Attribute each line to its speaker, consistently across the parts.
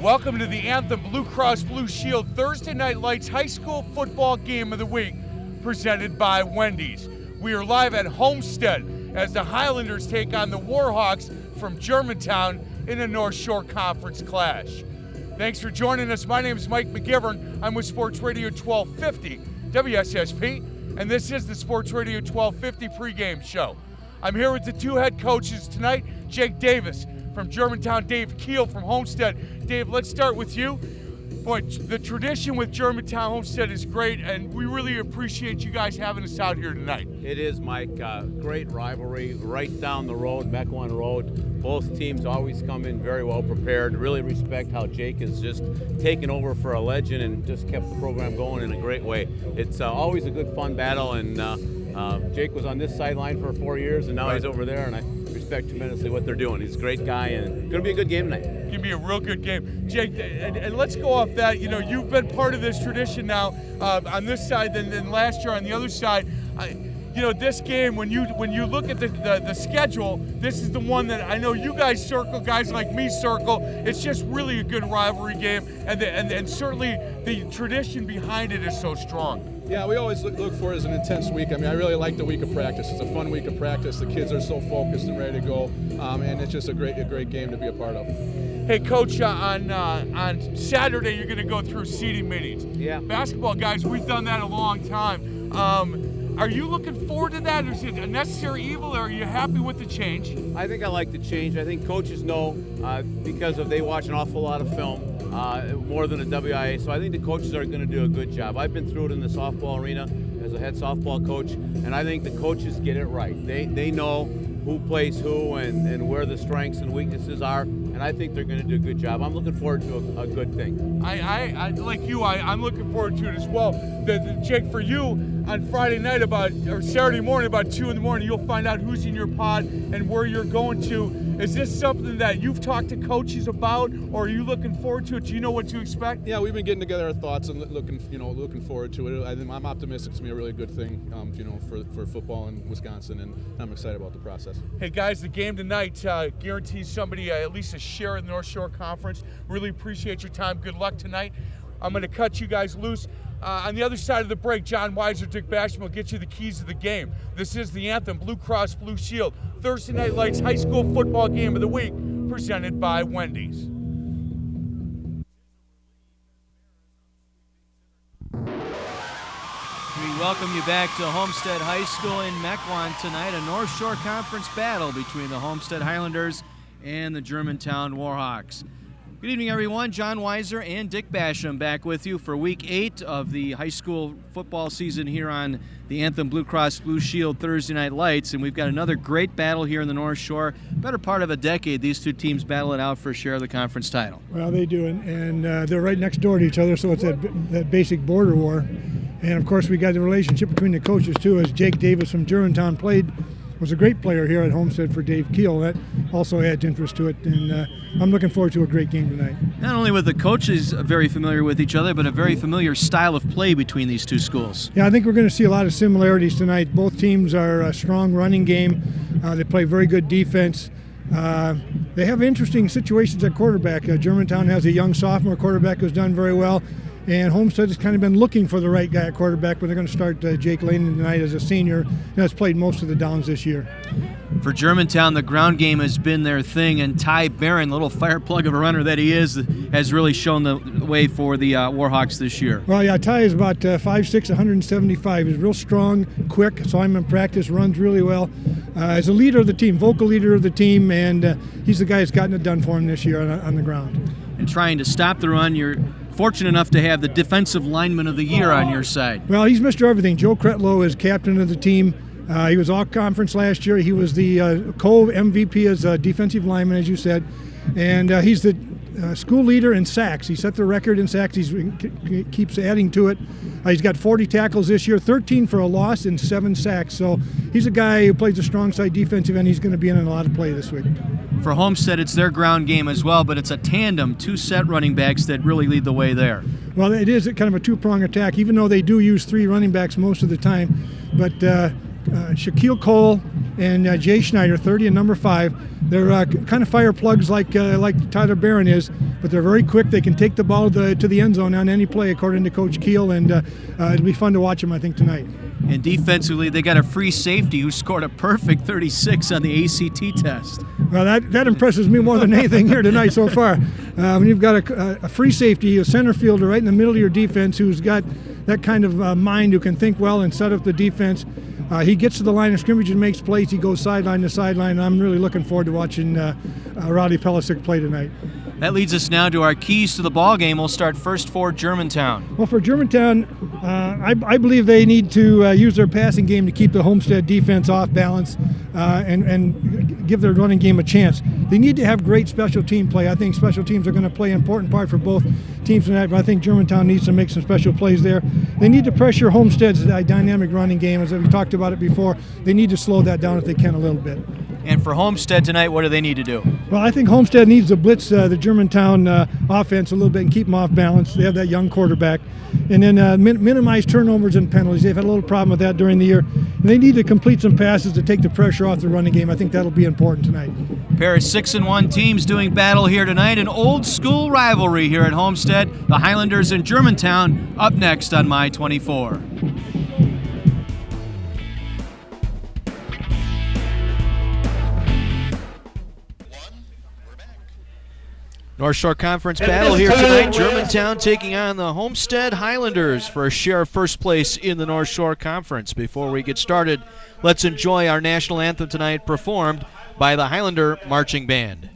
Speaker 1: Welcome to the Anthem Blue Cross Blue Shield Thursday Night Lights High School Football Game of the Week, presented by Wendy's. We are live at Homestead as the Highlanders take on the Warhawks from Germantown in a North Shore Conference clash. Thanks for joining us. My name is Mike McGivern. I'm with Sports Radio 1250 WSSP, and this is the Sports Radio 1250 pregame show. I'm here with the two head coaches tonight, Jake Davis from Germantown, Dave Keel from Homestead. Dave, let's start with you. Boy, the tradition with Germantown Homestead is great, and we really appreciate you guys having us out here tonight.
Speaker 2: It is, Mike. Great rivalry right down the road, Mequon Road. Both teams always come in very well prepared. Really respect how Jake has just taken over for a legend and just kept the program going in a great way. It's always a good, fun battle, and Jake was on this sideline for 4 years, and now he's over there, and I respect tremendously what they're doing. He's a great guy, and going to be a good game tonight.
Speaker 1: Going to be a real good game. Jake, and let's go off that. You know, you've been part of this tradition now on this side than last year on the other side. You know, this game, when you look at the schedule, this is the one that I know you guys circle, guys like me circle. It's just really a good rivalry game, and certainly the tradition behind it is so strong.
Speaker 3: Yeah, we always look for it as an intense week. I mean, I really like the week of practice. It's a fun week of practice. The kids are so focused and ready to go, and it's just a great game to be a part of.
Speaker 1: Hey, Coach, on Saturday you're going to go through seeding meetings.
Speaker 2: Yeah.
Speaker 1: Basketball guys, we've done that a long time. Are you looking forward to that, or is it a necessary evil, or are you happy with the change?
Speaker 2: I think I like the change. I think coaches know because they watch an awful lot of film, more than a WIA, so I think the coaches are going to do a good job. I've been through it in the softball arena as a head softball coach, and I think the coaches get it right. They know who plays who and where the strengths and weaknesses are, and I think they're going to do a good job. I'm looking forward to a good thing.
Speaker 1: I like you, I'm looking forward to it as well. Jake, for you, on Friday night or Saturday morning about 2 in the morning, you'll find out who's in your pod and where you're going to. Is this something that you've talked to coaches about, or are you looking forward to it? Do you know what to expect?
Speaker 3: Yeah, we've been getting together our thoughts and looking forward to it. I'm optimistic it's going to be a really good thing, for football in Wisconsin, and I'm excited about the process.
Speaker 1: Hey guys, the game tonight guarantees somebody at least a share in the North Shore Conference. Really appreciate your time. Good luck tonight. I'm going to cut you guys loose. On the other side of the break, John Weiser, Dick Basham will get you the keys to the game. This is the Anthem Blue Cross Blue Shield Thursday Night Lights High School Football Game of the Week, presented by Wendy's.
Speaker 4: We welcome you back to Homestead High School in Mequon tonight, a North Shore Conference battle between the Homestead Highlanders and the Germantown Warhawks. Good evening, everyone. John Weiser and Dick Basham back with you for Week 8 of the high school football season here on the Anthem Blue Cross Blue Shield Thursday Night Lights, and we've got another great battle here in the North Shore. Better part of a decade, these two teams battle it out for a share of the conference title.
Speaker 5: Well, they do, and they're right next door to each other, so it's that basic border war. And, of course, we got the relationship between the coaches, too, as Jake Davis from Germantown was a great player here at Homestead for Dave Keel. That also adds interest to it, and I'm looking forward to a great game tonight.
Speaker 4: Not only with the coaches very familiar with each other, but a very familiar style of play between these two schools.
Speaker 5: Yeah, I think we're going to see a lot of similarities tonight. Both teams are a strong running game. They play very good defense. They have interesting situations at quarterback. Germantown has a young sophomore quarterback who's done very well. And Homestead has kind of been looking for the right guy at quarterback, but they're going to start Jake Lane tonight as a senior and has played most of the downs this year.
Speaker 4: For Germantown, the ground game has been their thing, and Ty Barron, little fire plug of a runner that he is, has really shown the way for the Warhawks this year.
Speaker 5: Well, yeah, Ty is about 5'6", 175. He's real strong, quick, saw him in practice, runs really well. He's a leader of the team, vocal leader of the team, and he's the guy that's gotten it done for him this year on the ground.
Speaker 4: And trying to stop the run, you're fortunate enough to have the defensive lineman of the year on your side.
Speaker 5: Well, he's Mr. Everything. Joe Cretlow is captain of the team. He was all conference last year. He was the co-MVP as a defensive lineman, as you said. And he's the school leader in sacks. He set the record in sacks. He keeps adding to it. He's got 40 tackles this year, 13 for a loss and 7 sacks. So he's a guy who plays a strong side defensive end. He's going to be in a lot of play this week.
Speaker 4: For Homestead, it's their ground game as well, but it's a tandem, 2 set running backs that really lead the way there.
Speaker 5: Well, it is kind of a two-prong attack, even though they do use 3 running backs most of the time. But Shaquille Cole and Jay Schneider, 30 and number 5. They're kind of fire plugs like Tyler Barron is, but they're very quick. They can take the ball to the end zone on any play, according to Coach Keel, and it'll be fun to watch them, I think, tonight.
Speaker 4: And defensively, they got a free safety who scored a perfect 36 on the ACT test.
Speaker 5: Well, that impresses me more than anything here tonight so far. When you've got a free safety, a center fielder right in the middle of your defense who's got that kind of mind, who can think well and set up the defense. He gets to the line of scrimmage and makes plays. He goes sideline to sideline. I'm really looking forward to watching Roddy Pelisic play tonight.
Speaker 4: That leads us now to our keys to the ball game. We'll start first for Germantown.
Speaker 5: Well, for Germantown, I believe they need to use their passing game to keep the Homestead defense off balance and give their running game a chance. They need to have great special team play. I think special teams are going to play an important part for both teams tonight, but I think Germantown needs to make some special plays there. They need to pressure Homestead's dynamic running game, as we talked about it before. They need to slow that down if they can a little bit.
Speaker 4: And for Homestead tonight, what do they need to do?
Speaker 5: Well, I think Homestead needs to blitz the Germantown offense a little bit and keep them off balance. They have that young quarterback. And then minimize turnovers and penalties. They've had a little problem with that during the year. And they need to complete some passes to take the pressure off the running game. I think that'll be important tonight.
Speaker 4: A pair of 6-1 teams doing battle here tonight. An old school rivalry here at Homestead. The Highlanders and Germantown up next on My 24. North Shore Conference battle here tonight. Germantown taking on the Homestead Highlanders for a share of first place in the North Shore Conference. Before we get started, let's enjoy our national anthem tonight, performed by the Highlander Marching Band.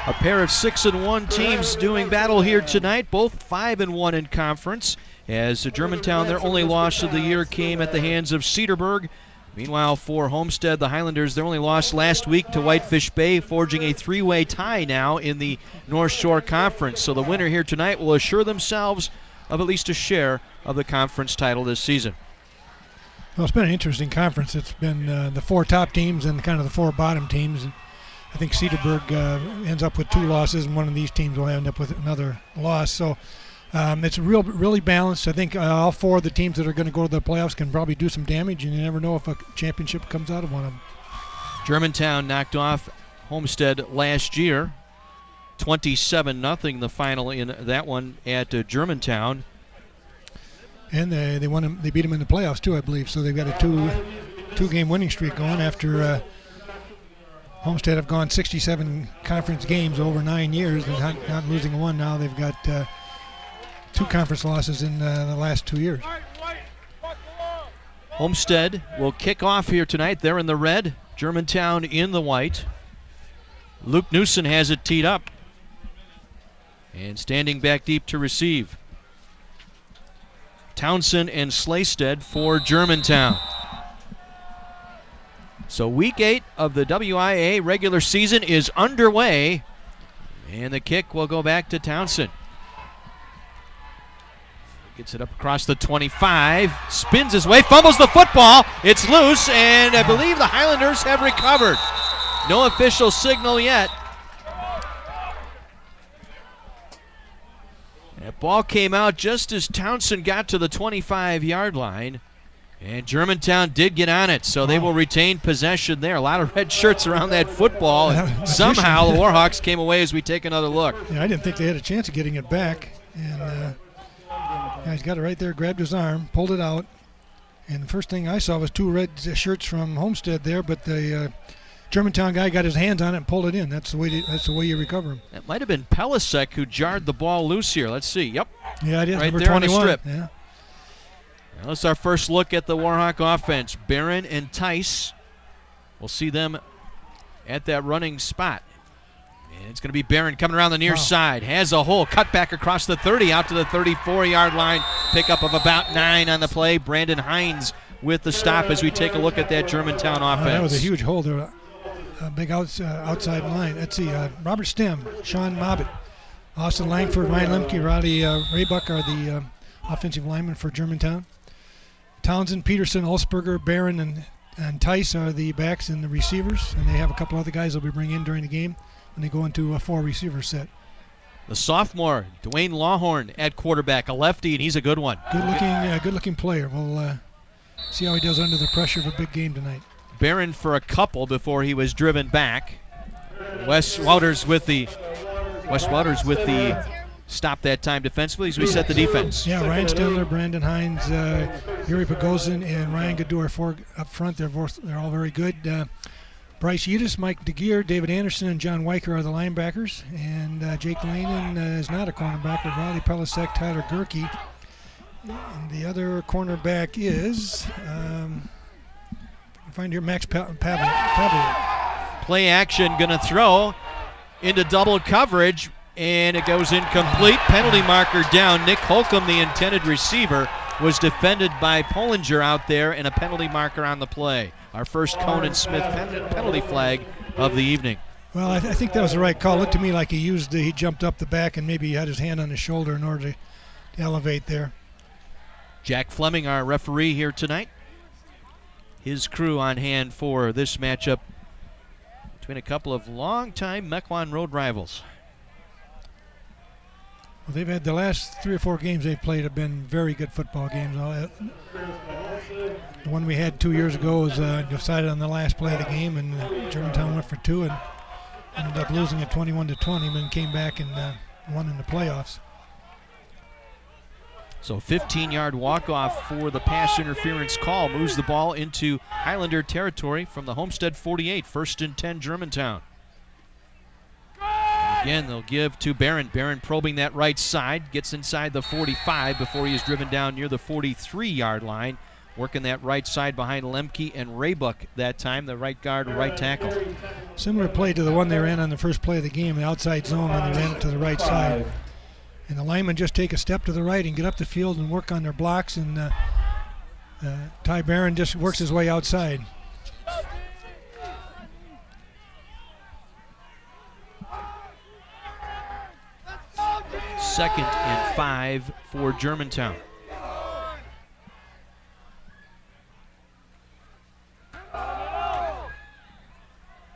Speaker 4: A pair of 6-1 teams doing battle here tonight, both 5-1 in conference. As Germantown, their only loss of the year came at the hands of Cedarburg. Meanwhile, for Homestead, the Highlanders, their only loss last week to Whitefish Bay, forging a 3-way tie now in the North Shore Conference. So the winner here tonight will assure themselves of at least a share of the conference title this season.
Speaker 5: Well, it's been an interesting conference. It's been the 4 top teams and kind of the 4 bottom teams. I think Cedarburg ends up with 2 losses, and one of these teams will end up with another loss. So it's really balanced. I think all 4 of the teams that are going to go to the playoffs can probably do some damage, and you never know if a championship comes out of one of them.
Speaker 4: Germantown knocked off Homestead last year, 27-0 the final in that one at Germantown.
Speaker 5: And they beat them in the playoffs too, I believe. So they've got a two-game winning streak going after Homestead have gone 67 conference games over 9 years and not losing one. Now they've got 2 conference losses in the last 2 years.
Speaker 4: Homestead will kick off here tonight. They're in the red, Germantown in the white. Luke Newson has it teed up and standing back deep to receive. Townsend and Slaystead for Germantown. So week 8 of the WIA regular season is underway, and the kick will go back to Townsend. Gets it up across the 25, spins his way, fumbles the football. It's loose, and I believe the Highlanders have recovered. No official signal yet. That ball came out just as Townsend got to the 25-yard line. And Germantown did get on it, so they will retain possession there. A lot of red shirts around that football. And somehow the Warhawks came away as we take another look.
Speaker 5: Yeah, I didn't think they had a chance of getting it back. And he's got it right there, grabbed his arm, pulled it out. And the first thing I saw was 2 red shirts from Homestead there, but the Germantown guy got his hands on it and pulled it in. That's the way you recover him.
Speaker 4: It might have been Pelisek who jarred the ball loose here. Let's see. Yep.
Speaker 5: Yeah, it is.
Speaker 4: Right
Speaker 5: Number
Speaker 4: there
Speaker 5: 21.
Speaker 4: on the strip.
Speaker 5: Yeah.
Speaker 4: Well, that's our first look at the Warhawk offense. Barron and Tice. We'll see them at that running spot. And it's going to be Barron coming around the near side. Has a hole. Cut back across the 30 out to the 34-yard line. Pickup of about 9 on the play. Brandon Hines with the stop as we take a look at that Germantown offense.
Speaker 5: That was a huge hole there. A big outside line. Let's see. Robert Stem, Sean Mobbitt, Austin Langford, Ryan Lemke, Roddy Raybuck are the offensive linemen for Germantown. Townsend, Peterson, Ulsberger, Barron, and Tice are the backs and the receivers, and they have a couple other guys they'll be bringing in during the game when they go into a 4-receiver set.
Speaker 4: The sophomore, Dwayne Lawhorn at quarterback, a lefty, and he's a good one.
Speaker 5: Good-looking player. We'll see how he does under the pressure of a big game tonight.
Speaker 4: Barron for a couple before he was driven back. Wes Wouters with the stop that time defensively as we set the defense.
Speaker 5: Yeah, Ryan Stiller, Brandon Hines, Yuri Pagozin, and Ryan Gador up front. They're all very good. Bryce Yudis, Mike DeGeer, David Anderson, and John Weicker are the linebackers. And Jake Lanen is not a cornerback, but Riley Pelisek, Tyler Gerke. And the other cornerback is, find here, Max Pavlik.
Speaker 4: Play action, going to throw into double coverage. And it goes incomplete. Penalty marker down. Nick Holcomb, the intended receiver, was defended by Pollinger out there, and a penalty marker on the play. Our first Conan Smith penalty flag of the evening.
Speaker 5: Well, I think that was the right call. It looked to me like he jumped up the back and maybe he had his hand on his shoulder in order to elevate there.
Speaker 4: Jack Fleming, our referee here tonight. His crew on hand for this matchup between a couple of longtime Mequon Road rivals.
Speaker 5: Well, they've had the last 3 or 4 games they've played have been very good football games. The one we had 2 years ago was decided on the last play of the game, and Germantown went for 2 and ended up losing at 21-20, and then came back and won in the playoffs.
Speaker 4: So 15-yard walk-off for the pass interference call moves the ball into Highlander territory from the Homestead 48, 1st and 10 Germantown. Again, they'll give to Barron. Barron probing that right side, gets inside the 45 before he is driven down near the 43-yard line. Working that right side behind Lemke and Raybuck that time, the right guard, right tackle.
Speaker 5: Similar play to the one they ran on the first play of the game, the outside zone, when they ran it to the right side. And the linemen just take a step to the right and get up the field and work on their blocks, and Ty Barron just works his way outside.
Speaker 4: Second and 5 for Germantown.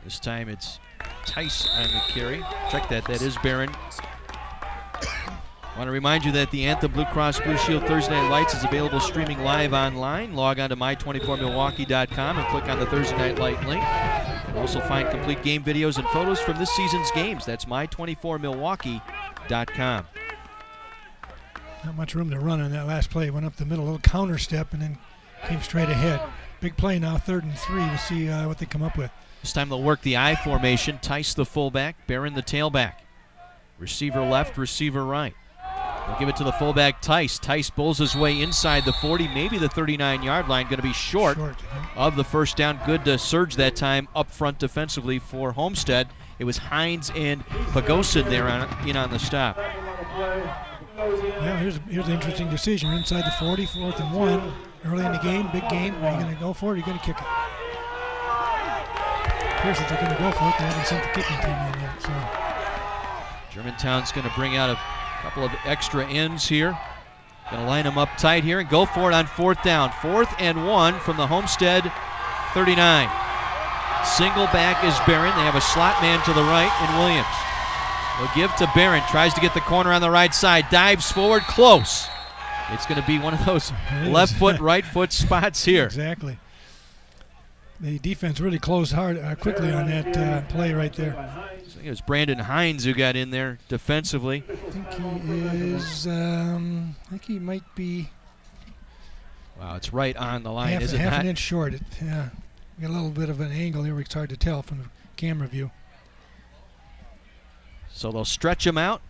Speaker 4: This time it's Tice on the carry. Check that is Barron. I want to remind you that the Anthem Blue Cross Blue Shield Thursday Night Lights is available streaming live online. Log on to my24milwaukee.com and click on the Thursday Night Light link. You'll also find complete game videos and photos from this season's games. That's my24milwaukee.com.
Speaker 5: Not much room to run on that last play. Went up the middle, a little counter step, and then came straight ahead. Big play now, 3rd and 3. We'll see what they come up with.
Speaker 4: This time they'll work the I formation. Tice the fullback, Barron the tailback. Receiver left, receiver right. They'll give it to the fullback, Tice. Tice bowls his way inside the 40, maybe the 39-yard line. Going to be short of the first down. Good to surge that time up front defensively for Homestead. It was Hines and Pagosin there on the stop.
Speaker 5: Well, here's an interesting decision. You're inside the 40, 4th and 1. Early in the game, big game. Are you going to go for it or are you going to kick it? Here's if they're going to go for it. They haven't sent the kicking team in yet. So
Speaker 4: Germantown's going to bring out a couple of extra ends here. Going to line them up tight here and go for it on 4th down. 4th and 1 from the Homestead 39. Single back is Barron. They have a slot man to the right in Williams. They'll give to Barron. Tries to get the corner on the right side. Dives forward. Close. It's going to be one of those left foot, right foot spots here.
Speaker 5: Exactly. The defense really closed hard quickly on that play right there.
Speaker 4: I think it was Brandon Hines who got in there defensively.
Speaker 5: I think he is. I think he might be.
Speaker 4: Wow, it's right on the line, is it
Speaker 5: half
Speaker 4: not?
Speaker 5: an inch short. Yeah, we got a little bit of an angle here. It's hard to tell from the camera view.
Speaker 4: So they'll stretch him out.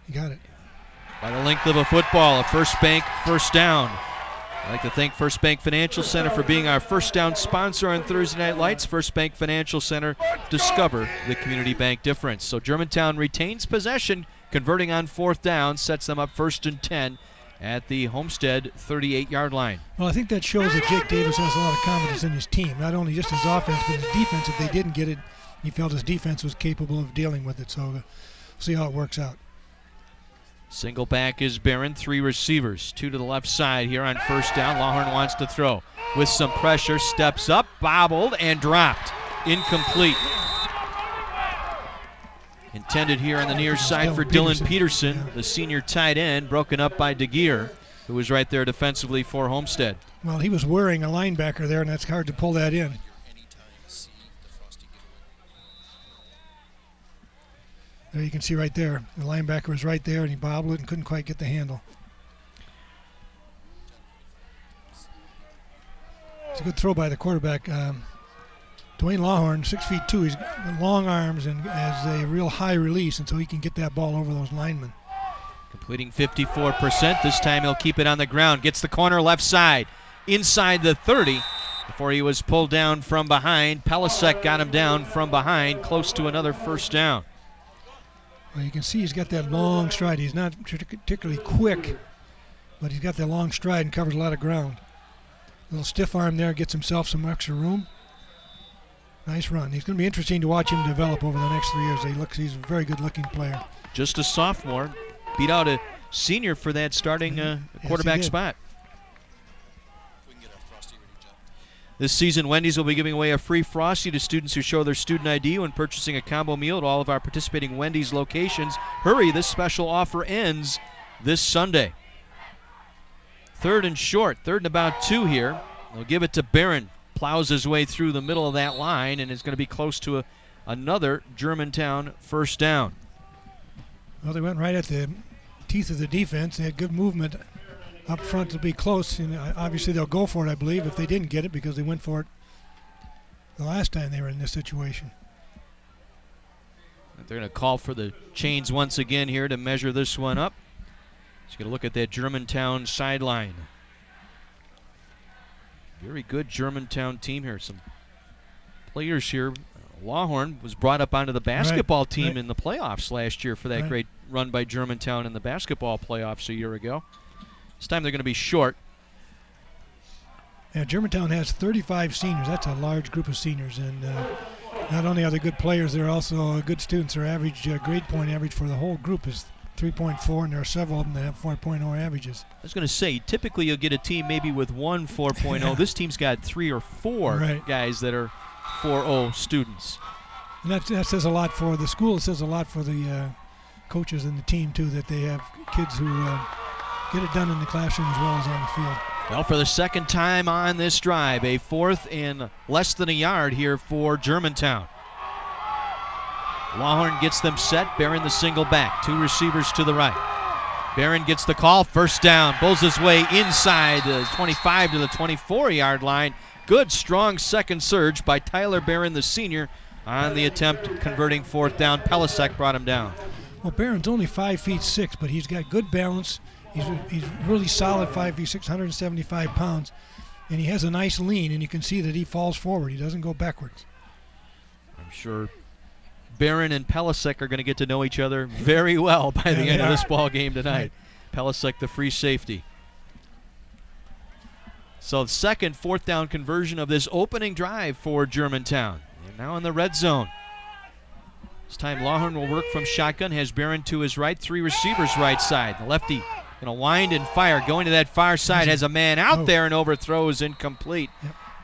Speaker 5: You got it.
Speaker 4: By the length of a football, a First Bank first down. I'd like to thank First Bank Financial Center for being our first down sponsor on Thursday Night Lights. First Bank Financial Center, discover the community bank difference. So Germantown retains possession, converting on 4th down, sets them up 1st and 10 at the Homestead 38-yard line.
Speaker 5: Well, I think that shows that Jake Davis has a lot of confidence in his team, not only just his offense, but his defense. If they didn't get it, he felt his defense was capable of dealing with it. So we'll see how it works out.
Speaker 4: Single back is Barron, 3 receivers, 2 to the left side here on 1st down. Lawhorn wants to throw. With some pressure, steps up, bobbled, and dropped. Incomplete. Intended here on the near side for Dylan Peterson, the senior tight end, broken up by DeGear, who was right there defensively for Homestead.
Speaker 5: Well, he was worrying a linebacker there, and that's hard to pull that in. There you can see right there, the linebacker was right there, and he bobbled it and couldn't quite get the handle. It's a good throw by the quarterback. Dwayne Lawhorn, 6'2", he's got long arms and has a real high release, and so he can get that ball over those linemen.
Speaker 4: Completing 54%. This time he'll keep it on the ground. Gets the corner left side, inside the 30, before he was pulled down from behind. Pelisek got him down from behind, close to another 1st down.
Speaker 5: Well, you can see he's got that long stride. He's not particularly quick, but he's got that long stride and covers a lot of ground. A little stiff arm there, gets himself some extra room. Nice run. He's going to be interesting to watch him develop over the next 3 years. He's a very good-looking player.
Speaker 4: Just a sophomore. Beat out a senior for that starting quarterback spot. This season, Wendy's will be giving away a free Frosty to students who show their student ID when purchasing a combo meal at all of our participating Wendy's locations. Hurry, this special offer ends this Sunday. 3rd and short, 3rd and about 2 here. They'll give it to Barron. Plows his way through the middle of that line and is going to be close to another Germantown 1st down.
Speaker 5: Well, they went right at the teeth of the defense. They had good movement up front to be close, and obviously they'll go for it, I believe, if they didn't get it, because they went for it the last time they were in this situation.
Speaker 4: They're going to call for the chains once again here to measure this one up. Just going to look at that Germantown sideline. Very good Germantown team here. Some players here. Lawhorn was brought up onto the basketball team in the playoffs last year for that great run by Germantown in the basketball playoffs a year ago. This time they're going to be short.
Speaker 5: Yeah, Germantown has 35 seniors. That's a large group of seniors. And not only are they good players, they're also good students. Their average grade point average for the whole group is 3.4, and there are several of them that have 4.0 averages.
Speaker 4: I was going to say, typically you'll get a team maybe with 1 4.0. Yeah. This team's got 3 or 4 guys that are 4.0 students.
Speaker 5: And that says a lot for the school. It says a lot for the coaches and the team, too, that they have kids who get it done in the classroom as well as on the field.
Speaker 4: Well, for the second time on this drive, a 4th and less than a yard here for Germantown. Lawhorn gets them set. Barron the single back. 2 receivers to the right. Barron gets the call. 1st down. Bulls his way inside the 25 to the 24-yard line. Good, strong second surge by Tyler Barron, the senior, on the attempt converting 4th down. Pelisek brought him down.
Speaker 5: Well, Barron's only 5'6", but he's got good balance. He's really solid 5'6", 175 pounds, and he has a nice lean, and you can see that he falls forward. He doesn't go backwards.
Speaker 4: I'm sure Barron and Pelisek are going to get to know each other very well by the end of this ball game tonight. Right. Pelisek, the free safety. So the second 4th down conversion of this opening drive for Germantown. They're now in the red zone. This time Lawhorn will work from shotgun, has Barron to his right, 3 receivers right side. The lefty going to wind and fire, going to that far side, has a man out there and overthrows, incomplete.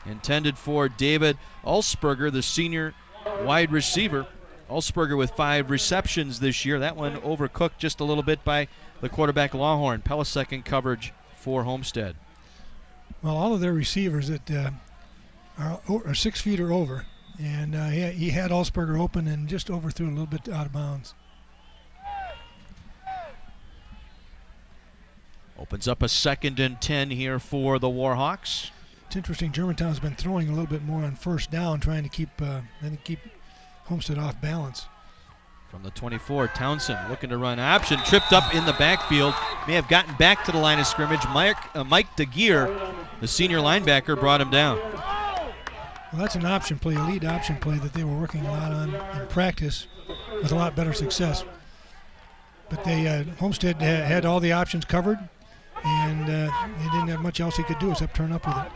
Speaker 4: Intended for David Ulsberger, the senior wide receiver. Ulsberger with 5 receptions this year. That one overcooked just a little bit by the quarterback Lawhorn. Pelisek in coverage for Homestead.
Speaker 5: Well, all of their receivers that are 6 feet or over, and he had Ulsberger open and just overthrew a little bit out of bounds.
Speaker 4: Opens up a 2nd and 10 here for the Warhawks.
Speaker 5: It's interesting. Germantown's been throwing a little bit more on first down, trying to keep Homestead off balance.
Speaker 4: From the 24, Townsend looking to run option, tripped up in the backfield, may have gotten back to the line of scrimmage. Mike DeGeer, the senior linebacker, brought him down.
Speaker 5: Well, that's an option play, a lead option play that they were working a lot on in practice with a lot better success. But Homestead had all the options covered, and they didn't have much else he could do except turn up with it.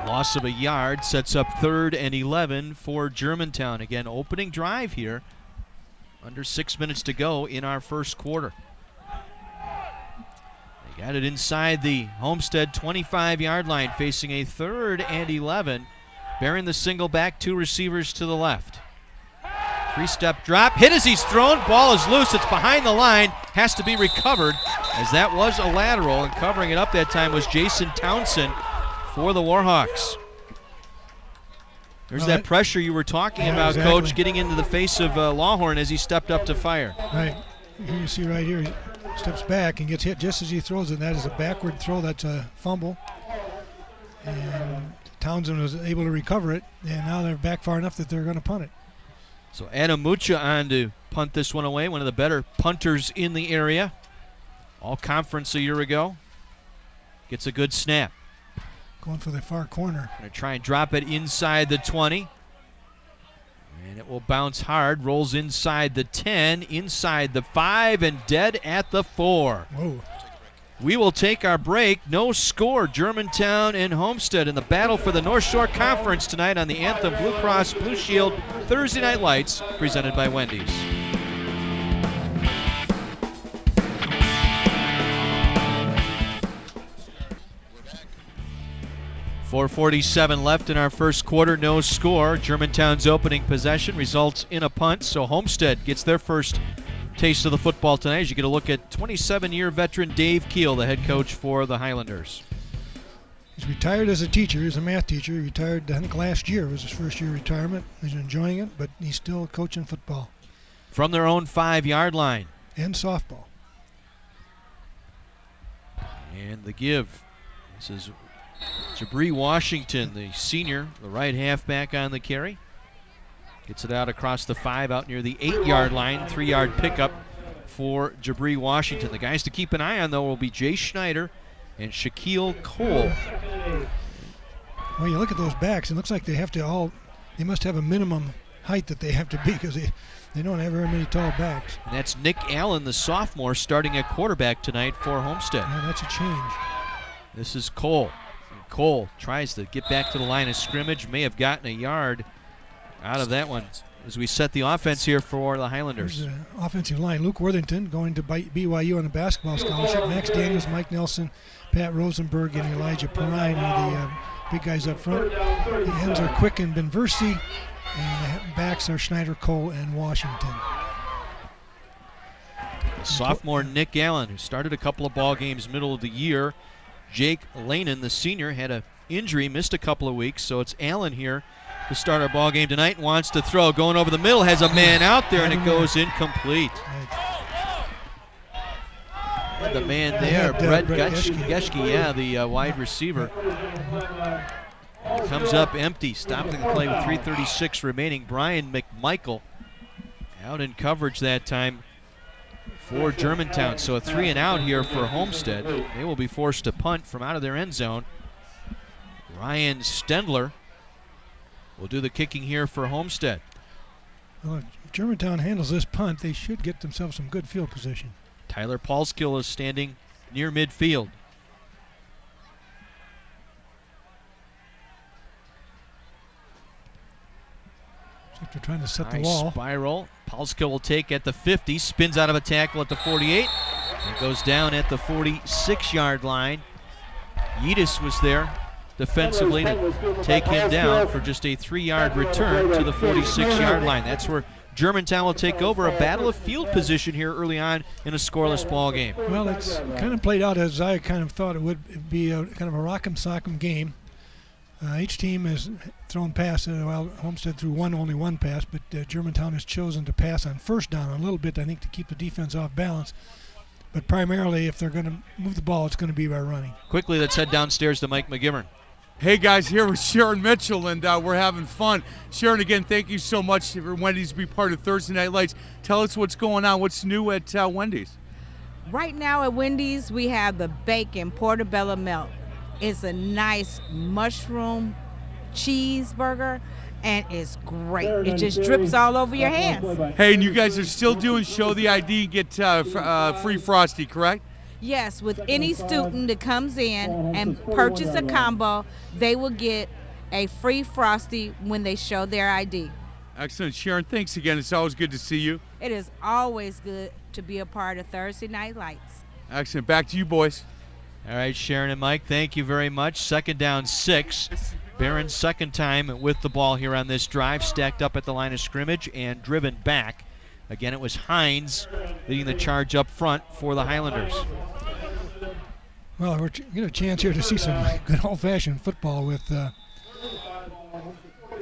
Speaker 4: Loss of a yard sets up 3rd and 11 for Germantown. Again, opening drive here. Under 6 minutes to go in our first quarter. They got it inside the Homestead 25-yard line, facing a 3rd and 11. Bearing the single back, 2 receivers to the left. 3-step drop, hit as he's thrown, ball is loose, it's behind the line, has to be recovered, as that was a lateral, and covering it up that time was Jason Townsend for the Warhawks. There's that pressure you were talking about, exactly. Coach, getting into the face of Lawhorn as he stepped up to fire.
Speaker 5: Right. You see right here, he steps back and gets hit just as he throws it. That is a backward throw. That's a fumble. And Townsend was able to recover it, and now they're back far enough that they're going to punt it.
Speaker 4: So Adam Mucha on to punt this one away, one of the better punters in the area. All conference a year ago. Gets a good snap.
Speaker 5: Going for the far corner.
Speaker 4: Going to try and drop it inside the 20. And it will bounce hard. Rolls inside the 10, inside the 5, and dead at the 4.
Speaker 5: Whoa.
Speaker 4: We will take our break. No score. Germantown and Homestead in the battle for the North Shore Conference tonight on the Anthem Blue Cross Blue Shield Thursday Night Lights, presented by Wendy's. 4:47 left in our first quarter, no score. Germantown's opening possession results in a punt, so Homestead gets their first taste of the football tonight as you get a look at 27-year veteran Dave Keel, the head coach for the Highlanders.
Speaker 5: He's retired as a teacher. He's a math teacher. He retired, I think, last year was his first year of retirement. He's enjoying it, but he's still coaching football.
Speaker 4: From their own 5-yard line.
Speaker 5: And softball.
Speaker 4: And the give. This is Jabri Washington, the senior, the right halfback on the carry. Gets it out across the 5, out near the 8-yard line. 3-yard pickup for Jabri Washington. The guys to keep an eye on, though, will be Jay Schneider and Shaquille Cole.
Speaker 5: Well, you look at those backs, it looks like they must have a minimum height that they have to be, because they don't have very many tall backs.
Speaker 4: And that's Nick Allen, the sophomore, starting at quarterback tonight for Homestead.
Speaker 5: Yeah, that's a change.
Speaker 4: This is Cole. And Cole tries to get back to the line of scrimmage, may have gotten a yard out of that one as we set the offense here for the Highlanders.
Speaker 5: There's the offensive line. Luke Worthington going to BYU on a basketball scholarship. Max Daniels, Mike Nelson, Pat Rosenberg, and Elijah Perrine are the big guys up front. The ends are Quick and Benversi, and the backs are Schneider, Cole, and Washington.
Speaker 4: Sophomore Nick Allen, who started a couple of ball games middle of the year. Jake Lanin, the senior, had an injury, missed a couple of weeks, so it's Allen here to start our ball game tonight. Wants to throw, going over the middle, has a man out there, and it goes incomplete. The man there, Brett Geschke, the wide receiver, comes up empty, stopping the play with 3:36 remaining. Brian McMichael out in coverage that time for Germantown. So a 3-and-out here for Homestead. They will be forced to punt from out of their end zone. Ryan Stendler will do the kicking here for Homestead.
Speaker 5: Well, if Germantown handles this punt, they should get themselves some good field position.
Speaker 4: Tyler Paulskill is standing near midfield.
Speaker 5: Like they're trying to set the wall.
Speaker 4: Spiral. Paulskill will take at the 50, spins out of a tackle at the 48, and goes down at the 46-yard line. Yedis was there defensively to take him down for just a 3-yard return to the 46-yard line. That's where Germantown will take over. A battle of field position here early on in a scoreless ball game.
Speaker 5: Well, it's kind of played out as I kind of thought it would be, kind of a rock'em sock'em game. Each team has thrown passes. Well, Homestead threw only one pass, but Germantown has chosen to pass on first down a little bit, I think, to keep the defense off balance. But primarily, if they're going to move the ball, it's going to be by running.
Speaker 4: Quickly, let's head downstairs to Mike McGivern.
Speaker 1: Hey guys, here with Sharon Mitchell, and we're having fun. Sharon, again, thank you so much for Wendy's to be part of Thursday Night Lights. Tell us what's going on. What's new at Wendy's?
Speaker 6: Right now at Wendy's, we have the bacon portobello melt. It's a nice mushroom cheeseburger, and it's great. It just drips all over your hands.
Speaker 1: Hey, and you guys are still doing Show the ID, get free Frosty, correct?
Speaker 6: Yes, with any student that comes in and purchase a combo, they will get a free Frosty when they show their ID.
Speaker 1: Excellent. Sharon, thanks again. It's always good to see you.
Speaker 6: It is always good to be a part of Thursday Night Lights.
Speaker 1: Excellent. Back to you, boys.
Speaker 4: All right, Sharon and Mike, thank you very much. 2nd down 6. Barron's second time with the ball here on this drive, stacked up at the line of scrimmage and driven back. Again, it was Hines leading the charge up front for the Highlanders.
Speaker 5: Well, we're getting a chance here to see some good old-fashioned football with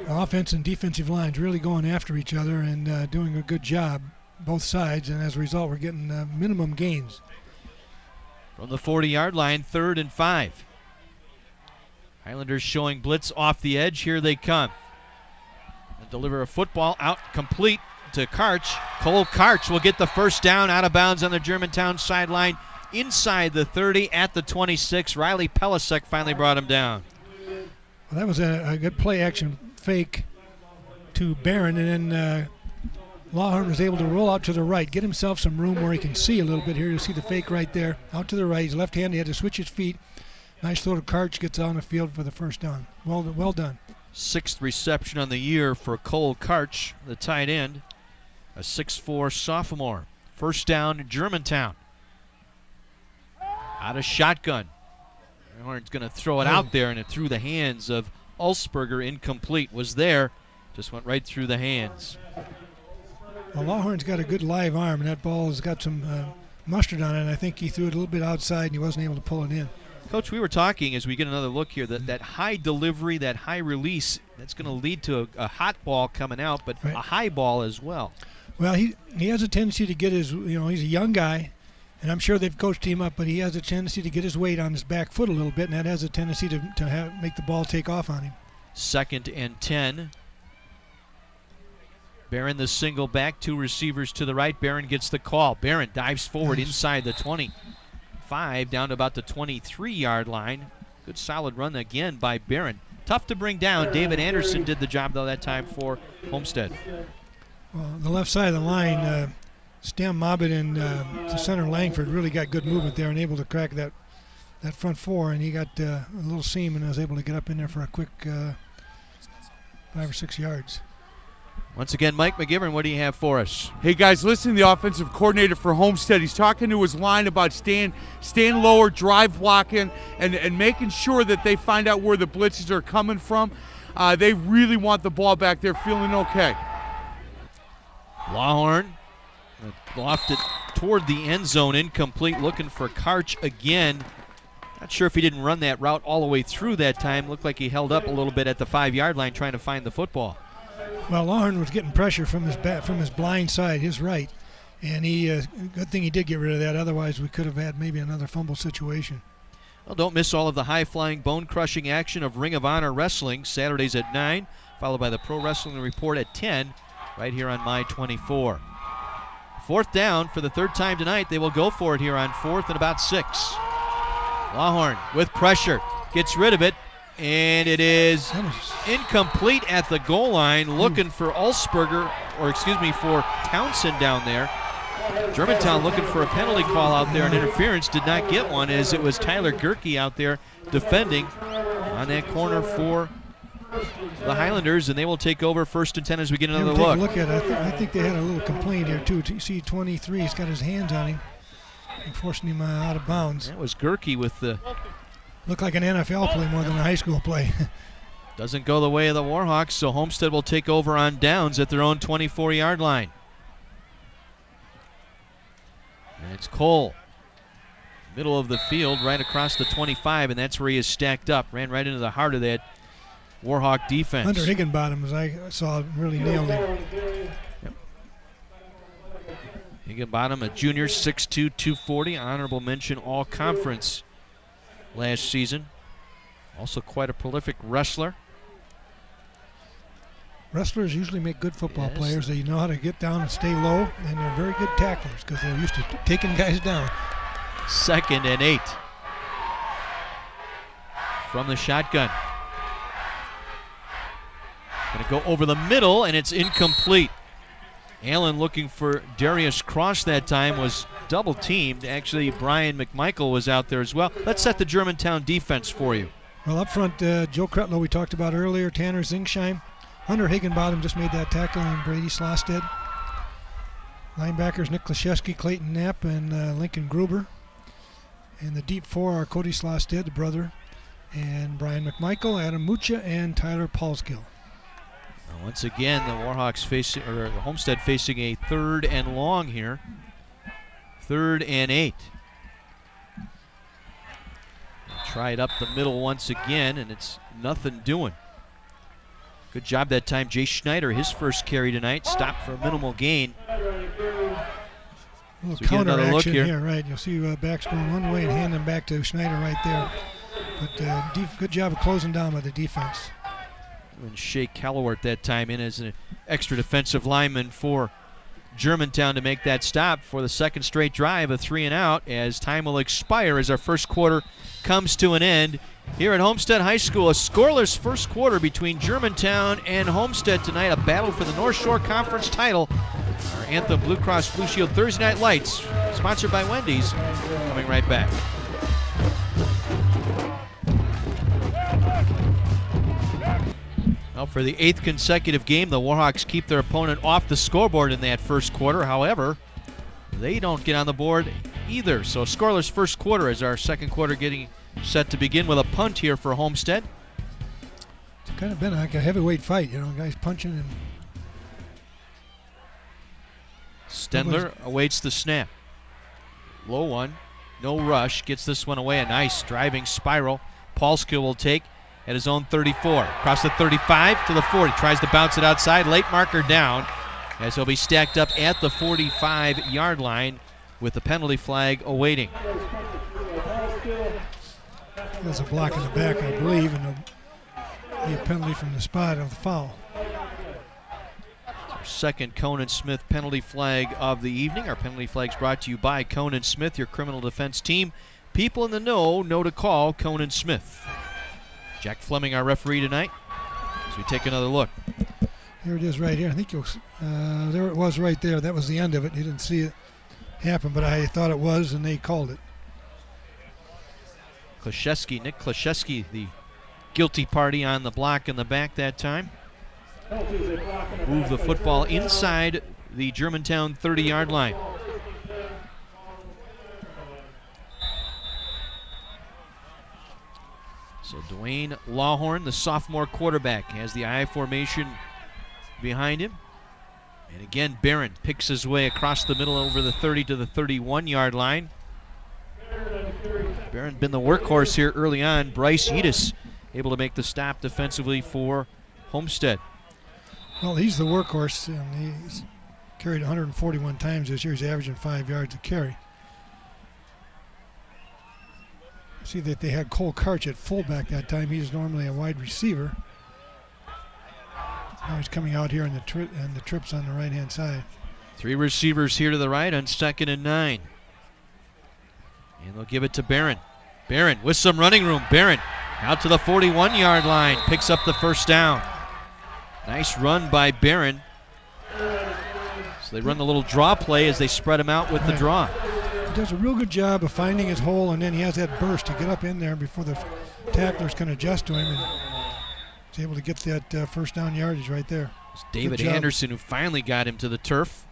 Speaker 5: offense and defensive lines really going after each other and doing a good job, both sides, and as a result, we're getting minimum gains.
Speaker 4: From the 40-yard line, 3rd and 5. Highlanders showing blitz off the edge. Here they come. And deliver a football out complete to Karch. Cole Karch will get the first down out of bounds on the Germantown sideline inside the 30 at the 26. Riley Pelisek finally brought him down.
Speaker 5: Well, that was a good play-action fake to Barron, and then Lawhorn was able to roll out to the right, get himself some room where he can see a little bit here. You see the fake right there, out to the right. He's left-handed. He had to switch his feet. Nice throw to Karch, gets on the field for the first down. Well done.
Speaker 4: 6th reception on the year for Cole Karch, the tight end, a 6'4 sophomore. First down, Germantown. Out of shotgun. Horn's going to throw it out there, and it through the hands of Ulsberger. Incomplete. Was there, just went right through the hands.
Speaker 5: Well, Lawhorn's got a good live arm, and that ball has got some mustard on it, and I think he threw it a little bit outside, and he wasn't able to pull it in.
Speaker 4: Coach, we were talking as we get another look here that high delivery, that high release, that's going to lead to a hot ball coming out, but right, a high ball as well.
Speaker 5: Well, he has a tendency to get his, he's a young guy, and I'm sure they've coached him up, but he has a tendency to get his weight on his back foot a little bit, and that has a tendency to make the ball take off on him. 2nd
Speaker 4: and 10. Barron the single back, 2 receivers to the right. Barron gets the call. Barron dives forward inside the 25 down to about the 23-yard line. Good solid run again by Barron. Tough to bring down. David Anderson did the job, though, that time for Homestead.
Speaker 5: Well, the left side of the line, Stem Mobbitt and the center Langford really got good movement there and able to crack that front four, and he got a little seam and was able to get up in there for a quick 5 or 6 yards.
Speaker 4: Once again, Mike McGivern, what do you have for us?
Speaker 1: Hey guys, listen to the offensive coordinator for Homestead. He's talking to his line about staying lower, drive blocking, and making sure that they find out where the blitzes are coming from. They really want the ball back. They're feeling okay.
Speaker 4: Lawhorn lofted toward the end zone, incomplete, looking for Karch again. Not sure if he didn't run that route all the way through that time. Looked like he held up a little bit at the 5-yard line trying to find the football.
Speaker 5: Well, Lawhorn was getting pressure from his blind side, his right, and good thing he did get rid of that. Otherwise, we could have had maybe another fumble situation.
Speaker 4: Well, don't miss all of the high-flying, bone-crushing action of Ring of Honor Wrestling, Saturdays at 9, followed by the Pro Wrestling Report at 10, right here on My 24. 4th down for the 3rd time tonight. They will go for it here on 4th and about 6. Lawhorn with pressure, gets rid of it, and it is incomplete at the goal line, looking for Ulsberger, for Townsend down there. Germantown looking for a penalty call out there, and interference did not get one, as it was Tyler Gerke out there defending on that corner for the Highlanders, and they will take over 1st and 10 as we get another look.
Speaker 5: Look at it. I think they had a little complaint here too. You see 23, he's got his hands on him and forcing him out of bounds.
Speaker 4: That was Gerke with the...
Speaker 5: Looked like an NFL play more than a high school play.
Speaker 4: Doesn't go the way of the Warhawks, so Homestead will take over on downs at their own 24-yard line. And it's Cole. Middle of the field, right across the 25, and that's where he is stacked up. Ran right into the heart of that Warhawk defense.
Speaker 5: Hunter Higginbottom, as I saw, really nailed him.
Speaker 4: Yep. Higginbottom, a junior, 6'2", 240, honorable mention all-conference last season. Also quite a prolific wrestler.
Speaker 5: Wrestlers usually make good football players. They know how to get down and stay low, and they're very good tacklers because they're used to taking guys down.
Speaker 4: 2nd and 8 from the shotgun. Going to go over the middle, and it's incomplete. Allen looking for Darius Cross that time, was double teamed. Actually, Brian McMichael was out there as well. Let's set the Germantown defense for you.
Speaker 5: Well, up front, Joe Kretlow we talked about earlier, Tanner Zingsheim. Hunter Higginbottom just made that tackle on Brady Slosted. Linebackers Nick Klashewski, Clayton Knapp, and Lincoln Gruber. And the deep four are Cody Slosted, the brother, and Brian McMichael, Adam Mucha, and Tyler Paulskill.
Speaker 4: Once again, the Warhawks facing, or the Homestead facing a 3rd and long here. 3rd and 8. Try it up the middle once again, and it's nothing doing. Good job that time, Jay Schneider, his first carry tonight, stopped for a minimal gain.
Speaker 5: A little counter action here, right? You'll see backs going one way and hand them back to Schneider right there. But good job of closing down by the defense.
Speaker 4: And Shea Callowart that time in as an extra defensive lineman for Germantown to make that stop for the second straight drive, a 3 and out, as time will expire as our first quarter comes to an end. Here at Homestead High School, a scoreless first quarter between Germantown and Homestead tonight, a battle for the North Shore Conference title. Our anthem, Blue Cross Blue Shield Thursday Night Lights, sponsored by Wendy's, coming right back. Well, for the 8th consecutive game, the Warhawks keep their opponent off the scoreboard in that first quarter. However, they don't get on the board either. So scoreless first quarter as our second quarter getting set to begin with a punt here for Homestead.
Speaker 5: It's kind of been like a heavyweight fight, you know, guys punching and...
Speaker 4: Stendler awaits the snap. Low one, no rush, gets this one away. A nice driving spiral. Paulskill will take at his own 34. Across the 35 to the 40. Tries to bounce it outside. Late marker down as he'll be stacked up at the 45-yard line with the penalty flag awaiting.
Speaker 5: There's a block in the back, I believe, and there'll be a penalty from the spot of the foul.
Speaker 4: Second Conan Smith penalty flag of the evening. Our penalty flags brought to you by Conan Smith, your criminal defense team. People in the know to call Conan Smith. Jack Fleming, our referee tonight, as we take another look.
Speaker 5: Here it is right here. I think you'll, there it was right there. That was the end of it. You didn't see it happen, but I thought it was, and they called it.
Speaker 4: Klashewski, Nick Klashewski, the guilty party on the block in the back that time. Move the football inside the Germantown 30-yard line. So Dwayne Lawhorn, the sophomore quarterback, has the I formation behind him. And again, Barron picks his way across the middle over the 30 to the 31-yard line. Barron been the workhorse here early on. Bryce Edis able to make the stop defensively for Homestead.
Speaker 5: Well, he's the workhorse, and he's carried 141 times this year. He's averaging 5 yards a carry. See that they had Cole Karch at fullback that time. He's normally a wide receiver. Now he's coming out here in the trips on the right-hand side.
Speaker 4: 3 receivers here to the right on 2nd and 9. And they'll give it to Barron. Barron with some running room. Barron out to the 41-yard line. Picks up the first down. Nice run by Barron. So they run the little draw play as they spread him out with the draw.
Speaker 5: He does a real good job of finding his hole, and then he has that burst to get up in there before the tacklers can adjust to him, and he's able to get that first down yardage right there.
Speaker 4: It's David Anderson who finally got him to the turf.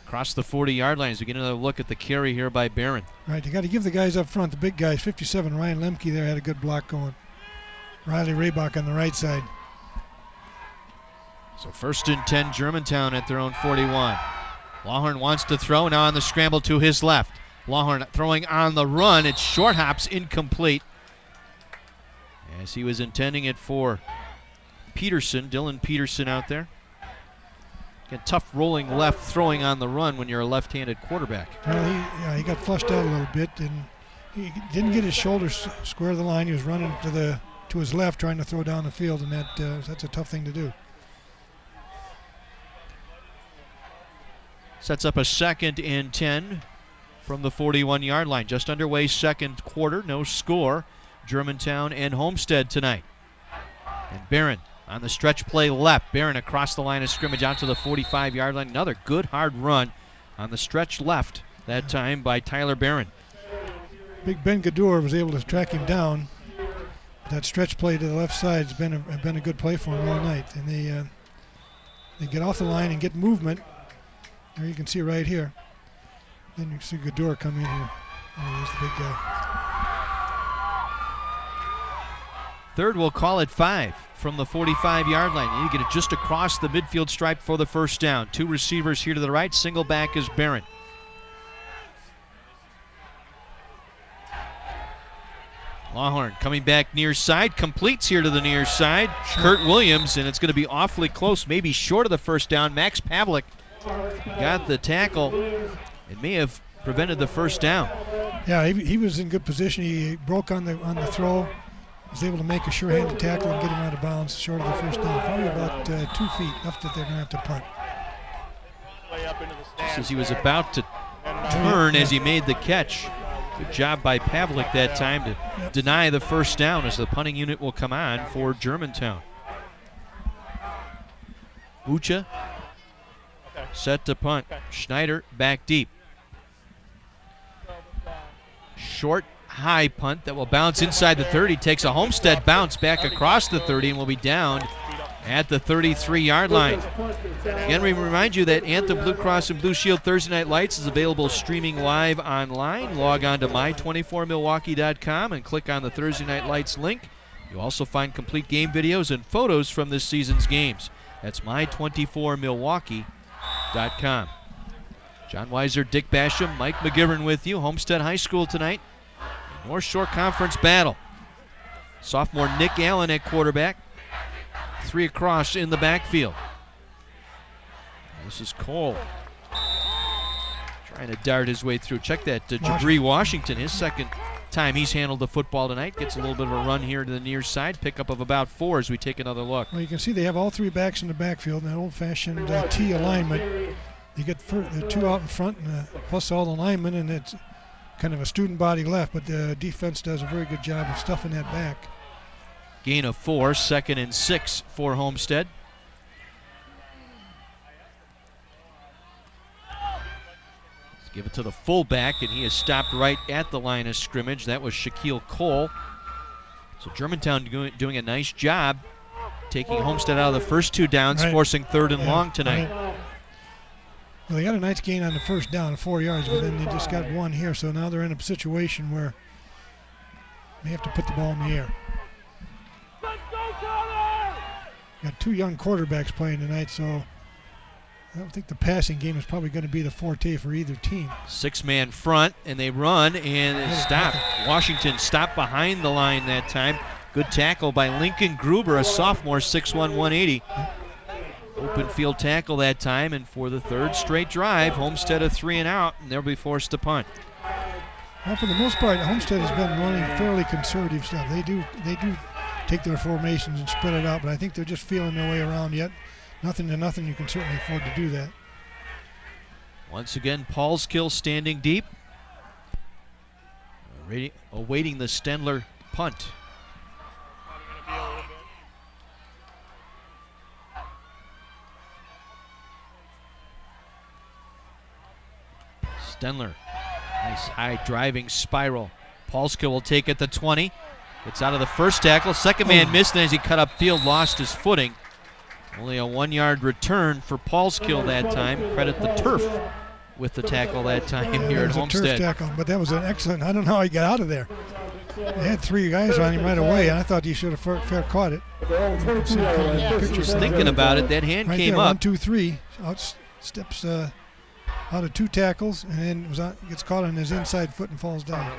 Speaker 4: Across the 40-yard line as we get another look at the carry here by Barron.
Speaker 5: Right, you got to give the guys up front, the big guys. 57, Ryan Lemke there had a good block going. Riley Raybach on the right side.
Speaker 4: So 1st and 10, Germantown at their own 41. Lawhorn wants to throw, now on the scramble to his left. Lawhorn throwing on the run. It's short hops, incomplete. As he was intending it for Peterson, Dylan Peterson out there. Again, tough rolling left, throwing on the run when you're a left-handed quarterback.
Speaker 5: Well, he got flushed out a little bit, and he didn't get his shoulders square to the line. He was running to his left, trying to throw down the field, and that's a tough thing to do.
Speaker 4: Sets up a 2nd and 10 from the 41-yard line. Just underway, second quarter, no score. Germantown and Homestead tonight. And Barron on the stretch play left. Barron across the line of scrimmage out to the 45-yard line. Another good hard run on the stretch left, that time by Tyler Barron.
Speaker 5: Big Ben Gaddour was able to track him down. That stretch play to the left side has been a good play for him all night. And they get off the line and get movement. There you can see right here. Then you see Gaddour come in here. There's the big guy.
Speaker 4: Third, we'll call it 5 from the 45-yard line. You get it just across the midfield stripe for the first down. 2 receivers here to the right. Single back is Barron. Lawhorn coming back near side. Completes here to the near side. Kurt Williams, and it's going to be awfully close, maybe short of the first down. Max Pavlik got the tackle. It may have prevented the first down.
Speaker 5: Yeah, he was in good position. He broke on the throw. Was able to make a sure-handed tackle and get him out of bounds short of the first down. Probably about 2 feet left that they're going to have to punt.
Speaker 4: Just as he was about to turn as he made the catch. Good job by Pavlik that time to deny the first down as the punting unit will come on for Germantown. Bucha set to punt. Schneider back deep. Short, high punt that will bounce inside the 30. Takes a Homestead bounce back across the 30 and will be down at the 33-yard line. Again, we remind you that Anthem Blue Cross and Blue Shield Thursday Night Lights is available streaming live online. Log on to my24milwaukee.com and click on the Thursday Night Lights link. You'll also find complete game videos and photos from this season's games. That's my24milwaukee.com. John Weiser, Dick Basham, Mike McGivern with you. Homestead High School tonight. North Shore Conference battle. Sophomore Nick Allen at quarterback. 3 across in the backfield. This is Cole. Trying to dart his way through. Check that. Jabri Washington, his second time he's handled the football tonight. Gets a little bit of a run here to the near side. Pickup of about 4 as we take another look.
Speaker 5: Well, you can see they have all 3 backs in the backfield in that old-fashioned T alignment. You get the 2 out in front and plus all the linemen, and it's kind of a student body left, but the defense does a very good job of stuffing that back.
Speaker 4: Gain of 4, 2nd and 6 for Homestead. Let's give it to the fullback, and he is stopped right at the line of scrimmage. That was Shaquille Cole. So Germantown doing a nice job taking Homestead out of the first 2 downs, forcing 3rd and long tonight.
Speaker 5: Well, they got a nice gain on the first down, 4 yards, but then they just got 1 here, so now they're in a situation where they have to put the ball in the air. Got 2 young quarterbacks playing tonight, so I don't think the passing game is probably going to be the forte for either team.
Speaker 4: 6-man front, and they run, and it's stopped. Washington stopped behind the line that time. Good tackle by Lincoln Gruber, a sophomore, 6'1", 180. Open field tackle that time, and for the 3rd straight drive, Homestead a 3 and out, and they'll be forced to punt.
Speaker 5: Well, for the most part, Homestead has been running fairly conservative stuff. They do take their formations and spread it out, but I think they're just feeling their way around yet. Nothing to nothing, you can certainly afford to do that.
Speaker 4: Once again, Paulskill standing deep, awaiting the Stendler punt. Stendler, nice high driving spiral. Paulskill will take it to 20. Gets out of the first tackle. Second man missed, and as he cut upfield, lost his footing. Only a 1-yard return for Paulskill that time. Credit the turf with the tackle that time here at Homestead.
Speaker 5: Turf tackle, but that was an excellent. I don't know how he got out of there. They had 3 guys on him right away, and I thought he should have fair caught it.
Speaker 4: Just thinking about it, that hand
Speaker 5: right
Speaker 4: came
Speaker 5: there,
Speaker 4: up.
Speaker 5: 1, 2, 3. Out steps out of 2 tackles, and then gets caught on his inside foot and falls down.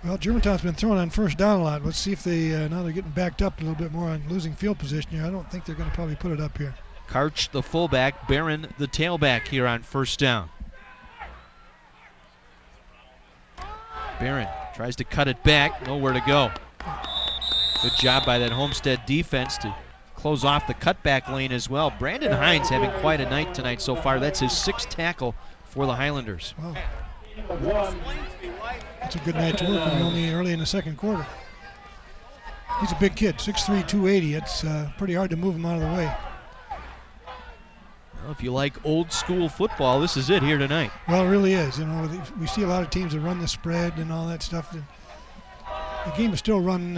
Speaker 5: Well, Germantown's been throwing on first down a lot. Let's see if they now they're getting backed up a little bit more on losing field position here. I don't think they're going to probably put it up here.
Speaker 4: Karch, the fullback, Barron, the tailback here on first down. Barron tries to cut it back, nowhere to go. Good job by that Homestead defense to close off the cutback lane as well. Brandon Hines having quite a night tonight so far. That's his 6th tackle for the Highlanders.
Speaker 5: Wow. That's a good night to work with, only early in the second quarter. He's a big kid, 6'3", 280. It's pretty hard to move him out of the way.
Speaker 4: Well, if you like old school football, this is it here tonight.
Speaker 5: Well, it really is. You know, we see a lot of teams that run the spread and all that stuff. The game is still won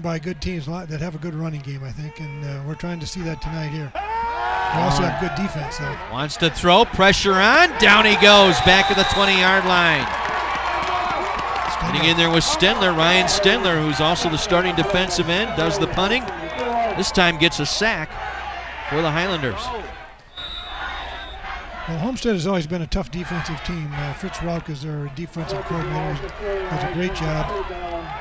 Speaker 5: by good teams that have a good running game, I think, and we're trying to see that tonight here. We also have good defense, though.
Speaker 4: Wants to throw, pressure on, down he goes, back at the 20-yard line. Getting in there with Stendler, Ryan Stendler, who's also the starting defensive end, does the punting. This time gets a sack for the Highlanders.
Speaker 5: Well, Homestead has always been a tough defensive team. Fritz Rauch is their defensive coordinator. He does a great job,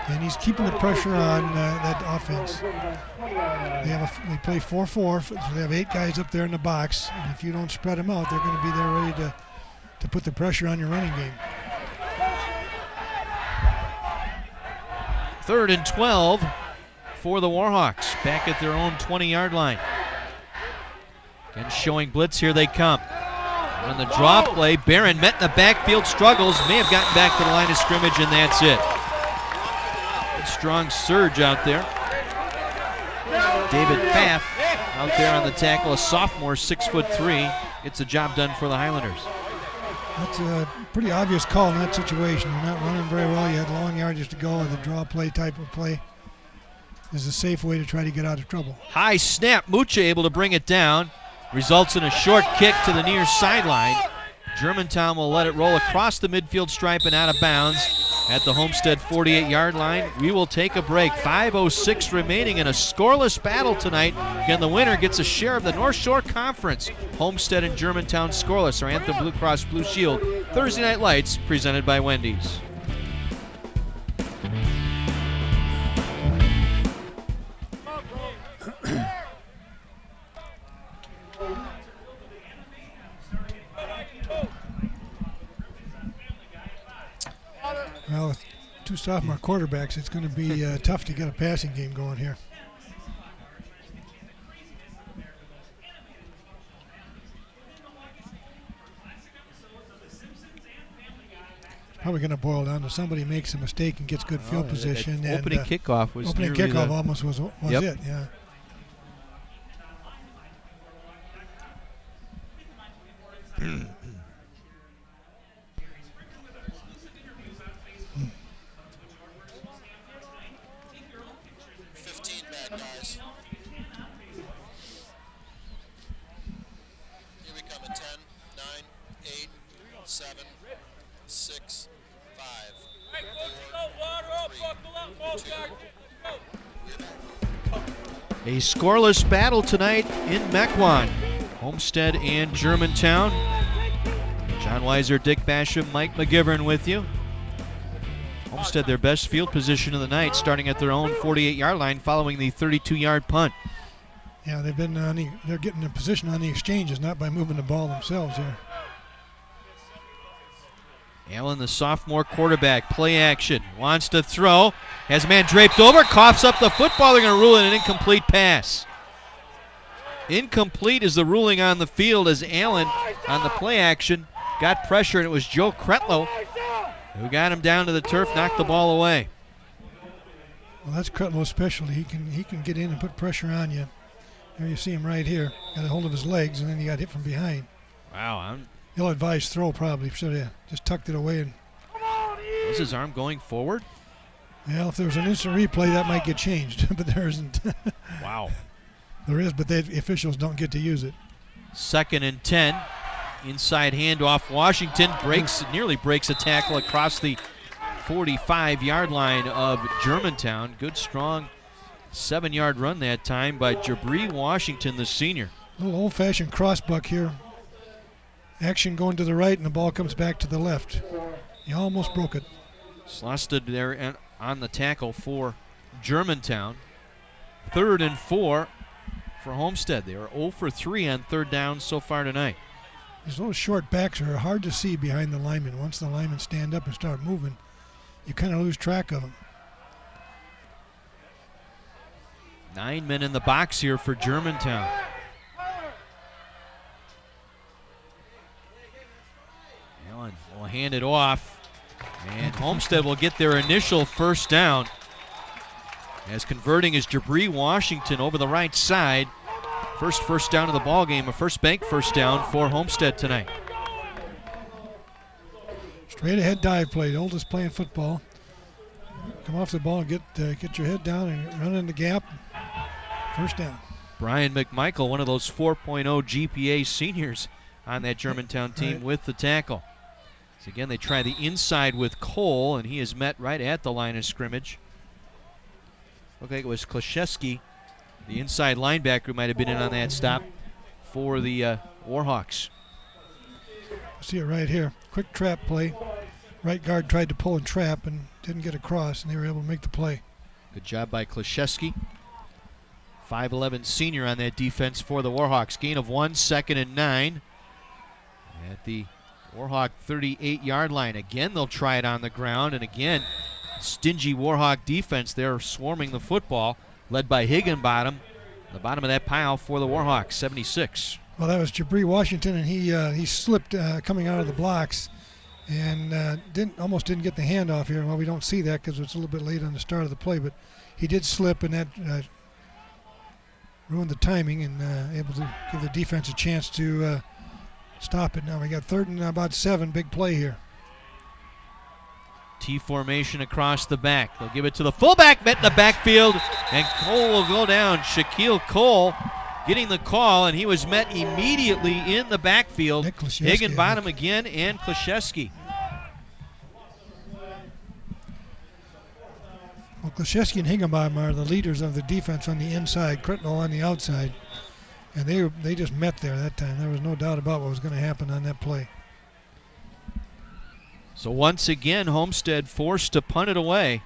Speaker 5: and he's keeping the pressure on that offense. They play 4-4, so they have 8 guys up there in the box, and if you don't spread them out, they're going to be there ready to put the pressure on your running game.
Speaker 4: 3rd and 12 for the Warhawks, back at their own 20-yard line. Again, showing blitz, here they come. On the draw play, Barron met in the backfield, struggles, may have gotten back to the line of scrimmage, and that's it. Good strong surge out there. David Pfaff out there on the tackle, a sophomore, 6'3", gets the job done for the Highlanders.
Speaker 5: That's a pretty obvious call in that situation. You're not running very well. You had long yardage to go. The draw play type of play is a safe way to try to get out of trouble.
Speaker 4: High snap, Mucha able to bring it down. Results in a short kick to the near sideline. Germantown will let it roll across the midfield stripe and out of bounds at the Homestead 48-yard line. We will take a break. 5:06 remaining in a scoreless battle tonight. Again, the winner gets a share of the North Shore Conference. Homestead and Germantown scoreless. Our Anthem Blue Cross Blue Shield Thursday Night Lights presented by Wendy's.
Speaker 5: Well, with 2 sophomore quarterbacks, it's going to be tough to get a passing game going here. Probably going to boil down to somebody makes a mistake and gets good field position.
Speaker 4: Opening kickoff was
Speaker 5: opening kickoff almost was
Speaker 4: yep.
Speaker 5: it. Yeah.
Speaker 4: A scoreless battle tonight in Mequon. Homestead and Germantown. John Weiser, Dick Basham, Mike McGivern with you. Homestead their best field position of the night, starting at their own 48-yard line following the 32-yard punt.
Speaker 5: Yeah, they're getting in position on the exchanges, not by moving the ball themselves here.
Speaker 4: Allen, the sophomore quarterback, play action, wants to throw, has a man draped over, coughs up the football. They're going to rule it an incomplete pass. Incomplete is the ruling on the field as Allen on the play action got pressure, and it was Joe Kretlow who got him down to the turf, knocked the ball away.
Speaker 5: Well, that's Kretlow's specialty. He can get in and put pressure on you. There you see him right here. Got a hold of his legs, and then he got hit from behind.
Speaker 4: Wow.
Speaker 5: Ill-advised throw probably. Should have just tucked it away. And
Speaker 4: was his arm going forward?
Speaker 5: Well, if there was an instant replay, that might get changed, but there isn't.
Speaker 4: Wow.
Speaker 5: There is, but the officials don't get to use it.
Speaker 4: 2nd and 10. Inside handoff. Washington nearly breaks a tackle across the 45-yard line of Germantown. Good, strong 7-yard run that time by Jabri Washington, the senior.
Speaker 5: A little old-fashioned crossbuck here. Action going to the right, and the ball comes back to the left. He almost broke it.
Speaker 4: Slosted there on the tackle for Germantown. 3rd and 4 for Homestead. They are 0 for 3 on 3rd down so far tonight.
Speaker 5: These little short backs are hard to see behind the linemen. Once the linemen stand up and start moving, you kind of lose track of them.
Speaker 4: 9 men in the box here for Germantown. Allen will hand it off, and Homestead will get their initial first down. As converting is Jabri Washington over the right side. First down of the ball game, a first bank first down for Homestead tonight.
Speaker 5: Straight ahead dive play, the oldest play in football. Come off the ball and get your head down and run in the gap. First down.
Speaker 4: Brian McMichael, one of those 4.0 GPA seniors on that Germantown team with the tackle. So again, they try the inside with Cole, and he is met right at the line of scrimmage. Looked like it was Klashewski, the inside linebacker, who might have been in on that stop for the Warhawks.
Speaker 5: See it right here. Quick trap play. Right guard tried to pull and trap and didn't get across, and they were able to make the play.
Speaker 4: Good job by Klashewski. 5'11" senior on that defense for the Warhawks. Gain of 1, 2nd and 9 at the Warhawk 38-yard line. Again, they'll try it on the ground, and again, stingy Warhawk defense. They're swarming the football, led by Higginbottom. The bottom of that pile for the Warhawks, 76.
Speaker 5: Well, that was Jabri Washington, and he slipped coming out of the blocks and almost didn't get the handoff here. Well, we don't see that because it's a little bit late on the start of the play, but he did slip, and that ruined the timing and able to give the defense a chance to stop it. Now we got 3rd and about 7, big play here.
Speaker 4: T formation across the back. They'll give it to the fullback, met in the backfield, and Cole will go down. Shaquille Cole getting the call, and he was met immediately in the backfield. Higginbottom again and Klashewski.
Speaker 5: Well, Klashewski and Higginbottom are the leaders of the defense on the inside, Critlow on the outside, and they just met there that time. There was no doubt about what was going to happen on that play.
Speaker 4: So once again, Homestead forced to punt it away.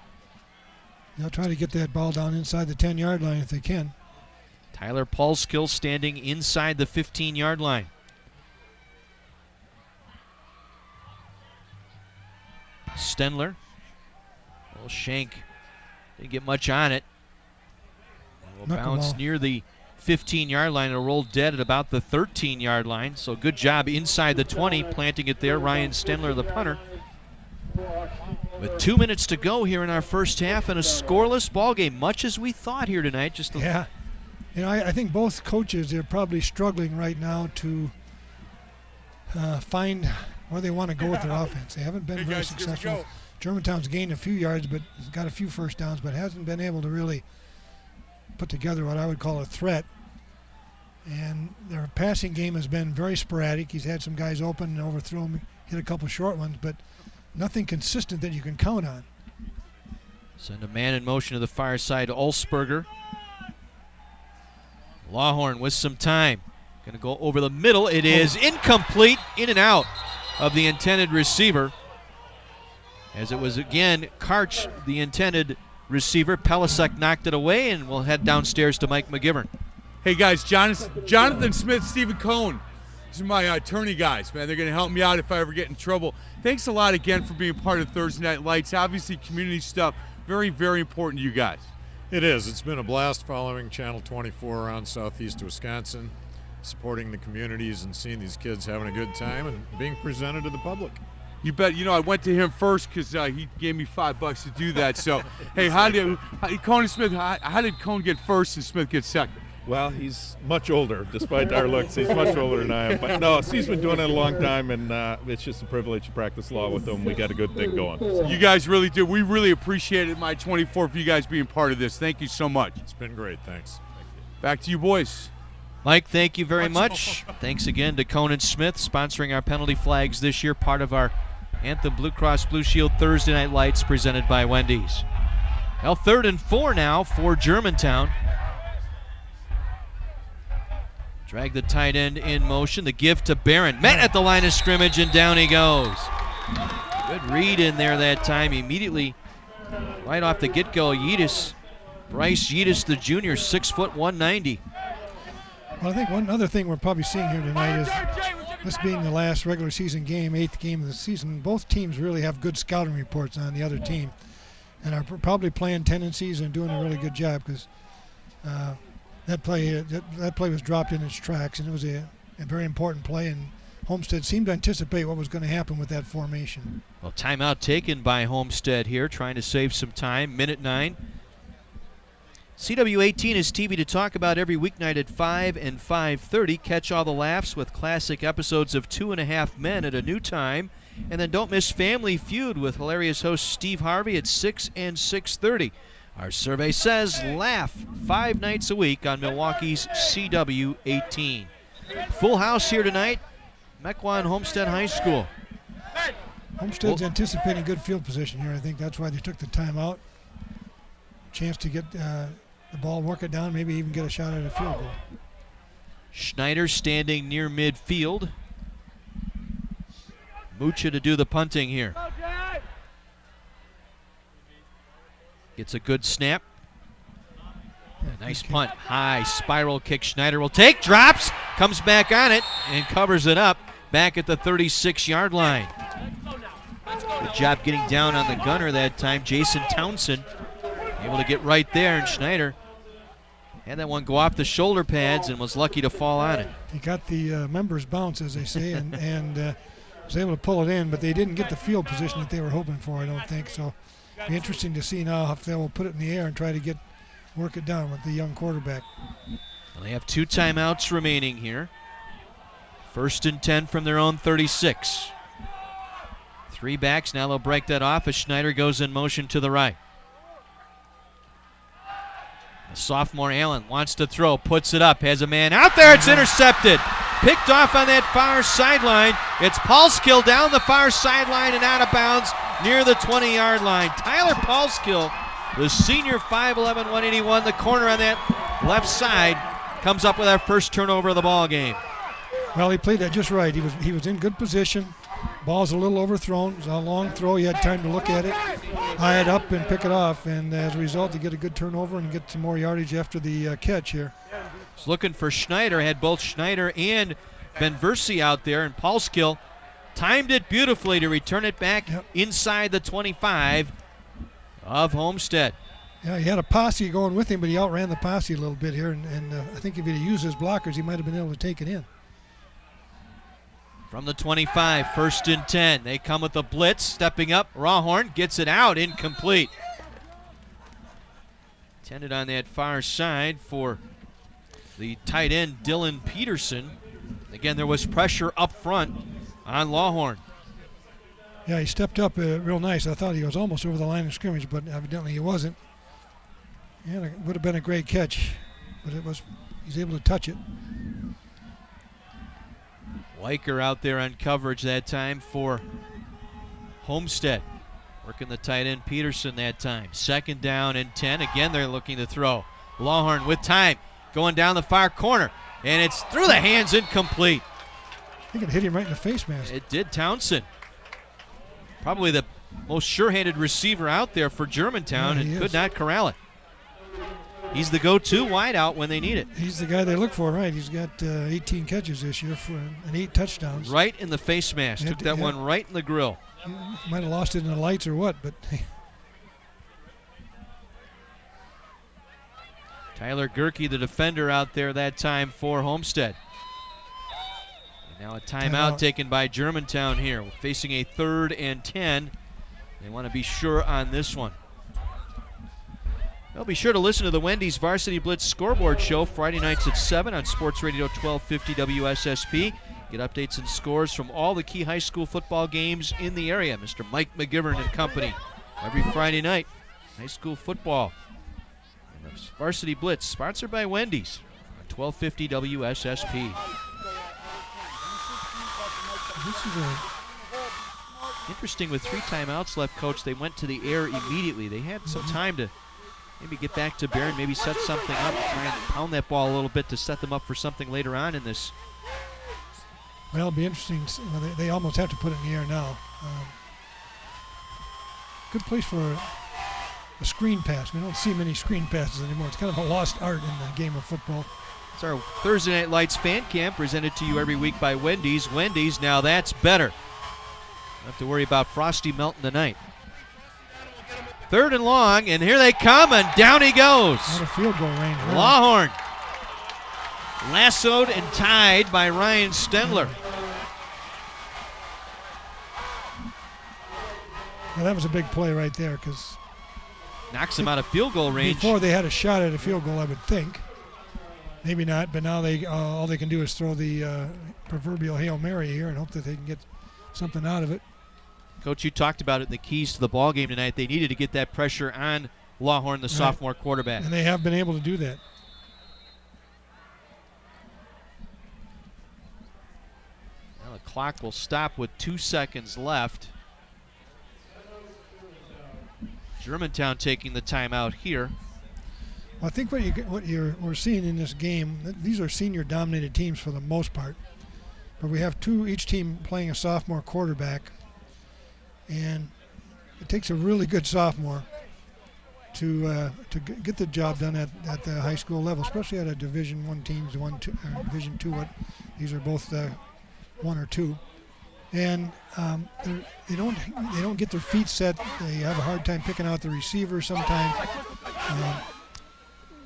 Speaker 5: They'll try to get that ball down inside the 10-yard line if they can.
Speaker 4: Tyler Paulskill standing inside the 15-yard line. Stenler. Little shank. Didn't get much on it. Will bounce near the 15-yard line. It'll roll dead at about the 13-yard line. So good job inside the 20, planting it there. Ryan Stenler, the punter. With 2 minutes to go here in our first half and a scoreless ball game, much as we thought here tonight.
Speaker 5: Yeah. You know, I think both coaches are probably struggling right now to find where they want to go with their offense. They haven't been very successful. Germantown's gained a few yards, but got a few first downs, but hasn't been able to really put together what I would call a threat. And their passing game has been very sporadic. He's had some guys open and overthrow him, hit a couple short ones, but nothing consistent that you can count on.
Speaker 4: Send a man in motion to the far side to Ulsberger. Lawhorn with some time. Going to go over the middle. It is incomplete, in and out of the intended receiver. As it was again Karch, the intended receiver. Pelisek knocked it away, and we'll head downstairs to Mike McGivern.
Speaker 1: Hey guys, Jonathan Smith, Stephen Cohn. These are my attorney guys, man. They're going to help me out if I ever get in trouble. Thanks a lot again for being part of Thursday Night Lights. Obviously, community stuff, very, very important to you guys.
Speaker 7: It is. It's been a blast following Channel 24 around southeast Wisconsin, supporting the communities and seeing these kids having a good time and being presented to the public.
Speaker 1: You bet. You know, I went to him first because he gave me $5 to do that. So, hey, Cohn and Smith, how did Cohn get first and Smith get second?
Speaker 8: Well, he's much older, despite our looks. He's much older than I am. But no, Steve's been doing it a long time, and it's just a privilege to practice law with him. We got a good thing going.
Speaker 1: You guys really do. We really appreciate it, my 24, for you guys being part of this. Thank you so much.
Speaker 7: It's been great. Thanks.
Speaker 1: Back to you, boys.
Speaker 4: Mike, thank you very much. Thanks again to Conan Smith sponsoring our penalty flags this year, part of our Anthem Blue Cross Blue Shield Thursday Night Lights presented by Wendy's. Well, 3rd and 4 now for Germantown. Drag the tight end in motion. The give to Barron. Met at the line of scrimmage, and down he goes. Good read in there that time. Immediately, right off the get-go, Bryce Yeatis, the junior, 6 foot 190.
Speaker 5: Well, I think one other thing we're probably seeing here tonight is this being the last regular season game, 8th game of the season, both teams really have good scouting reports on the other team and are probably playing tendencies and doing a really good job, because that play was dropped in its tracks, and it was a very important play, and Homestead seemed to anticipate what was going to happen with that formation.
Speaker 4: Well, timeout taken by Homestead here, trying to save some time. Minute 9. CW18 is TV to talk about every weeknight at 5 and 5:30. Catch all the laughs with classic episodes of 2.5 Men at a new time. And then don't miss Family Feud with hilarious host Steve Harvey at 6 and 6:30. Our survey says laugh 5 nights a week on Milwaukee's CW18. Full house here tonight, Mequon Homestead High School.
Speaker 5: Homestead's anticipating good field position here. I think that's why they took the timeout. Chance to get the ball, work it down, maybe even get a shot at a field goal.
Speaker 4: Schneider standing near midfield. Mucha to do the punting here. Gets a good snap. Nice punt. High spiral kick. Schneider will take. Drops. Comes back on it and covers it up. Back at the 36-yard line. Good job getting down on the gunner that time. Jason Townsend able to get right there, and Schneider had that one go off the shoulder pads and was lucky to fall on it.
Speaker 5: He got the members bounce, as they say, and was able to pull it in, but they didn't get the field position that they were hoping for, I don't think. So it'll be interesting to see now if they will put it in the air and try to work it down with the young quarterback.
Speaker 4: Well, they have 2 timeouts remaining here. 1st and 10 from their own 36. 3 backs. Now they'll break that off as Schneider goes in motion to the right. The sophomore Allen wants to throw, puts it up, has a man out there. It's intercepted. Picked off on that far sideline. It's Paulskill down the far sideline and out of bounds near the 20-yard line. Tyler Paulskill, the senior, 5'11", 181, the corner on that left side, comes up with our first turnover of the ball game.
Speaker 5: Well, he played that just right. He was in good position. Ball's a little overthrown. It was a long throw. He had time to look at it, eye it up, and pick it off. And as a result, you get a good turnover and get some more yardage after the catch here.
Speaker 4: He's looking for Schneider. Had both Schneider and Benversi out there, and Paulskill timed it beautifully to return it back inside the 25 of Homestead.
Speaker 5: Yeah, he had a posse going with him, but he outran the posse a little bit here. And I think if he'd used his blockers, he might have been able to take it in.
Speaker 4: From the 25, 1st and 10. They come with the blitz, stepping up. Rawhorn gets it out, incomplete. Intended on that far side for the tight end, Dylan Peterson. Again, there was pressure up front on Lawhorn.
Speaker 5: Yeah, he stepped up real nice. I thought he was almost over the line of scrimmage, but evidently he wasn't. Yeah, it would have been a great catch, but he's able to touch it.
Speaker 4: Weicker out there on coverage that time for Homestead. Working the tight end Peterson that time. 2nd down and 10. Again, they're looking to throw. Lawhorn with time. Going down the far corner. And it's through the hands, incomplete.
Speaker 5: I think it hit him right in the face mask.
Speaker 4: It did. Townsend. Probably the most sure-handed receiver out there for Germantown, and could not corral it. He's the go-to wideout when they need it.
Speaker 5: He's the guy they look for, right? He's got 18 catches this year and 8 touchdowns.
Speaker 4: Right in the face mask. Took that one right in the grill.
Speaker 5: Might have lost it in the lights or what, but...
Speaker 4: Tyler Gerke, the defender out there that time for Homestead. And now a timeout taken by Germantown here. We're facing a 3rd and 10. They want to be sure on this one. Well, be sure to listen to the Wendy's Varsity Blitz Scoreboard Show Friday nights at 7 on Sports Radio 1250 WSSP. Get updates and scores from all the key high school football games in the area. Mr. Mike McGivern and company every Friday night. High school football. And the Varsity Blitz, sponsored by Wendy's on 1250 WSSP.
Speaker 5: This is
Speaker 4: Interesting with 3 timeouts left, Coach. They went to the air immediately. They had some time to maybe get back to Barron, maybe set something up, try and pound that ball a little bit to set them up for something later on in this.
Speaker 5: well, it'll be interesting. Well, they almost have to put it in the air now. Good place for a screen pass. We don't see many screen passes anymore. It's kind of a lost art in the game of football.
Speaker 4: It's our Thursday Night Lights fan camp presented to you every week by Wendy's. Wendy's, now that's better. Don't have to worry about Frosty melting tonight. 3rd and long, and here they come, and down he goes.
Speaker 5: Out of field goal range. Really.
Speaker 4: Lawhorn lassoed and tied by Ryan Stendler.
Speaker 5: Well, that was a big play right there because
Speaker 4: Knocks him out of field goal range.
Speaker 5: before they had a shot at a field goal, I would think. Maybe not, but now they all they can do is throw the proverbial Hail Mary here and hope that they can get something out of it.
Speaker 4: Coach, you talked about it in the keys to the ball game tonight. They needed to get that pressure on Lawhorn, the sophomore quarterback.
Speaker 5: And they have been able to do that.
Speaker 4: Well, the clock will stop with 2 seconds left. Germantown taking the timeout here.
Speaker 5: Well, I think we're seeing in this game, these are senior-dominated teams for the most part. But we have each team playing a sophomore quarterback. And it takes a really good sophomore to get the job done at the high school level, especially at a Division I teams, Division II. These are both 1 or 2, and they don't get their feet set. They have a hard time picking out the receivers sometimes.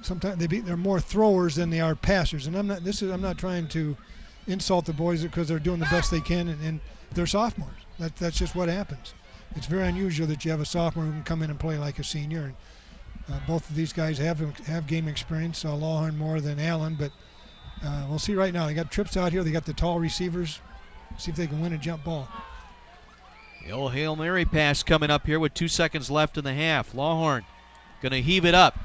Speaker 5: Sometimes they're more throwers than they are passers. And I'm not trying to insult the boys because they're doing the best they can, and they're sophomores. That's just what happens. It's very unusual that you have a sophomore who can come in and play like a senior. And both of these guys have game experience. Lawhorn more than Allen, but we'll see right now. They got trips out here. They got the tall receivers. See if they can win a jump ball.
Speaker 4: The old Hail Mary pass coming up here with 2 seconds left in the half. Lawhorn going to heave it up.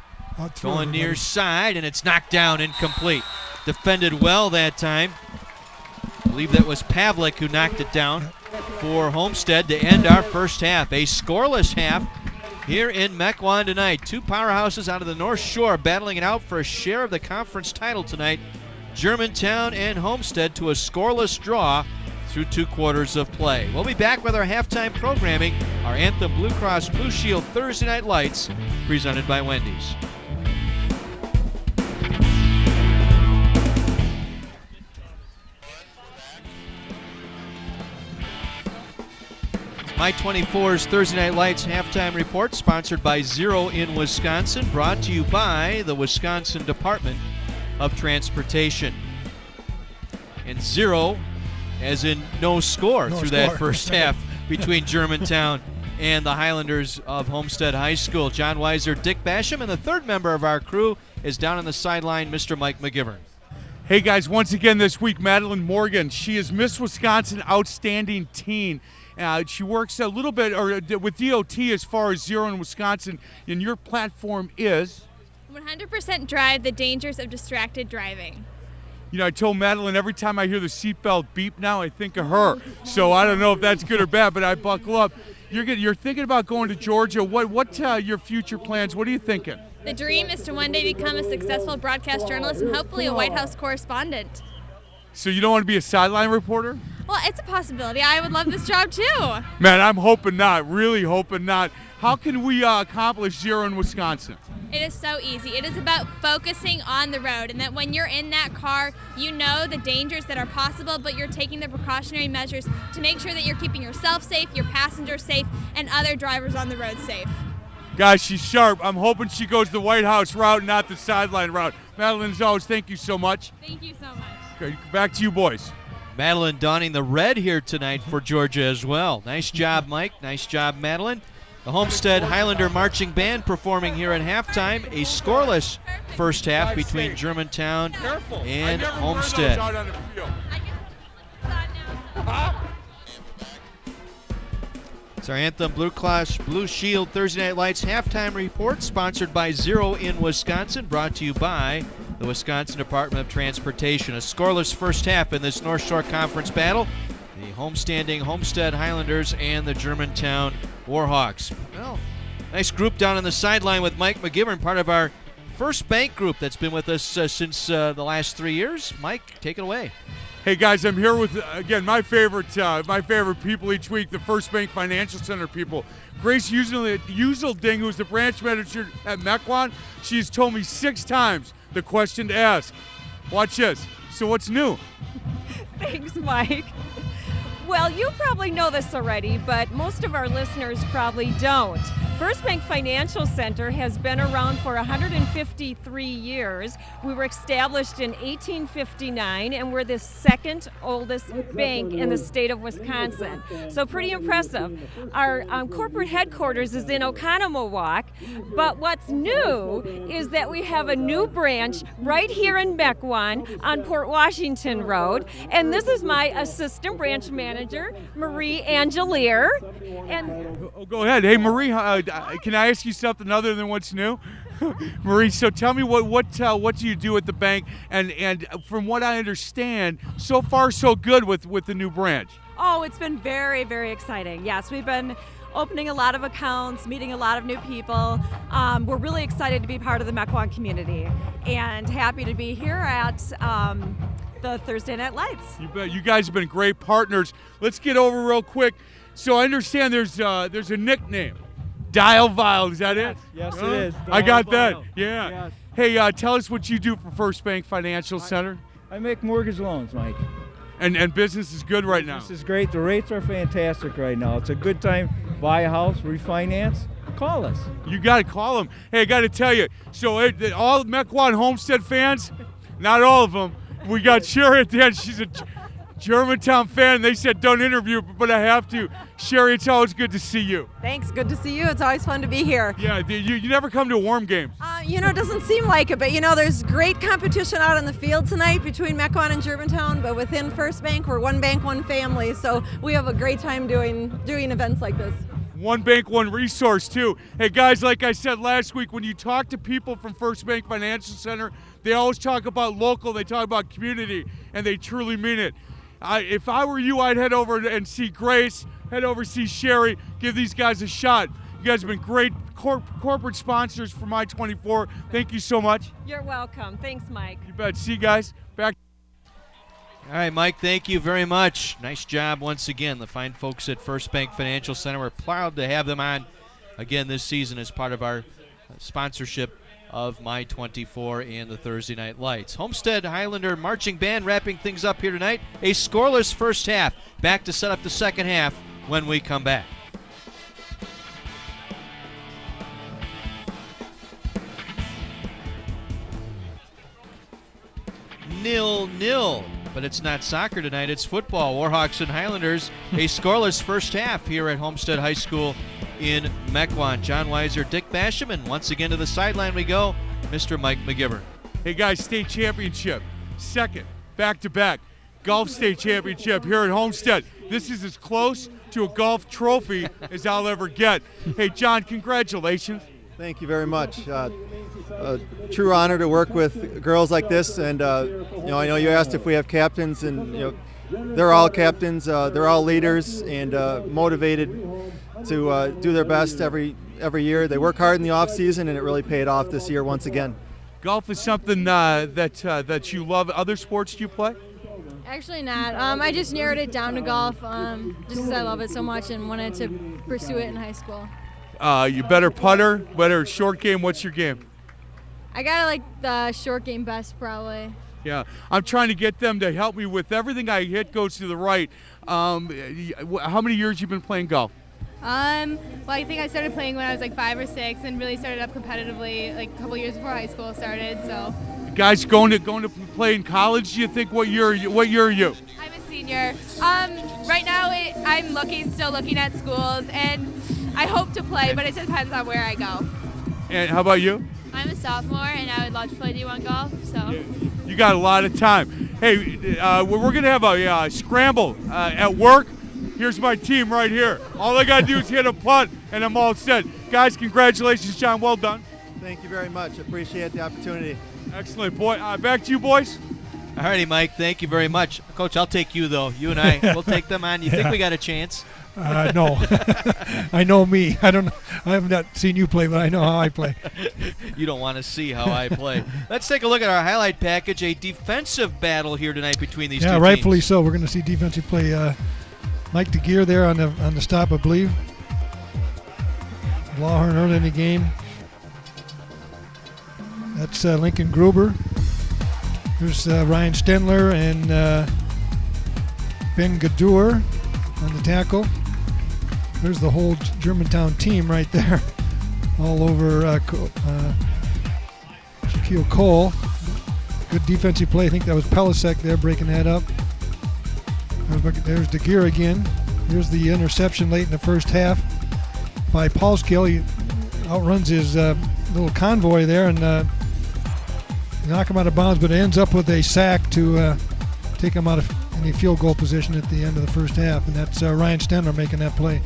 Speaker 4: Going near side, and it's knocked down, incomplete. Defended well that time. I believe that was Pavlik who knocked it down for Homestead to end our first half. A scoreless half here in Mequon tonight. 2 powerhouses out of the North Shore battling it out for a share of the conference title tonight. Germantown and Homestead to a scoreless draw through 2 quarters of play. We'll be back with our halftime programming, our Anthem Blue Cross Blue Shield Thursday Night Lights, presented by Wendy's. My 24's Thursday Night Lights halftime report, sponsored by Zero in Wisconsin, brought to you by the Wisconsin Department of Transportation. And 0, as in no score through that first half between Germantown and the Highlanders of Homestead High School. John Weiser, Dick Basham, and the third member of our crew is down on the sideline, Mr. Mike McGivern.
Speaker 1: Hey guys, once again this week, Madeline Morgan. She is Miss Wisconsin Outstanding Teen. She works a little bit with DOT as far as Zero in Wisconsin, and your platform is?
Speaker 9: 100% drive the dangers of distracted driving.
Speaker 1: You know, I told Madeline every time I hear the seatbelt beep now, I think of her. So I don't know if that's good or bad, but I buckle up. You're thinking about going to Georgia. What your future plans? What are you thinking?
Speaker 9: The dream is to one day become a successful broadcast journalist and hopefully a White House correspondent.
Speaker 1: So you don't want to be a sideline reporter?
Speaker 9: Well, it's a possibility. I would love this job too.
Speaker 1: Man, I'm hoping not, really hoping not. How can we accomplish Zero in Wisconsin?
Speaker 9: It is so easy. It is about focusing on the road, and that when you're in that car, you know the dangers that are possible, but you're taking the precautionary measures to make sure that you're keeping yourself safe, your passengers safe, and other drivers on the road safe.
Speaker 1: Guys, she's sharp. I'm hoping she goes the White House route, not the sideline route. Madeline, as always, thank you so much.
Speaker 9: Thank you so much.
Speaker 1: Okay, back to you boys.
Speaker 4: Madeline donning the red here tonight for Georgia as well. Nice job, Mike. Nice job, Madeline. The Homestead Highlander Marching Band performing here at halftime. A scoreless first half between Germantown and Homestead. It's our Anthem Blue Cross Blue Shield Thursday Night Lights halftime report, sponsored by Zero in Wisconsin, brought to you by the Wisconsin Department of Transportation. A scoreless first half in this North Shore Conference battle. The homestanding Homestead Highlanders and the Germantown Warhawks. Well, nice group down on the sideline with Mike McGivern, part of our First Bank group that's been with us since the last 3 years. Mike, take it away.
Speaker 1: Hey guys, I'm here with again my favorite people each week, the First Bank Financial Center people. Grace Uselding, who's the branch manager at Mequon, she's told me 6 times the question to ask. Watch this. So what's new?
Speaker 10: Thanks, Mike. Well, you probably know this already, but most of our listeners probably don't. First Bank Financial Center has been around for 153 years. We were established in 1859, and we're the second oldest bank in the state of Wisconsin. So pretty impressive. Our corporate headquarters is in Oconomowoc, but what's new is that we have a new branch right here in Mequon on Port Washington Road, and this is my assistant branch manager, Marie Angelier. And
Speaker 1: go ahead. Hey, Marie, can I ask you something other than what's new? Marie, so tell me what do you do at the bank? And from what I understand, so far so good with the new branch.
Speaker 11: Oh, it's been very, very exciting. Yes, we've been opening a lot of accounts, meeting a lot of new people. We're really excited to be part of the Mequon community and happy to be here at the Thursday Night Lights.
Speaker 1: You bet. You guys have been great partners. Let's get over real quick. So I understand there's a nickname. Dial Vial, is that it?
Speaker 12: Yes, it is.
Speaker 1: I got that.
Speaker 12: Vial.
Speaker 1: Yeah.
Speaker 12: Yes.
Speaker 1: Hey, tell us what you do for First Bank Financial Center.
Speaker 12: I make mortgage loans, Mike.
Speaker 1: And business is good right now.
Speaker 12: This is great. The rates are fantastic right now. It's a good time. Buy a house, refinance. Call us.
Speaker 1: You got to call them. Hey, I got to tell you. So all Mequon Homestead fans, not all of them. We got Sherry at the end. She's a Germantown fan. They said don't interview, but I have to. Sherry, it's always good to see you.
Speaker 13: Thanks. Good to see you. It's always fun to be here.
Speaker 1: Yeah, you never come to a warm game.
Speaker 13: It doesn't seem like it, but there's great competition out on the field tonight between Mequon and Germantown, but within First Bank, we're one bank, one family, so we have a great time doing events like this.
Speaker 1: One bank, one resource, too. Hey, guys, like I said last week, when you talk to people from First Bank Financial Center, they always talk about local, they talk about community, and they truly mean it. If I were you, I'd head over and see Grace, head over see Sherry, give these guys a shot. You guys have been great corporate sponsors for My 24. Thank you so much.
Speaker 10: You're welcome. Thanks, Mike.
Speaker 1: You bet. See you guys. Back.
Speaker 4: All right, Mike, thank you very much. Nice job once again. The fine folks at First Bank Financial Center. We're proud to have them on again this season as part of our sponsorship of My 24 and the Thursday Night Lights. Homestead Highlander Marching Band wrapping things up here tonight. A scoreless first half. Back to set up the second half when we come back. Nil-nil. But it's not soccer tonight, it's football. Warhawks and Highlanders, a scoreless first half here at Homestead High School in Mequon. John Weiser, Dick Basham, and once again to the sideline we go, Mr. Mike McGivern.
Speaker 1: Hey guys, state championship. Second, back-to-back, golf state championship here at Homestead. This is as close to a golf trophy as I'll ever get. Hey John, congratulations.
Speaker 14: Thank you very much. A true honor to work with girls like this, and I know you asked if we have captains, and they're all captains. They're all leaders and motivated to do their best every year. They work hard in the off season, and it really paid off this year once again.
Speaker 1: Golf is something that you love. Other sports do you play?
Speaker 15: Actually not. I just narrowed it down to golf just because I love it so much and wanted to pursue it in high school.
Speaker 1: You better putter, better short game. What's your game?
Speaker 15: I gotta like the short game best probably.
Speaker 1: Yeah, I'm trying to get them to help me with everything I hit goes to the right. How many years you been playing golf?
Speaker 15: Well, I think I started playing when I was like 5 or 6, and really started up competitively like a couple years before high school started. So.
Speaker 1: Guys, going to play in college. Do you think what year are you?
Speaker 15: I'm a senior. Right now I'm still looking at schools, and I hope to play, but it depends on where I go.
Speaker 1: And how about you?
Speaker 15: I'm a sophomore, and I would love to play D1 golf. So.
Speaker 1: Yeah, you got a lot of time. Hey, we're gonna have a scramble at work. Here's my team right here. All I gotta do is hit a putt, and I'm all set. Guys, congratulations, John. Well done.
Speaker 14: Thank you very much. Appreciate the opportunity.
Speaker 1: Excellent, boy. Back to you, boys.
Speaker 4: All righty, Mike. Thank you very much. Coach, I'll take you, though. You and I, we'll take them on. You think we got a chance?
Speaker 5: No. I know me. I have not seen you play, but I know how I play.
Speaker 4: You don't want to see how I play. Let's take a look at our highlight package. A defensive battle here tonight between these two teams.
Speaker 5: Yeah, rightfully so. We're going to see defensive play. Mike DeGear there on the stop, I believe. Lawhorn early in the game. That's Lincoln Gruber. There's Ryan Stenler and Ben Gadur on the tackle. There's the whole Germantown team right there, all over Shaquille Cole. Good defensive play. I think that was Pelisek there breaking that up. There's DeGear again. Here's the interception late in the first half by Paulskill. He outruns his little convoy there and knock him out of bounds, but it ends up with a sack to take him out of any field goal position at the end of the first half, and that's Ryan Stenler making that play.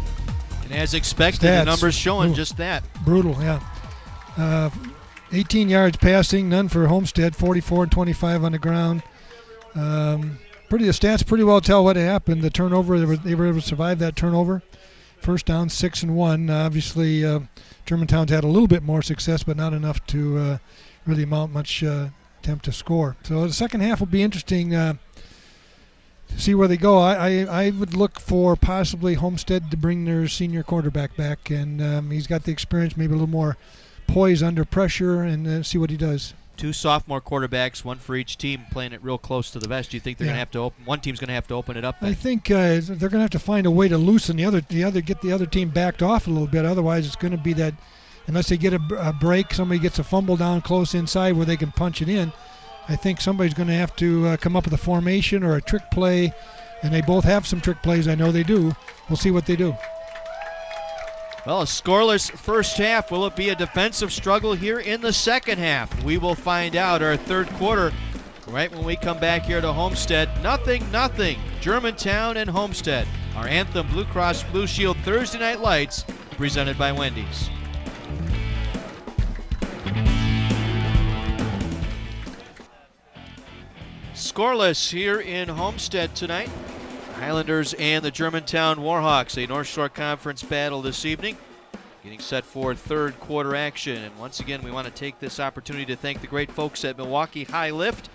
Speaker 4: And as expected, the numbers showing just that.
Speaker 5: Brutal, yeah. 18 yards passing, none for Homestead, 44 and 25 on the ground. The stats pretty well tell what happened. The turnover, they were able to survive that turnover. First down, 6-1. Obviously, Germantown's had a little bit more success, but not enough to really mount much attempt to score. So the second half will be interesting to see where they go. I would look for possibly Homestead to bring their senior quarterback back, and he's got the experience, maybe a little more poise under pressure, and see what he does.
Speaker 4: Two sophomore quarterbacks, one for each team, playing it real close to the vest. Do you think they're going to have to one team's going to have to open it up?
Speaker 5: I think they're going to have to find a way to loosen get the other team backed off a little bit. Otherwise, it's going to be that unless they get a break, somebody gets a fumble down close inside where they can punch it in. I think somebody's going to have to come up with a formation or a trick play, and they both have some trick plays. I know they do. We'll see what they do.
Speaker 4: Well, a scoreless first half. Will it be a defensive struggle here in the second half? We will find out our third quarter right when we come back here to Homestead. 0-0, Germantown and Homestead. Our anthem, Blue Cross Blue Shield Thursday Night Lights, presented by Wendy's. Scoreless here in Homestead tonight. Highlanders and the Germantown Warhawks, a North Shore Conference battle this evening. Getting set for third quarter action. And once again, we want to take this opportunity to thank the great folks at Milwaukee High Lift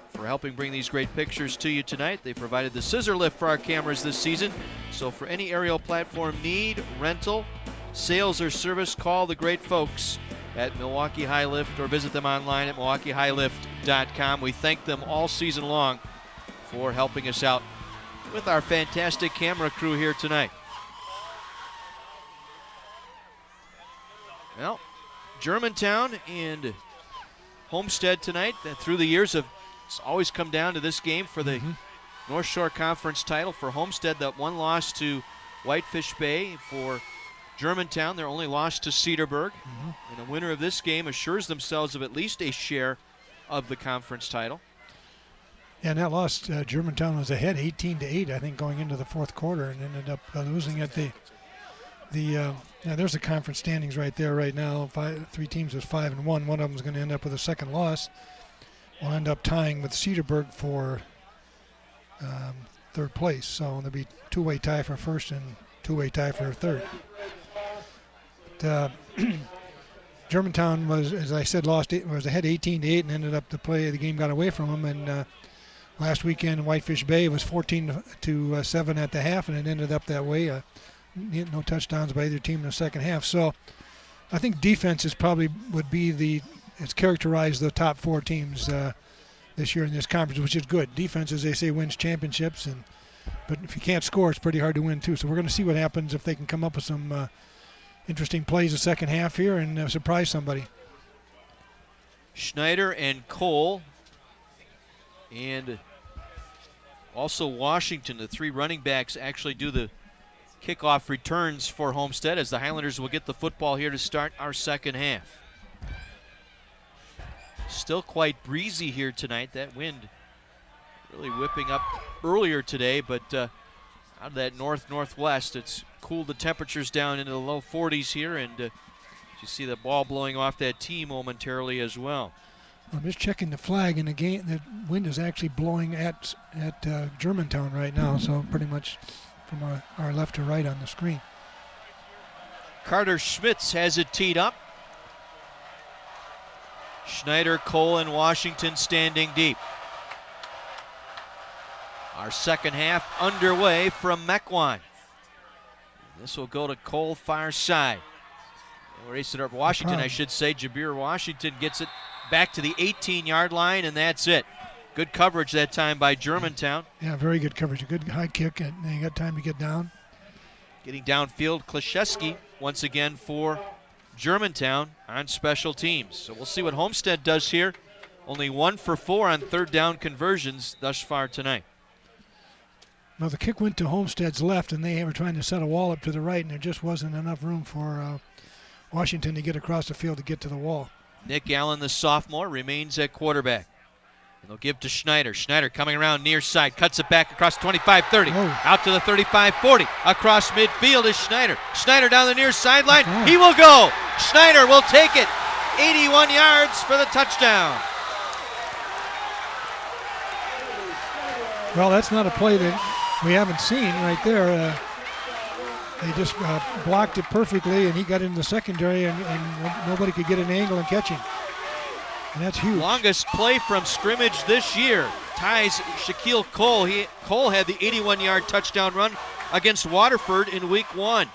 Speaker 4: for helping bring these great pictures to you tonight. They provided the scissor lift for our cameras this season. So for any aerial platform need, rental, sales, or service, call the great folks at Milwaukee High Lift or visit them online at MilwaukeeHighLift.com. We thank them all season long for helping us out with our fantastic camera crew here tonight. Well, Germantown and Homestead tonight, through the years, it's always come down to this game for the North Shore Conference title. For Homestead, that one loss to Whitefish Bay. For Germantown, their only loss to Cedarburg. And the winner of this game assures themselves of at least a share of the conference title.
Speaker 5: Yeah, and that loss, Germantown was ahead 18-8, I think, going into the fourth quarter, and ended up losing at there's the conference standings right there right now. Three teams with 5-1. One of them is going to end up with a second loss. We'll end up tying with Cedarburg for third place. So there'll be two-way tie for first and two-way tie for third. But, Germantown was, as I said, was ahead 18-8 and ended up the game got away from them. And last weekend, Whitefish Bay was 14-7 at the half, and it ended up that way. No touchdowns by either team in the second half. So I think defense is probably it's characterized the top four teams this year in this conference, which is good. Defense, as they say, wins championships, but if you can't score, it's pretty hard to win too. So we're going to see what happens if they can come up with some interesting plays the second half here and surprise somebody.
Speaker 4: Schneider and Cole, and also Washington, the three running backs, actually do the kickoff returns for Homestead, as the Highlanders will get the football here to start our second half. Still quite breezy here tonight. That wind really whipping up earlier today, but out of that northwest, it's cooled the temperatures down into the low 40s here, and you see the ball blowing off that tee momentarily as well.
Speaker 5: I'm just checking the flag, and the wind is actually blowing at Germantown right now, so pretty much from our left to right on the screen.
Speaker 4: Carter Schmitz has it teed up. Schneider, Cole, and Washington standing deep. Our second half underway from Mequon. This will go to Cole, far side. They'll race it up. Washington, I should say. Jabir Washington gets it back to the 18-yard line, and that's it. Good coverage that time by Germantown.
Speaker 5: Yeah, very good coverage. A good high kick, and they got time to get down.
Speaker 4: Getting downfield, Klashewski once again for Germantown on special teams. So we'll see what Homestead does here. Only 1 for 4 on third down conversions thus far tonight.
Speaker 5: Well, the kick went to Homestead's left, and they were trying to set a wall up to the right, and there just wasn't enough room for Washington to get across the field to get to the wall.
Speaker 4: Nick Allen, the sophomore, remains at quarterback. And they'll give to Schneider. Schneider coming around near side, cuts it back across 25-30. Out to the 35-40. Across midfield is Schneider. Schneider down the near sideline. He will go. Schneider will take it. 81 yards for the touchdown.
Speaker 5: Well, that's not a play that we haven't seen right there. They just blocked it perfectly, and he got into the secondary, and nobody could get an angle and catch him. And that's huge.
Speaker 4: Longest play from scrimmage this year ties Shaquille Cole. Cole had the 81-yard touchdown run against Waterford in week 1.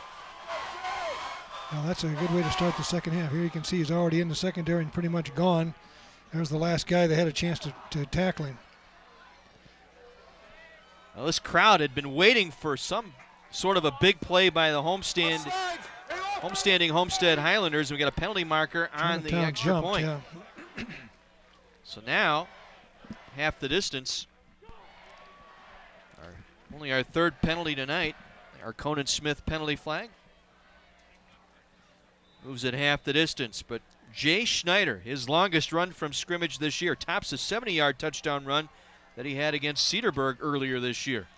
Speaker 5: Well, that's a good way to start the second half. Here you can see he's already in the secondary and pretty much gone. There's the last guy that had a chance to tackle him.
Speaker 4: Well, this crowd had been waiting for some sort of a big play by the homestanding Homestead Highlanders. We got a penalty marker on the extra point.
Speaker 5: Yeah.
Speaker 4: So now, half the distance. Only our third penalty tonight. Our Conan Smith penalty flag. Moves at half the distance, but Jay Schneider, his longest run from scrimmage this year, tops a 70-yard touchdown run that he had against Cedarburg earlier this year.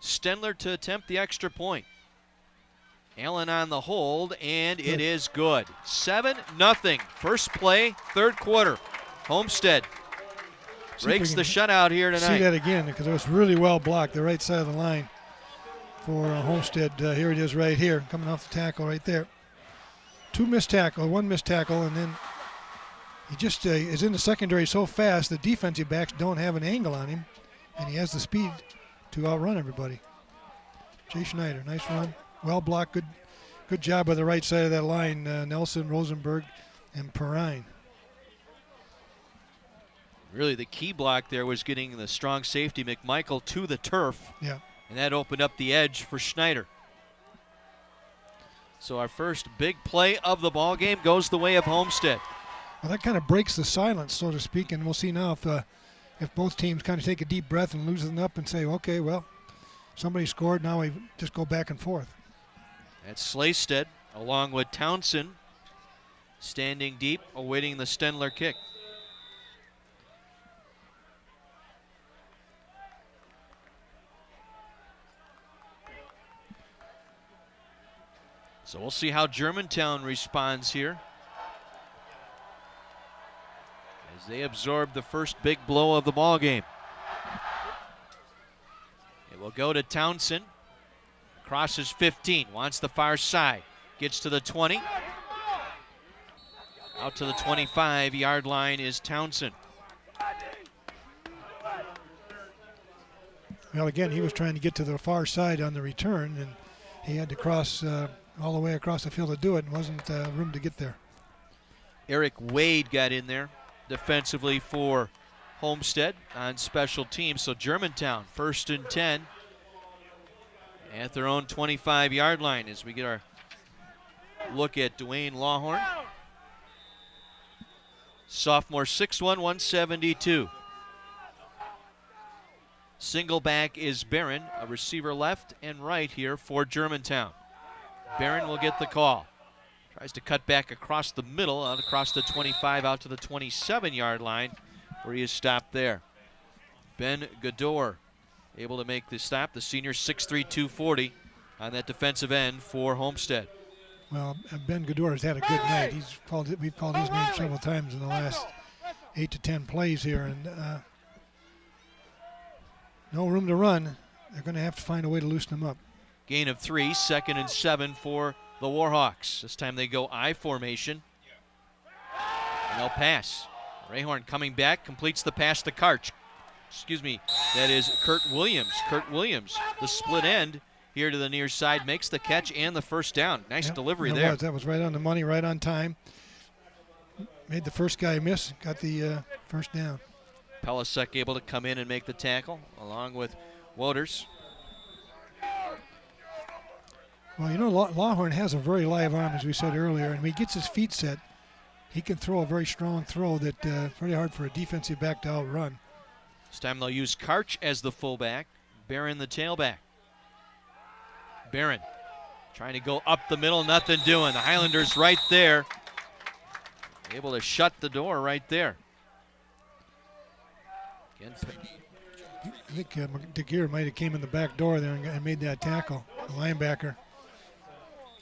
Speaker 4: Stenler to attempt the extra point. Allen on the hold, and it is good. 7-0. First play, third quarter. Homestead breaks the shutout here tonight.
Speaker 5: See that again, because it was really well blocked, the right side of the line for Homestead. Here it is right here, coming off the tackle right there. One missed tackle, and then he just is in the secondary so fast the defensive backs don't have an angle on him, and he has the speed to outrun everybody. Jay Schneider, nice run. Well blocked, good job by the right side of that line, Nelson, Rosenberg, and Perrine.
Speaker 4: Really, the key block there was getting the strong safety McMichael to the turf.
Speaker 5: Yeah.
Speaker 4: And that opened up the edge for Schneider. So our first big play of the ball game goes the way of Homestead.
Speaker 5: Well, that kind of breaks the silence, so to speak, and we'll see now if both teams kind of take a deep breath and loosen up and say, okay, well, somebody scored, now we just go back and forth.
Speaker 4: That's Slaystead along with Townsend standing deep, awaiting the Stenler kick. So we'll see how Germantown responds here as they absorb the first big blow of the ball game. It will go to Townsend. Crosses 15, wants the far side, gets to the 20. Out to the 25-yard line is Townsend.
Speaker 5: Well, again, he was trying to get to the far side on the return, and he had to cross all the way across the field to do it, and wasn't room to get there.
Speaker 4: Eric Wade got in there defensively for Homestead on special teams. So Germantown, 1st and 10 at their own 25-yard line as we get our look at Dwayne Lawhorn. Sophomore, 6'1", 172. Single back is Barron, a receiver left and right here for Germantown. Barron will get the call. Tries to cut back across the middle, out across the 25, out to the 27-yard line, where he is stopped there. Ben Gador able to make the stop. The senior, 6'3", 240 on that defensive end for Homestead.
Speaker 5: Well, Ben Gador has had a good night. We've called his name several times in the last 8 to 10 plays here, and no room to run. They're going to have to find a way to loosen him up.
Speaker 4: Gain of 3, 2nd and 7 for the Warhawks. This time they go I formation. And they'll pass. Rayhorn coming back, completes the pass to Karch. Excuse me, that is Kurt Williams. Kurt Williams, the split end here to the near side, makes the catch and the first down. Nice delivery there.
Speaker 5: That was right on the money, right on time. Made the first guy miss, got the first down.
Speaker 4: Pelisek able to come in and make the tackle, along with Woders.
Speaker 5: Well, you know, Lawhorn has a very live arm, as we said earlier, and when he gets his feet set, he can throw a very strong throw that very hard for a defensive back to outrun.
Speaker 4: This time they'll use Karch as the fullback, Barron the tailback. Barron trying to go up the middle, nothing doing. The Highlanders right there, able to shut the door right there. Again,
Speaker 5: I think DeGear might have came in the back door there and made that tackle, the linebacker.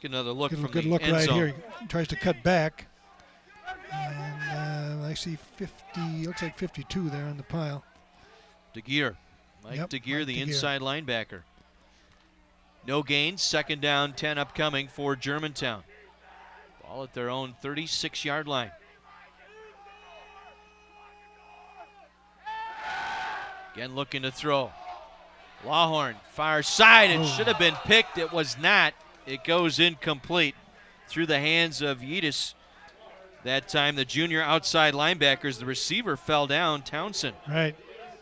Speaker 4: Get another look from
Speaker 5: good
Speaker 4: the
Speaker 5: look
Speaker 4: end
Speaker 5: right
Speaker 4: zone.
Speaker 5: here. He tries to cut back. And I see 50, looks like 52 there on the pile.
Speaker 4: DeGear. Mike DeGear, the inside linebacker. No gains, 2nd down, 10 upcoming for Germantown. Ball at their own 36-yard line. Again looking to throw. Lawhorn, far side. It should have been picked. It was not. It goes incomplete through the hands of Yedis. That time the junior outside linebackers, the receiver fell down, Townsend.
Speaker 5: Right.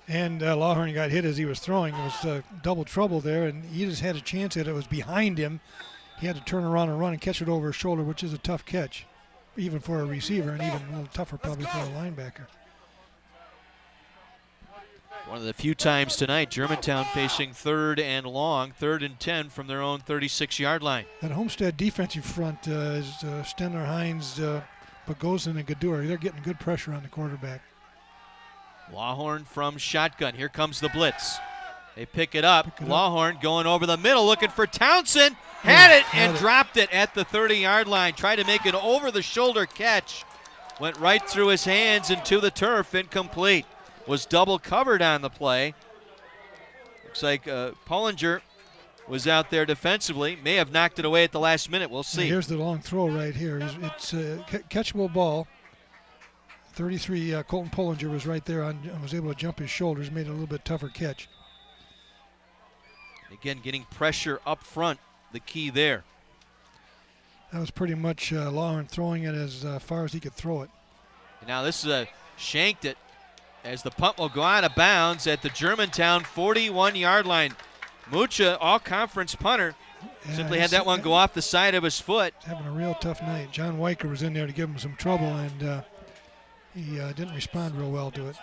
Speaker 5: And Lawhorn got hit as he was throwing. It was double trouble there, and Yedis had a chance at it. It was behind him. He had to turn around and run and catch it over his shoulder, which is a tough catch, even for a receiver, and even a little tougher probably for a linebacker.
Speaker 4: One of the few times tonight, Germantown facing 3rd and long, 3rd and 10 from their own 36-yard line.
Speaker 5: That Homestead defensive front is Stenler, Hines, Bogozin, and Gadur. They're getting good pressure on the quarterback.
Speaker 4: Lawhorn from shotgun. Here comes the blitz. They pick it up. Lawhorn going over the middle, looking for Townsend. Had it and dropped it at the 30-yard line. Tried to make an over-the-shoulder catch. Went right through his hands into the turf, incomplete. Was double covered on the play. Looks like Pollinger was out there defensively. May have knocked it away at the last minute. We'll see.
Speaker 5: Here's the long throw right here. It's a catchable ball. 33, Colton Pollinger was right there and was able to jump his shoulders, made it a little bit tougher catch.
Speaker 4: Again, getting pressure up front, the key there.
Speaker 5: That was pretty much Lawhorn throwing it as far as he could throw it.
Speaker 4: And now this is a shanked it as the punt will go out of bounds at the Germantown 41-yard line. Mucha, all-conference punter, simply had that one go off the side of his foot.
Speaker 5: Having a real tough night. John Weicker was in there to give him some trouble, and he didn't respond real well to it.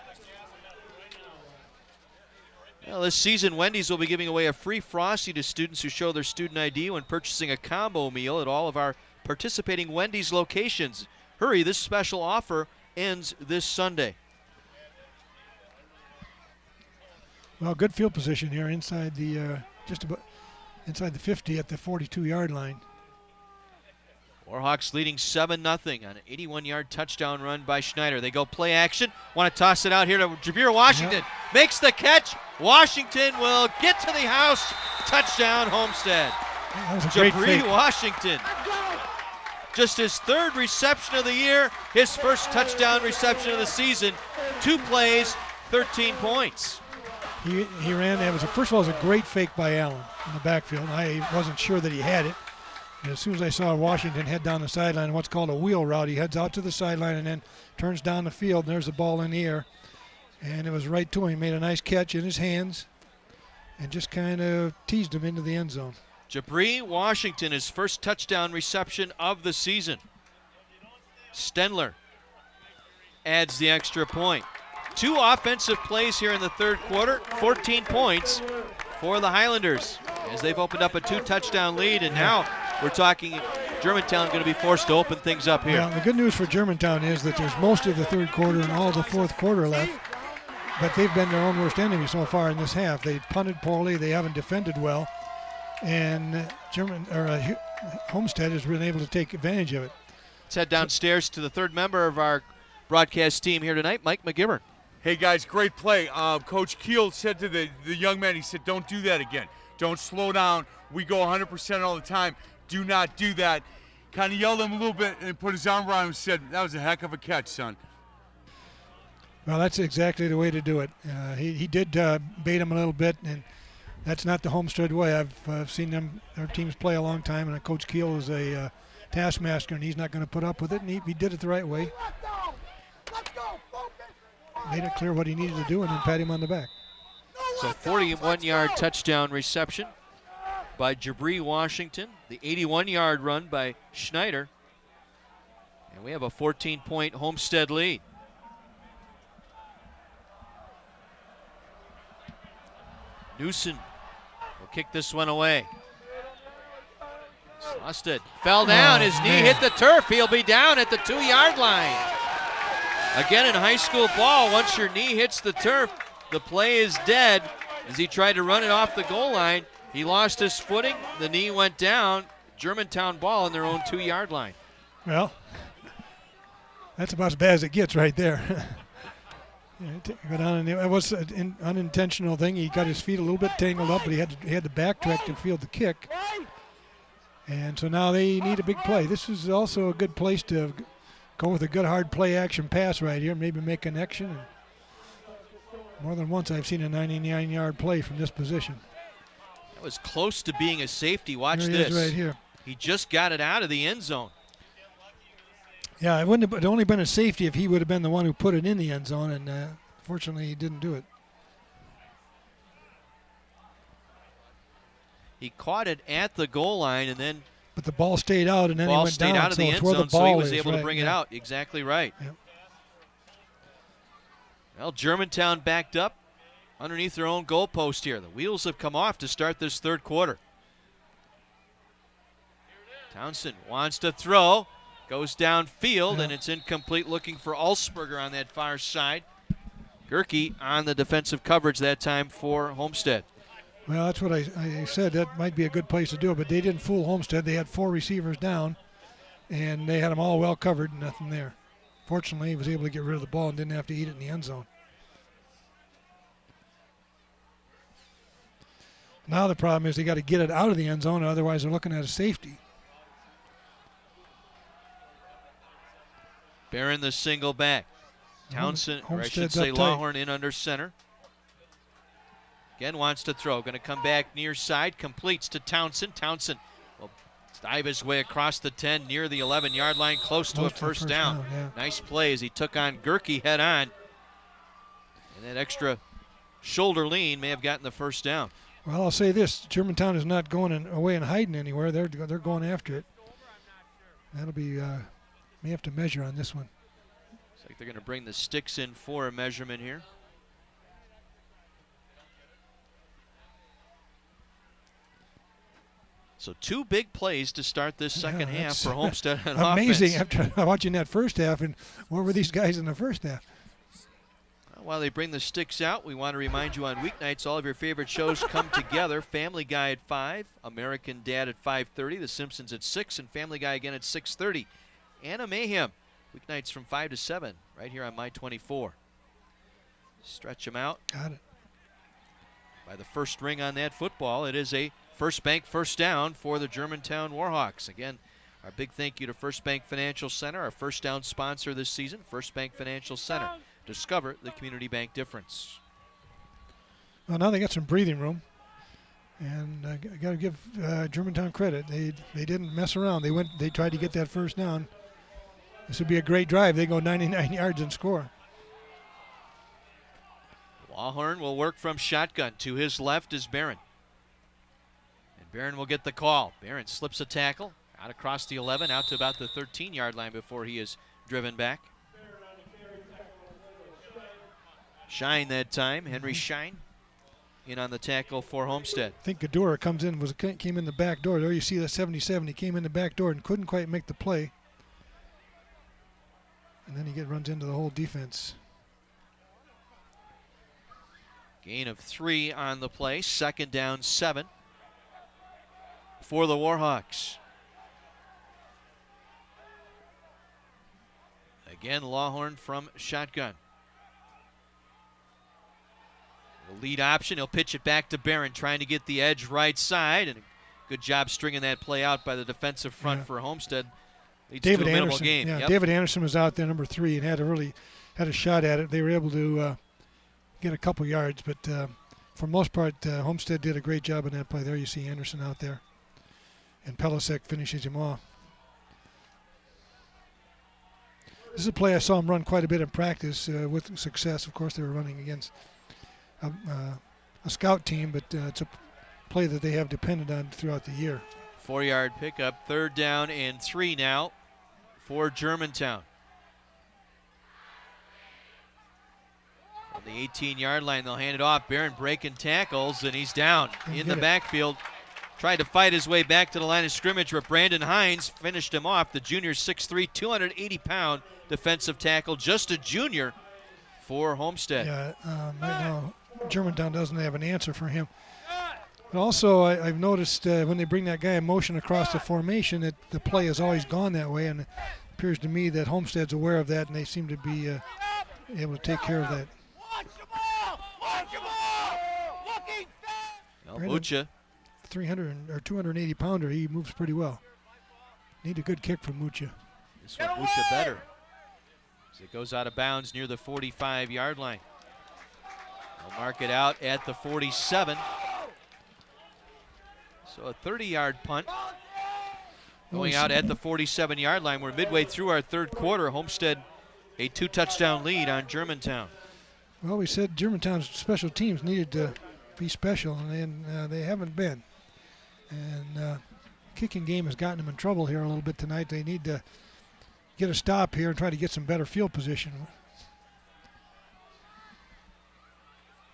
Speaker 4: Well, this season, Wendy's will be giving away a free Frosty to students who show their student ID when purchasing a combo meal at all of our participating Wendy's locations. Hurry, this special offer ends this Sunday.
Speaker 5: Well, good field position here inside the just about inside the 50 at the 42-yard line.
Speaker 4: Warhawks leading 7-0 on an 81-yard touchdown run by Schneider. They go play action. Want to toss it out here to Jabir Washington. Yep. Makes the catch. Washington will get to the house. Touchdown, Homestead.
Speaker 5: That was a great fake.
Speaker 4: Washington. Just his 3rd reception of the year. His first touchdown reception of the season. 2 plays, 13 points.
Speaker 5: He ran. First of all, it was a great fake by Allen in the backfield. I wasn't sure that he had it. And as soon as I saw Washington head down the sideline, what's called a wheel route, he heads out to the sideline and then turns down the field, and there's the ball in the air. And it was right to him. He made a nice catch in his hands and just kind of teased him into the end zone.
Speaker 4: Jabri Washington, his first touchdown reception of the season. Stenler adds the extra point. 2 offensive plays here in the 3rd quarter, 14 points for the Highlanders as they've opened up a 2-touchdown lead, and now we're talking Germantown going to be forced to open things up here.
Speaker 5: Well, the good news for Germantown is that there's most of the 3rd quarter and all the 4th quarter left, but they've been their own worst enemy so far in this half. They punted poorly, they haven't defended well, and Homestead has been able to take advantage of it.
Speaker 4: Let's head downstairs to the third member of our broadcast team here tonight, Mike McGivern.
Speaker 1: Hey, guys, great play. Coach Keel said to the young man, he said, don't do that again. Don't slow down. We go 100% all the time. Do not do that. Kind of yelled at him a little bit and put his arm around him and said, that was a heck of a catch, son.
Speaker 5: Well, that's exactly the way to do it. He did bait him a little bit, and that's not the Homestead way. I've seen their teams play a long time, and Coach Keel is a taskmaster, and he's not going to put up with it, and he did it the right way. Made it clear what he needed to do and then pat him on the back.
Speaker 4: So 41-yard touchdown reception by Jabri Washington. The 81-yard run by Schneider. And we have a 14-point Homestead lead. Newson will kick this one away. Lost it. Fell down. His knee hit the turf. He'll be down at the 2-yard line. Again, in high school ball, once your knee hits the turf, the play is dead. As he tried to run it off the goal line, he lost his footing. The knee went down. Germantown ball on their own 2-yard line.
Speaker 5: Well, that's about as bad as it gets right there. It was an unintentional thing. He got his feet a little bit tangled up, but he had to backtrack to field the kick. And so now they need a big play. This is also a good place to go with a good hard play action pass right here, maybe make a connection. And more than once I've seen a 99-yard play from this position.
Speaker 4: That was close to being a safety. Watch
Speaker 5: There he
Speaker 4: this.
Speaker 5: is right here.
Speaker 4: He just got it out of the end zone.
Speaker 5: Yeah, it wouldn't have only been a safety if he would have been the one who put it in the end zone, and fortunately he didn't do it.
Speaker 4: He caught it at the goal line, and then
Speaker 5: but the ball stayed out, and then he went down.
Speaker 4: Out of the end zone, so he was able to bring it out. Exactly right.
Speaker 5: Yep.
Speaker 4: Well, Germantown backed up underneath their own goalpost here. The wheels have come off to start this third quarter. Townsend wants to throw, goes downfield, and it's incomplete, looking for Ulsberger on that far side. Gerke on the defensive coverage that time for Homestead.
Speaker 5: Well, that's what I said. That might be a good place to do it, but they didn't fool Homestead. They had 4 receivers down, and they had them all well covered, nothing there. Fortunately, he was able to get rid of the ball and didn't have to eat it in the end zone. Now the problem is they got to get it out of the end zone, otherwise they're looking at a safety.
Speaker 4: Barron the single back. Townsend, or I should
Speaker 5: Homestead's
Speaker 4: say
Speaker 5: up tight.
Speaker 4: Lawhorn in under center. Again wants to throw. Going to come back near side. Completes to Townsend. Townsend will dive his way across the 10 near the 11-yard line, close to a first down.
Speaker 5: Yeah.
Speaker 4: Nice play as he took on Gerke head on. And that extra shoulder lean may have gotten the first down.
Speaker 5: Well, I'll say this. Germantown is not going away and hiding anywhere. They're going after it. That'll be, may have to measure on this one.
Speaker 4: Looks like they're going to bring the sticks in for a measurement here. So 2 big plays to start this second half for Homestead on
Speaker 5: amazing
Speaker 4: offense.
Speaker 5: after watching that first half. And where were these guys in the first half?
Speaker 4: While they bring the sticks out, we want to remind you on weeknights, all of your favorite shows come together. Family Guy at 5, American Dad at 5:30, The Simpsons at 6, and Family Guy again at 6:30. Anna Mayhem, weeknights from 5 to 7, right here on My 24. Stretch them out.
Speaker 5: Got it.
Speaker 4: By the first ring on that football, it is a First Bank first down for the Germantown Warhawks. Again, our big thank you to First Bank Financial Center, our first down sponsor this season, First Bank Financial Center. Discover the community bank difference.
Speaker 5: Well, now they got some breathing room, and I got to give Germantown credit. They didn't mess around. They tried to get that first down. This would be a great drive. They go 99 yards and score.
Speaker 4: Lawhorn will work from shotgun. To his left is Barron. And Barron will get the call. Barron slips a tackle out across the 11, out to about the 13-yard line before he is driven back. Shine that time. Henry Shine in on the tackle for Homestead.
Speaker 5: I think Gadura came in the back door. There you see the 77. He came in the back door and couldn't quite make the play. And then he runs into the whole defense.
Speaker 4: Gain of 3 on the play. Second down 7 for the Warhawks. Again, Lawhorn from shotgun. The lead option, he'll pitch it back to Barron, trying to get the edge right side, and a good job stringing that play out by the defensive front for Homestead. Leads
Speaker 5: David
Speaker 4: to a minimal
Speaker 5: Anderson,
Speaker 4: game.
Speaker 5: yeah,
Speaker 4: Yep.
Speaker 5: David Anderson was out there, number 3, and had a shot at it. They were able to get a couple yards, but for the most part, Homestead did a great job in that play. There you see Anderson out there, and Pelisek finishes him off. This is a play I saw him run quite a bit in practice with success. Of course, they were running against a scout team, but it's a play that they have depended on throughout the year.
Speaker 4: 4-yard pickup, 3rd down and 3 now for Germantown. On the 18-yard line, they'll hand it off. Barron breaking tackles, and he's down in the backfield. Tried to fight his way back to the line of scrimmage, but Brandon Hines finished him off. The junior 6'3", 280-pound defensive tackle, just a junior for Homestead.
Speaker 5: Yeah, right now Germantown doesn't have an answer for him. But also, I've noticed when they bring that guy in motion across the formation, that the play has always gone that way, and it appears to me that Homestead's aware of that, and they seem to be able to take care of that.
Speaker 4: Mucha,
Speaker 5: 300 or 280 pounder, he moves pretty well. Need a good kick from Mucha.
Speaker 4: This one Mucha better, as it goes out of bounds near the 45-yard line. They'll mark it out at the 47. So a 30-yard punt going out at the 47-yard line. We're midway through our 3rd quarter. Homestead a 2-touchdown lead on Germantown.
Speaker 5: Well, we said Germantown's special teams needed to be special, and they haven't been. And kicking game has gotten them in trouble here a little bit tonight. They need to get a stop here and try to get some better field position.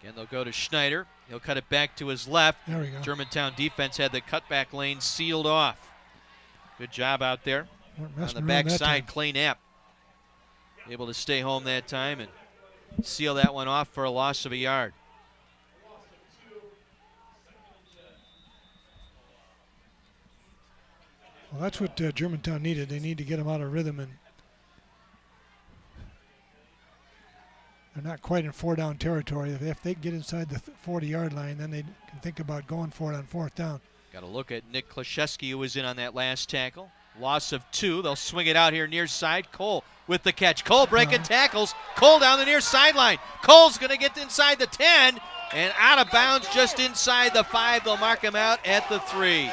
Speaker 4: Again, they'll go to Schneider. He'll cut it back to his left.
Speaker 5: There we go.
Speaker 4: Germantown defense had the cutback lane sealed off. Good job out there. On the backside, Clay Knapp able to stay home that time and seal that one off for a loss of a yard.
Speaker 5: Well, that's what Germantown needed. They need to get them out of rhythm, and they're not quite in 4-down territory. If they get inside the 40-yard line, then they can think about going for it on 4th down.
Speaker 4: Got to look at Nick Klashewski, who was in on that last tackle. Loss of 2. They'll swing it out here near side. Cole with the catch. Cole breaking tackles. Cole down the near sideline. Cole's going to get inside the 10 and out of bounds just inside the 5. They'll mark him out at the 3.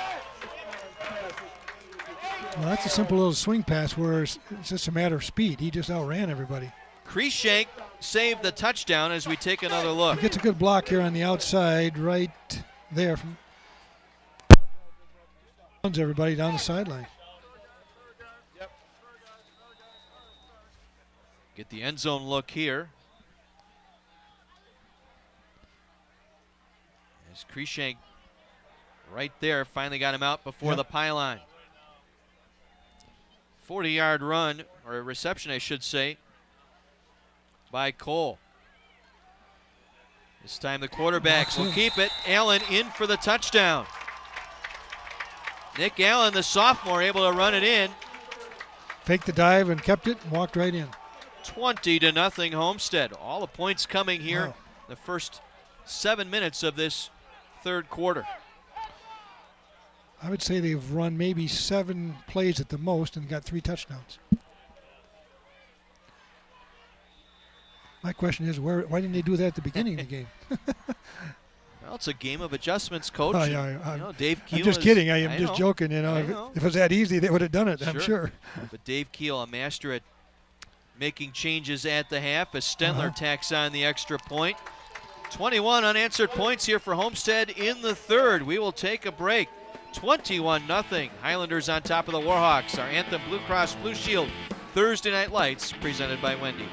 Speaker 5: Well, that's a simple little swing pass where it's just a matter of speed. He just outran everybody.
Speaker 4: Creshank saved the touchdown as we take another look.
Speaker 5: He gets a good block here on the outside right there. Runs everybody down the sideline.
Speaker 4: Get the end zone look here. As Creshank right there finally got him out before the pylon. 40-yard run, or a reception I should say, by Cole. This time the quarterbacks will keep it. Allen in for the touchdown. Nick Allen, the sophomore, able to run it in.
Speaker 5: Faked the dive and kept it and walked right in.
Speaker 4: 20-0 Homestead. All the points coming here the first 7 minutes of this 3rd quarter.
Speaker 5: I would say they've run maybe 7 plays at the most and got 3 touchdowns. My question is, why didn't they do that at the beginning of the game?
Speaker 4: Well, it's a game of adjustments, Coach. Dave Keel.
Speaker 5: I'm just kidding. I'm just joking. If it was that easy, they would have done it. I'm sure.
Speaker 4: But Dave Keel, a master at making changes at the half, as Stenler tacks on the extra point. 21 unanswered points here for Homestead in the 3rd. We will take a break. 21-0. Highlanders on top of the Warhawks. Our anthem, Blue Cross Blue Shield, Thursday Night Lights, presented by Wendy's.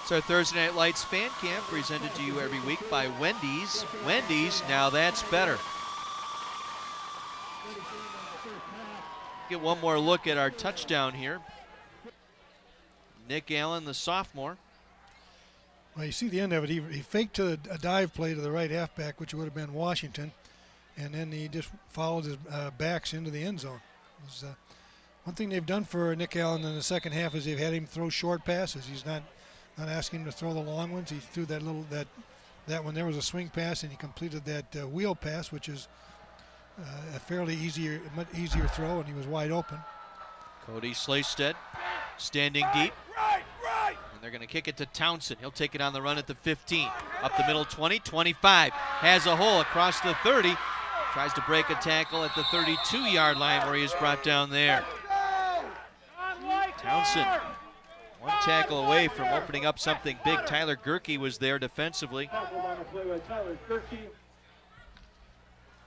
Speaker 4: It's our Thursday Night Lights fan camp presented to you every week by Wendy's. Wendy's, now that's better. Get one more look at our touchdown here. Nick Allen, the sophomore.
Speaker 5: Well, you see the end of it. He faked a dive play to the right halfback, which would have been Washington, and then he just followed his backs into the end zone. It was, one thing they've done for Nick Allen in the second half is they've had him throw short passes. He's not asking him to throw the long ones. He threw that that when there was a swing pass, and he completed that wheel pass, which is a fairly much easier throw, and he was wide open.
Speaker 4: Cody Slastad standing deep. And they're going to kick it to Townsend. He'll take it on the run at the 15. Up the middle, 20, 25. Has a hole across the 30. Tries to break a tackle at the 32-yard line where he is brought down there. Townsend, one tackle away from opening up something big. Tyler Gerke was there defensively.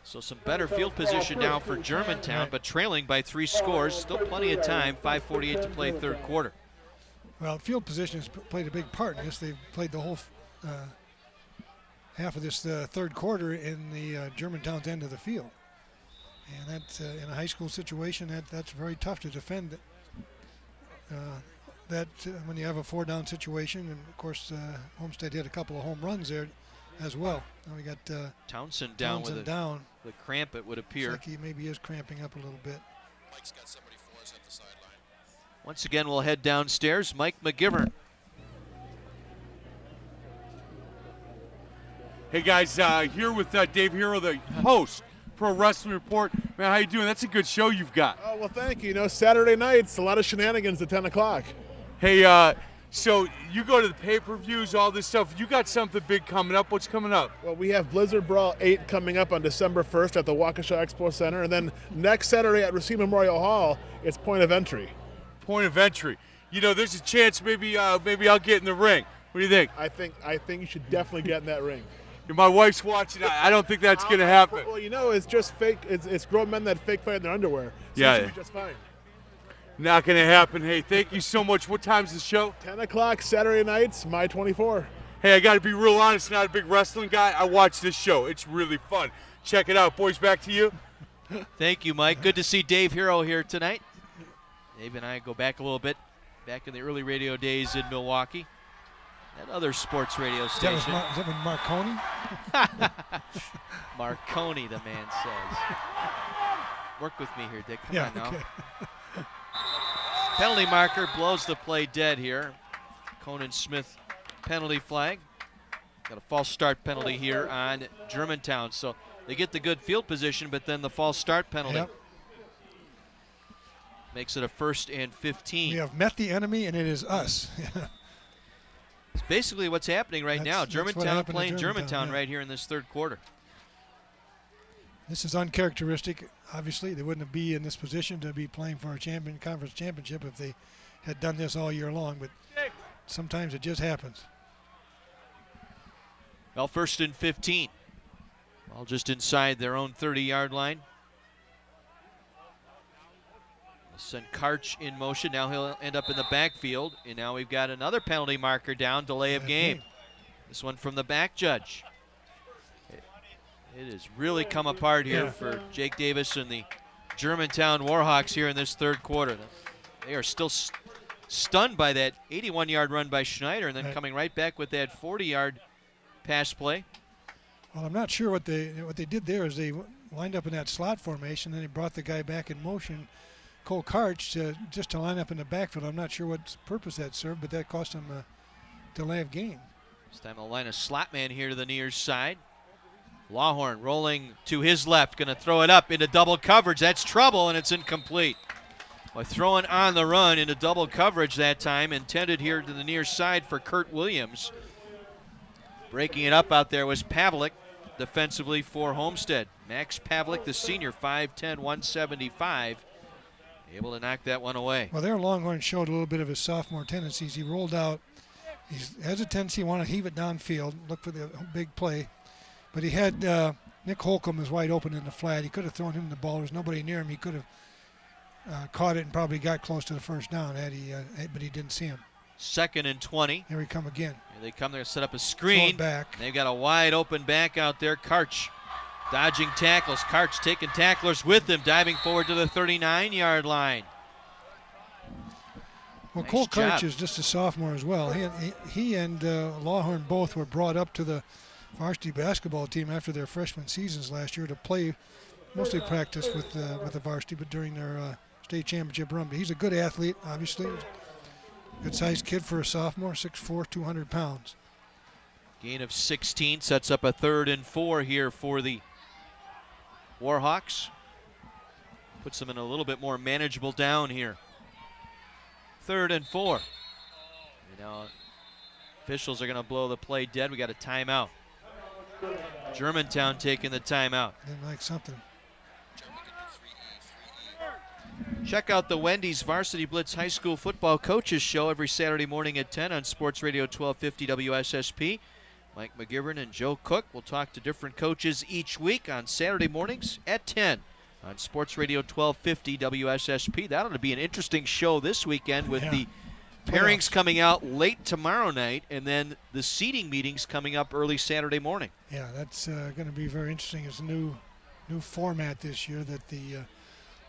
Speaker 4: So some better field position now for Germantown, but trailing by 3 scores. Still plenty of time, 5:48 to play third quarter.
Speaker 5: Well, field position has played a big part in this. They've played the whole half of this third quarter in the Germantown's end of the field. And that's in a high school situation, that's very tough to defend when you have a 4-down situation. And, of course, Homestead hit a couple of home runs there as well. Now we got
Speaker 4: Townsend down with the cramp, it would appear.
Speaker 5: Looks like he maybe is cramping up a little bit.
Speaker 16: Mike's got somebody for us at the sideline.
Speaker 4: Once again, we'll head downstairs. Mike McGivern.
Speaker 1: Hey guys, here with Dave Hero, the host, Pro Wrestling Report. Man, how you doing? That's a good show you've got.
Speaker 17: Oh, well, thank you. You know, Saturday nights, a lot of shenanigans at 10 o'clock.
Speaker 1: Hey, so you go to the pay-per-views, all this stuff. You got something big coming up. What's coming up?
Speaker 17: Well, we have Blizzard Brawl 8 coming up on December 1st at the Waukesha Expo Center. And then next Saturday at Racine Memorial Hall, it's Point of Entry.
Speaker 1: Point of Entry. You know, there's a chance maybe I'll get in the ring. What do you think?
Speaker 17: I think you should definitely get in that ring.
Speaker 1: My wife's watching. I don't think that's going to happen.
Speaker 17: Well, you know, it's just fake. It's grown men that fake fight in their underwear. So
Speaker 1: yeah.
Speaker 17: It should be just fine.
Speaker 1: Not going to happen. Hey, thank you so much. What time's the show?
Speaker 17: 10 o'clock Saturday nights, May 24.
Speaker 1: Hey, I got to be real honest. Not a big wrestling guy. I watch this show. It's really fun. Check it out. Boys, back to you.
Speaker 4: Thank you, Mike. Good to see Dave Hero here tonight. Dave and I go back a little bit, back in the early radio days in Milwaukee. That other sports radio station.
Speaker 5: Is that with Marconi?
Speaker 4: Marconi, the man says. Work with me here, Dick. Come on now.
Speaker 5: Okay.
Speaker 4: Penalty marker blows the play dead here. Conan Smith penalty flag. Got a false start penalty here on Germantown. So they get the good field position, but then the false start penalty.
Speaker 5: Yep.
Speaker 4: Makes it a 1st and 15.
Speaker 5: We have met the enemy, and it is us.
Speaker 4: It's basically what's happening right now. Germantown playing Germantown right here in this third quarter.
Speaker 5: This is uncharacteristic. Obviously, they wouldn't be in this position to be playing for a conference championship if they had done this all year long, but sometimes it just happens.
Speaker 4: Well, 1st and 15. All just inside their own 30-yard line. Send Karch in motion. Now he'll end up in the backfield. And now we've got another penalty marker down, delay of game. This one from the back judge. It has really come apart here for Jake Davis and the Germantown Warhawks here in this third quarter. They are still stunned by that 81-yard run by Schneider and then coming right back with that 40-yard pass play.
Speaker 5: Well, I'm not sure what they did there is they lined up in that slot formation, and they brought the guy back in motion, Cole Karch, just to line up in the backfield. I'm not sure what purpose that served, but that cost him a delay of game.
Speaker 4: This time they'll line a slot man here to the near side. Lawhorn rolling to his left, going to throw it up into double coverage. That's trouble, and it's incomplete. By throwing on the run into double coverage that time, intended here to the near side for Kurt Williams. Breaking it up out there was Pavlik, defensively for Homestead. Max Pavlik, the senior, 5'10", 175. Able to knock that one away.
Speaker 5: Well, their Longhorn showed a little bit of his sophomore tendencies. He rolled out. He has a tendency to want to heave it downfield, look for the big play. But he had Nick Holcomb was wide open in the flat. He could have thrown him the ball. There's nobody near him. He could have caught it and probably got close to the first down, but he didn't see him.
Speaker 4: 2nd and 20.
Speaker 5: Here we come again.
Speaker 4: Here they come there to set up a screen.
Speaker 5: Back.
Speaker 4: They've got a wide open back out there. Karch dodging tackles. Karch taking tacklers with him, diving forward to the 39-yard line.
Speaker 5: Well,
Speaker 4: Nice
Speaker 5: Cole
Speaker 4: job.
Speaker 5: Karch is just a sophomore as well. He and Lawhorn both were brought up to the varsity basketball team after their freshman seasons last year to play, mostly practice with the varsity, but during their state championship run. But he's a good athlete, obviously. Good-sized kid for a sophomore, 6'4", 200 pounds.
Speaker 4: Gain of 16 sets up a 3rd and 4 here for the Warhawks. Puts them in a little bit more manageable down here. 3rd and 4. You know, officials are going to blow the play dead. We got a timeout. Germantown taking the timeout.
Speaker 5: Didn't like something.
Speaker 4: Check out the Wendy's Varsity Blitz High School Football Coaches Show every Saturday morning at 10 on Sports Radio 1250 WSSP. Mike McGivern and Joe Cook will talk to different coaches each week on Saturday mornings at 10 on Sports Radio 1250 WSSP. That ought to be an interesting show this weekend with the pairings coming out late tomorrow night and then the seeding meetings coming up early Saturday morning.
Speaker 5: Yeah, that's going to be very interesting. It's a new format this year that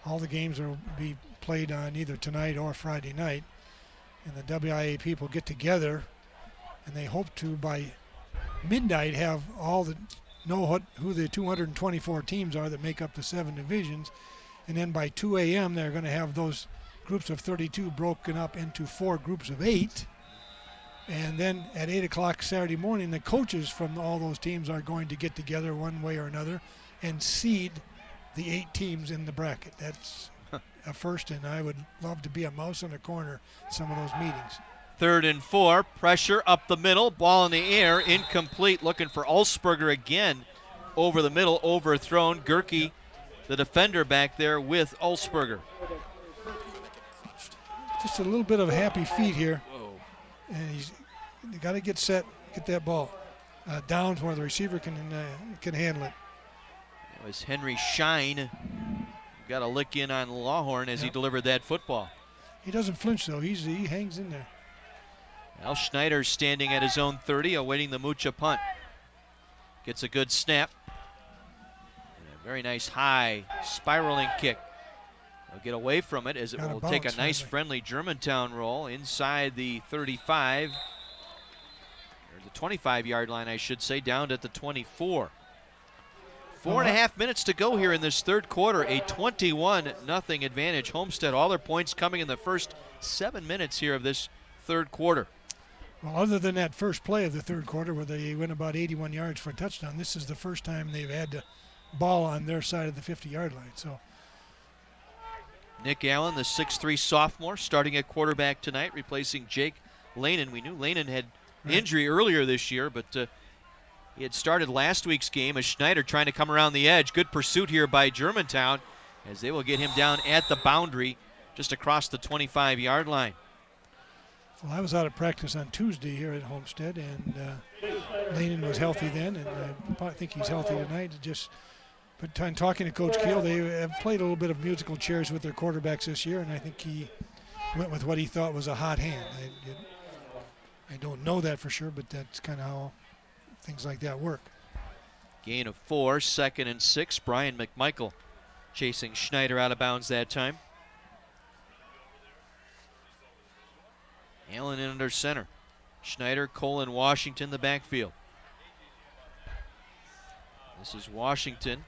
Speaker 5: all the games will be played on either tonight or Friday night. And the WIA people get together, and they hope to, by midnight, have all who the 224 teams are that make up the 7 divisions. And then by 2 a.m., they're going to have those groups of 32 broken up into 4 groups of 8. And then at 8 o'clock Saturday morning, the coaches from all those teams are going to get together one way or another and seed the 8 teams in the bracket. That's a first, and I would love to be a mouse in a corner in some of those meetings.
Speaker 4: 3rd and 4, pressure up the middle, ball in the air, incomplete, looking for Ulsberger again. Over the middle, overthrown. Gerke, the defender back there with Ulsberger.
Speaker 5: Just a little bit of happy feet here. And he's got to get set, get that ball down to where the receiver can handle it.
Speaker 4: It was Henry Shine. Got a lick in on Lawhorn as he delivered that football.
Speaker 5: He doesn't flinch, though. He hangs in there.
Speaker 4: Al Schneider standing at his own 30, awaiting the Mucha punt. Gets a good snap. And a very nice high spiraling kick. He'll get away from it as it will take a nice friendly Germantown roll inside the 35, or the 25-yard line, I should say, down at the 24. 4.5 minutes to go here in this 3rd quarter. A 21-0 advantage. Homestead, all their points coming in the first 7 minutes here of this 3rd quarter.
Speaker 5: Well, other than that first play of the 3rd quarter where they went about 81 yards for a touchdown, this is the first time they've had the ball on their side of the 50-yard line. So
Speaker 4: Nick Allen, the 6'3 sophomore, starting at quarterback tonight, replacing Jake Lanin. We knew Lanin had injury earlier this year, but he had started last week's game as Schneider trying to come around the edge. Good pursuit here by Germantown as they will get him down at the boundary just across the 25-yard line.
Speaker 5: Well, I was out of practice on Tuesday here at Homestead, and Lanin was healthy then, and I think he's healthy tonight. But in talking to Coach Keel, they have played a little bit of musical chairs with their quarterbacks this year, and I think he went with what he thought was a hot hand. I don't know that for sure, but that's kind of how things like that work.
Speaker 4: Gain of 4, 2nd and 6. Brian McMichael chasing Schneider out of bounds that time. Allen in under center. Schneider, Cole, and Washington the backfield. This is Washington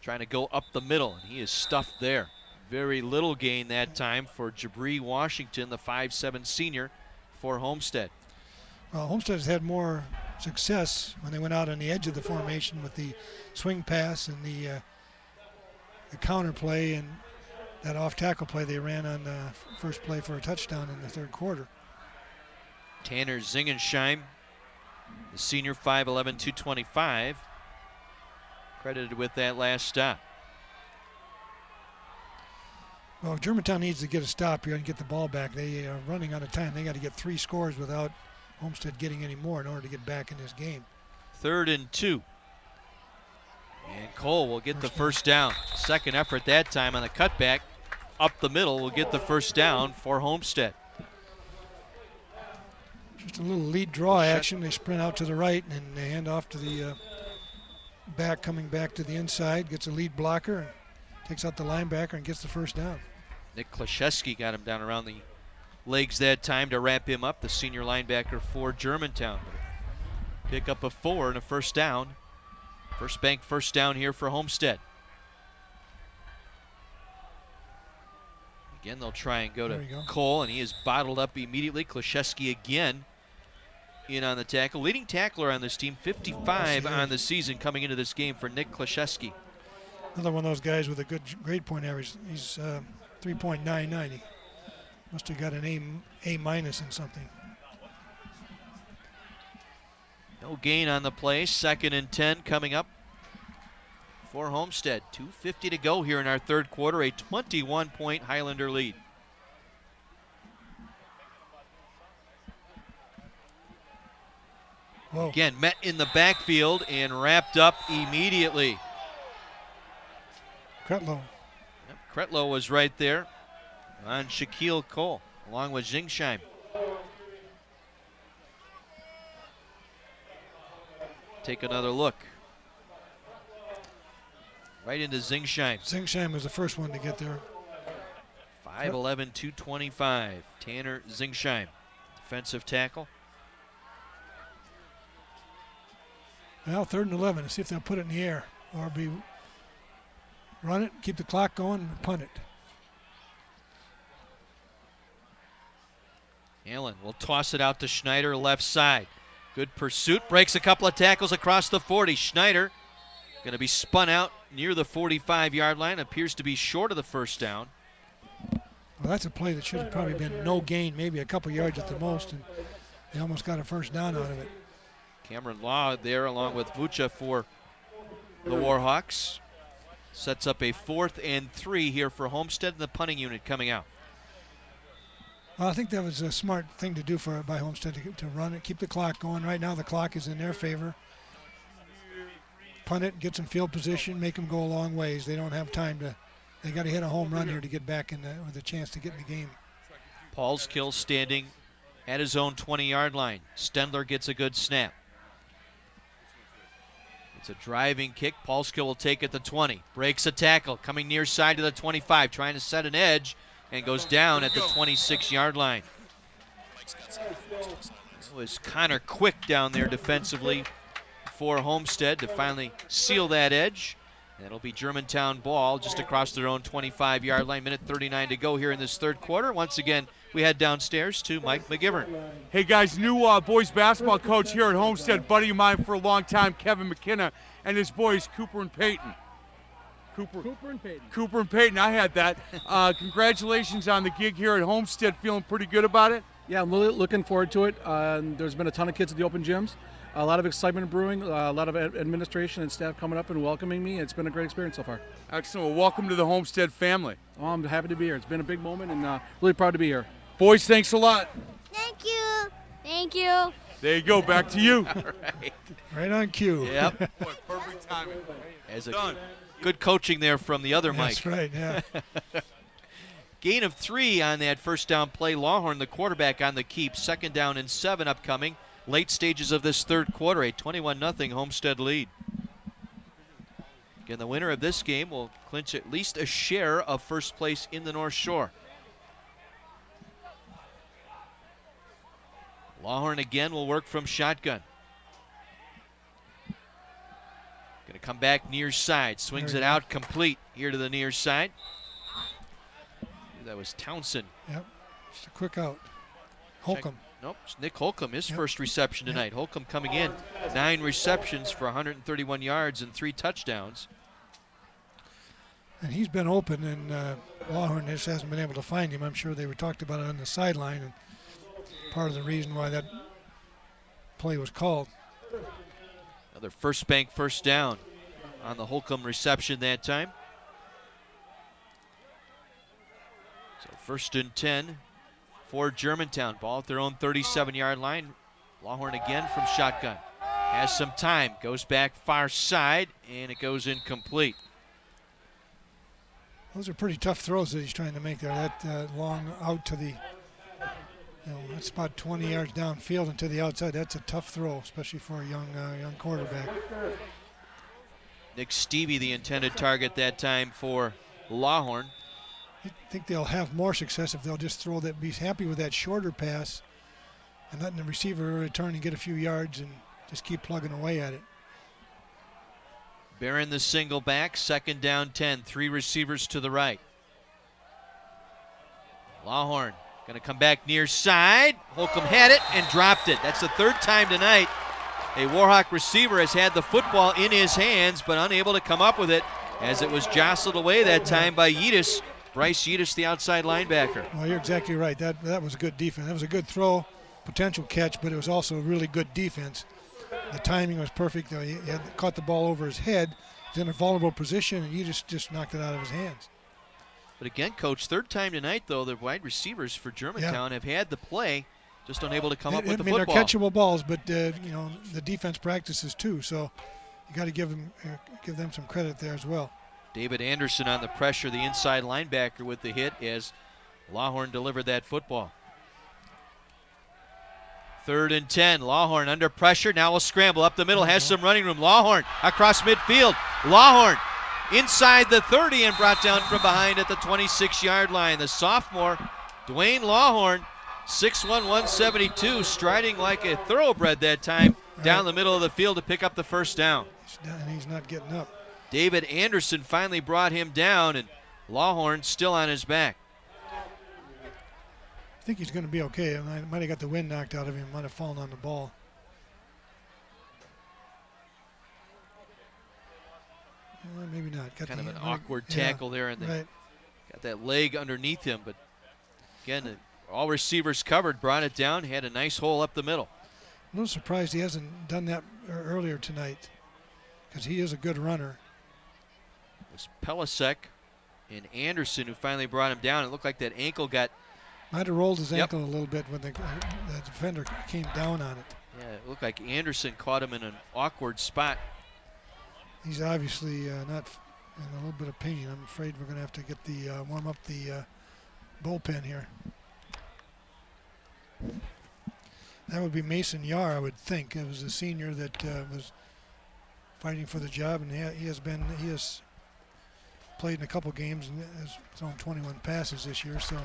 Speaker 4: trying to go up the middle, and he is stuffed there. Very little gain that time for Jabri Washington, the 5'7 senior for Homestead.
Speaker 5: Well, Homestead has had more success when they went out on the edge of the formation with the swing pass and the counter play and that off-tackle play they ran on the first play for a touchdown in the 3rd quarter.
Speaker 4: Tanner Zingensheim, the senior, 5'11", 225, credited with that last stop.
Speaker 5: Well, if Germantown needs to get a stop here and get the ball back, they are running out of time. They got to get 3 scores without Homestead getting any more in order to get back in this game.
Speaker 4: 3rd and 2. And Cole will get the first down. Second effort that time on the cutback. Up the middle will get the first down for Homestead.
Speaker 5: Just a little lead draw action. They sprint out to the right and they hand off to the back, coming back to the inside. Gets a lead blocker, and takes out the linebacker and gets the first down.
Speaker 4: Nick Klashewski got him down around the legs that time to wrap him up, the senior linebacker for Germantown. Pick up a 4 and a first down. First bank first down here for Homestead. Again, they'll try and go to Cole, and he is bottled up immediately. Klashewski again in on the tackle. Leading tackler on this team, 55 on the season coming into this game for Nick Klashewski.
Speaker 5: Another one of those guys with a good grade point average. He's 3.99. He must have got an A minus in something.
Speaker 4: No gain on the play. 2nd and 10 coming up for Homestead. 2:50 to go here in our third quarter. A 21-point Highlander lead.
Speaker 5: Whoa.
Speaker 4: Again, met in the backfield and wrapped up immediately.
Speaker 5: Kretlow.
Speaker 4: Yep, Kretlow was right there on Shaquille Cole, along with Zingsheim. Take another look. Right into Zingsheim.
Speaker 5: Zingsheim was the first one to get there.
Speaker 4: 5'11", 225. Tanner Zingsheim, defensive tackle.
Speaker 5: Now 3rd and 11. Let's see if they'll put it in the air or run it, keep the clock going, and punt it.
Speaker 4: Allen will toss it out to Schneider, left side. Good pursuit, breaks a couple of tackles across the 40. Schneider going to be spun out near the 45-yard line. Appears to be short of the first down.
Speaker 5: Well, that's a play that should have probably been no gain, maybe a couple yards at the most, and they almost got a first down out of it.
Speaker 4: Cameron Law there along with Mucha for the Warhawks. Sets up a 4th and 3 here for Homestead, and the punting unit coming out.
Speaker 5: Well, I think that was a smart thing to do by Homestead to run it, keep the clock going. Right now the clock is in their favor. Punt it, get some field position, make them go a long ways. They don't have time to. They got to hit a home run here to get back with a chance to get in the game.
Speaker 4: Paulskill standing at his own 20-yard line. Stendler gets a good snap. It's a driving kick. Paulskill will take it to 20. Breaks a tackle, coming near side to the 25, trying to set an edge, and goes down at the 26-yard line. It was Connor Quick down there defensively for Homestead to finally seal that edge. That'll be Germantown ball just across their own 25-yard line. Minute 39 to go here in this third quarter. Once again, we head downstairs to Mike McGivern.
Speaker 1: Hey guys, new boys basketball coach here at Homestead, buddy of mine for a long time, Kevin McKenna, and his boys Cooper and Peyton. Cooper and Peyton, I had that. Congratulations on the gig here at Homestead. Feeling pretty good about it?
Speaker 18: Yeah, I'm really looking forward to it. There's been a ton of kids at the open gyms. A lot of excitement brewing, a lot of administration and staff coming up and welcoming me. It's been a great experience so far.
Speaker 1: Excellent. Well, welcome to the Homestead family.
Speaker 18: Oh, I'm happy to be here. It's been a big moment and really proud to be here.
Speaker 1: Boys, thanks a lot.
Speaker 9: Thank you. Thank you.
Speaker 1: There you go. Back to you.
Speaker 4: All right.
Speaker 5: Right on cue.
Speaker 4: Yep.
Speaker 1: Boy, perfect timing.
Speaker 4: Done. Good coaching there from the other Mike.
Speaker 5: That's right, yeah.
Speaker 4: Gain of 3 on that first down play. Lawhorn, the quarterback, on the keep. 2nd down and 7 upcoming. Late stages of this third quarter, a 21-0 Homestead lead. Again, the winner of this game will clinch at least a share of first place in the North Shore. Lawhorn again will work from shotgun. Going to come back near side, swings it out complete here to the near side. That was Townsend.
Speaker 5: Yep, just a quick out. Holcomb.
Speaker 4: Nope, it's Nick Holcomb, his first reception tonight. Holcomb coming in, 9 receptions for 131 yards and 3 touchdowns.
Speaker 5: And he's been open, and Lawhorn just hasn't been able to find him. I'm sure they were talked about it on the sideline, and part of the reason why that play was called.
Speaker 4: Another first bank first down on the Holcomb reception that time. So 1st and 10 for Germantown. Ball at their own 37-yard line. Lawhorn again from shotgun. Has some time, goes back far side, and it goes incomplete.
Speaker 5: Those are pretty tough throws that he's trying to make there. That long out to the, that's about 20 yards downfield and to the outside. That's a tough throw, especially for a young quarterback.
Speaker 4: Nick Stevie, the intended target that time for Lawhorn.
Speaker 5: I think they'll have more success if they'll just throw that, be happy with that shorter pass and letting the receiver return and get a few yards and just keep plugging away at it.
Speaker 19: Barron the single back, 2nd down 10, 3 receivers to the right. Lawhorn going to come back near side. Holcomb had it and dropped it. That's the 3rd time tonight a Warhawk receiver has had the football in his hands but unable to come up with it, as it was jostled away that time by Yetis. Bryce Yetis, the outside linebacker.
Speaker 5: Well, you're exactly right. That was a good defense. That was a good throw, potential catch, but it was also really good defense. The timing was perfect. He had caught the ball over his head. He's in a vulnerable position, and Yetis just knocked it out of his hands.
Speaker 19: But again, Coach, 3rd time tonight, though, the wide receivers for Germantown have had the play, just unable to come up with the football.
Speaker 5: They're catchable balls, but the defense practices too, so you got to give them some credit there as well.
Speaker 19: David Anderson on the pressure, the inside linebacker with the hit as Lawhorn delivered that football. 3rd and 10, Lawhorn under pressure, now will scramble up the middle, has some running room. Lawhorn across midfield. Lawhorn inside the 30 and brought down from behind at the 26-yard line. The sophomore, Dwayne Lawhorn, 6'1", 172, striding like a thoroughbred that time down the middle of the field to pick up the 1st down.
Speaker 5: And he's not getting up.
Speaker 19: David Anderson finally brought him down, and Lawhorn still on his back.
Speaker 5: I think he's going to be okay. I might have got the wind knocked out of him. Might have fallen on the ball. Maybe not. Got
Speaker 19: kind of an awkward tackle there, and got that leg underneath him. But again, all receivers covered, brought it down, had a nice hole up the middle.
Speaker 5: I'm a little surprised he hasn't done that earlier tonight, because he is a good runner.
Speaker 19: It was Pelisek and Anderson who finally brought him down. It looked like that ankle got...
Speaker 5: Might have rolled his ankle a little bit when the defender came down on it.
Speaker 19: Yeah, it looked like Anderson caught him in an awkward spot.
Speaker 5: He's obviously not in a little bit of pain. I'm afraid we're going to have to get the warm up the bullpen here. That would be Mason Yar, I would think. It was a senior that was fighting for the job, and he has played in a couple games and has thrown 21 passes this year. So,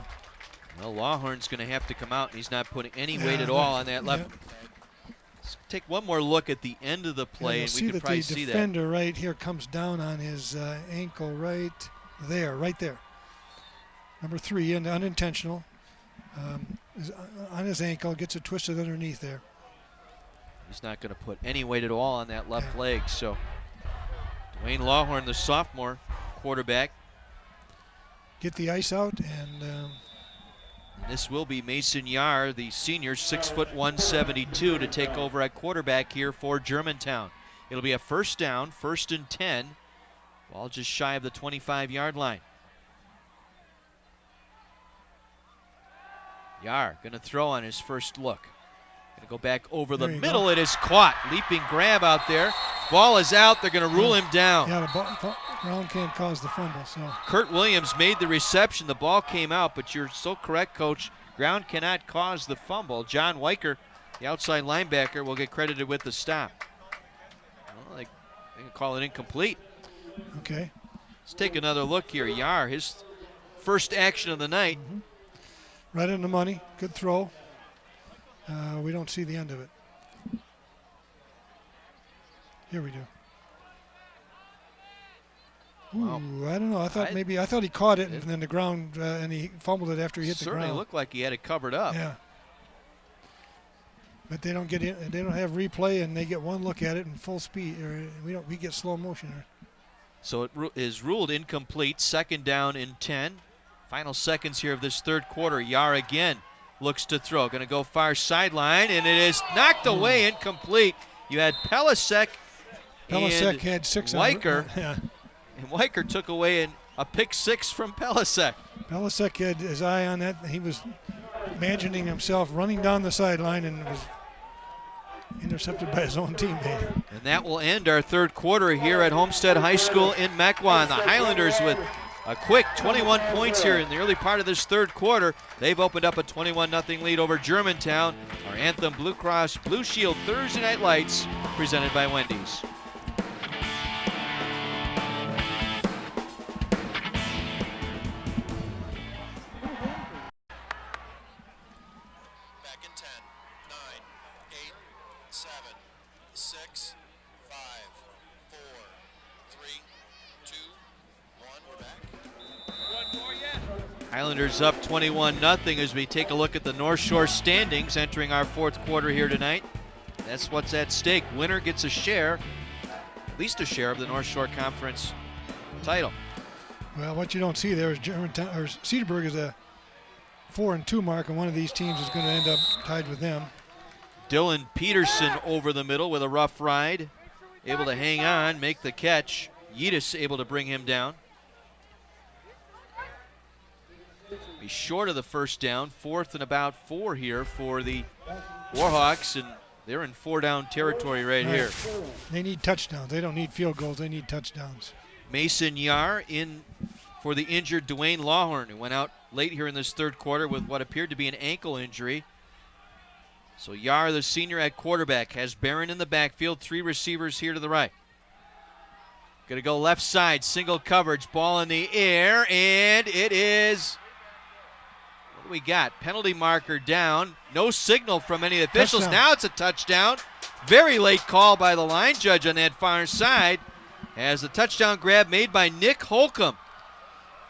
Speaker 19: well, Lawhorn's going to have to come out, and he's not putting any weight at all on that left. Let's take one more look at the end of the play, and we can probably see that.
Speaker 5: The defender right here comes down on his ankle right there. Number 3, and unintentional. Is on his ankle, gets it twisted underneath there.
Speaker 19: He's not going to put any weight at all on that left leg. So Dwayne Lawhorn, the sophomore quarterback.
Speaker 5: Get the ice out, and
Speaker 19: this will be Mason Yar, the senior, 6'1", 172, to take over at quarterback here for Germantown. It'll be a 1st down, 1st and 10, ball just shy of the 25-yard line. Yar going to throw on his first look. Going to go back over the middle. It is caught. Leaping grab out there. Ball is out. They're going to rule him down.
Speaker 5: Yeah, the ground can't cause the fumble. So
Speaker 19: Kurt Williams made the reception. The ball came out, but you're so correct, Coach. Ground cannot cause the fumble. John Weicker, the outside linebacker, will get credited with the stop. Well, they can call it incomplete.
Speaker 5: Okay.
Speaker 19: Let's take another look here. Yar, his first action of the night.
Speaker 5: Right in the money. Good throw. We don't see the end of it. Here we do. Ooh, wow. I don't know. I thought he caught it, and then the ground, and he fumbled it after he hit the ground.
Speaker 19: Certainly looked like he had it covered up.
Speaker 5: Yeah. But they don't get in. They don't have replay, and they get one look at it in full speed. We get slow motion.
Speaker 19: So it is ruled incomplete. 2nd down and 10. Final seconds here of this 3rd quarter. Yar again looks to throw. Going to go far sideline, and it is knocked away, incomplete. You had Pelisek and
Speaker 5: had 6
Speaker 19: Weicker.
Speaker 5: Yeah.
Speaker 19: And Weicker took away a pick 6 from Pelisek.
Speaker 5: Pelisek had his eye on that. He was imagining himself running down the sideline and was intercepted by his own teammate.
Speaker 19: And that will end our 3rd quarter here at Homestead High School in Mequon. The Highlanders with a quick 21 points here in the early part of this 3rd quarter. They've opened up a 21-0 lead over Germantown. Our anthem, Blue Cross Blue Shield Thursday Night Lights, presented by Wendy's.
Speaker 16: 6, 5, 4, 3, 2, 1. We're back. One more yet.
Speaker 19: Islanders up 21-0 as we take a look at the North Shore standings entering our fourth quarter here tonight. That's what's at stake. Winner gets a share, at least a share of the North Shore Conference title.
Speaker 5: Well, what you don't see there is Germantown or Cedarburg is a 4-2 mark, and one of these teams is going to end up tied with them.
Speaker 19: Dylan Peterson over the middle with a rough ride, able to hang on, make the catch. Yedis able to bring him down. He's short of the first down, 4th and about 4 here for the Warhawks, and they're in 4-down territory right here.
Speaker 5: They need touchdowns. They don't need field goals. They need touchdowns.
Speaker 19: Mason Yar in for the injured Dwayne Lawhorn, who went out late here in this third quarter with what appeared to be an ankle injury. So Yar, the senior at quarterback, has Barron in the backfield, 3 receivers here to the right. Gonna go left side, single coverage, ball in the air, and it is, what do we got? Penalty marker down, no signal from any officials.
Speaker 5: Touchdown.
Speaker 19: Now it's a touchdown. Very late call by the line judge on that far side, as the touchdown grab made by Nick Holcomb.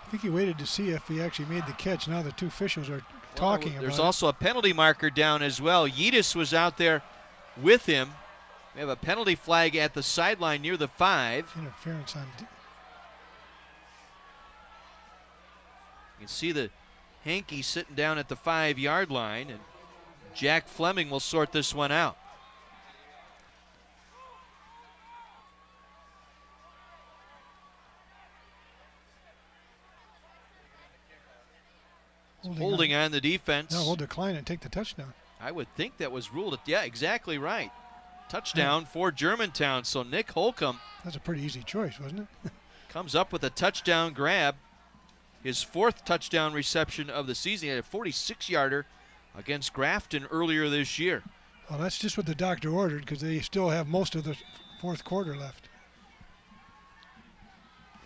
Speaker 5: I think he waited to see if he actually made the catch. Now the two officials are talking about it.
Speaker 19: There's also a penalty marker down as well. Yedis was out there with him. We have a penalty flag at the sideline near the 5.
Speaker 5: Interference on.
Speaker 19: You can see the hanky sitting down at the 5-yard line, and Jack Fleming will sort this one out. Holding on the defense.
Speaker 5: No, we'll decline and take the touchdown.
Speaker 19: I would think that was ruled. Yeah, exactly right. Touchdown for Germantown. So Nick Holcomb.
Speaker 5: That's a pretty easy choice, wasn't it?
Speaker 19: Comes up with a touchdown grab. His 4th touchdown reception of the season. He had a 46-yarder against Grafton earlier this year.
Speaker 5: Well, that's just what the doctor ordered because they still have most of the fourth quarter left.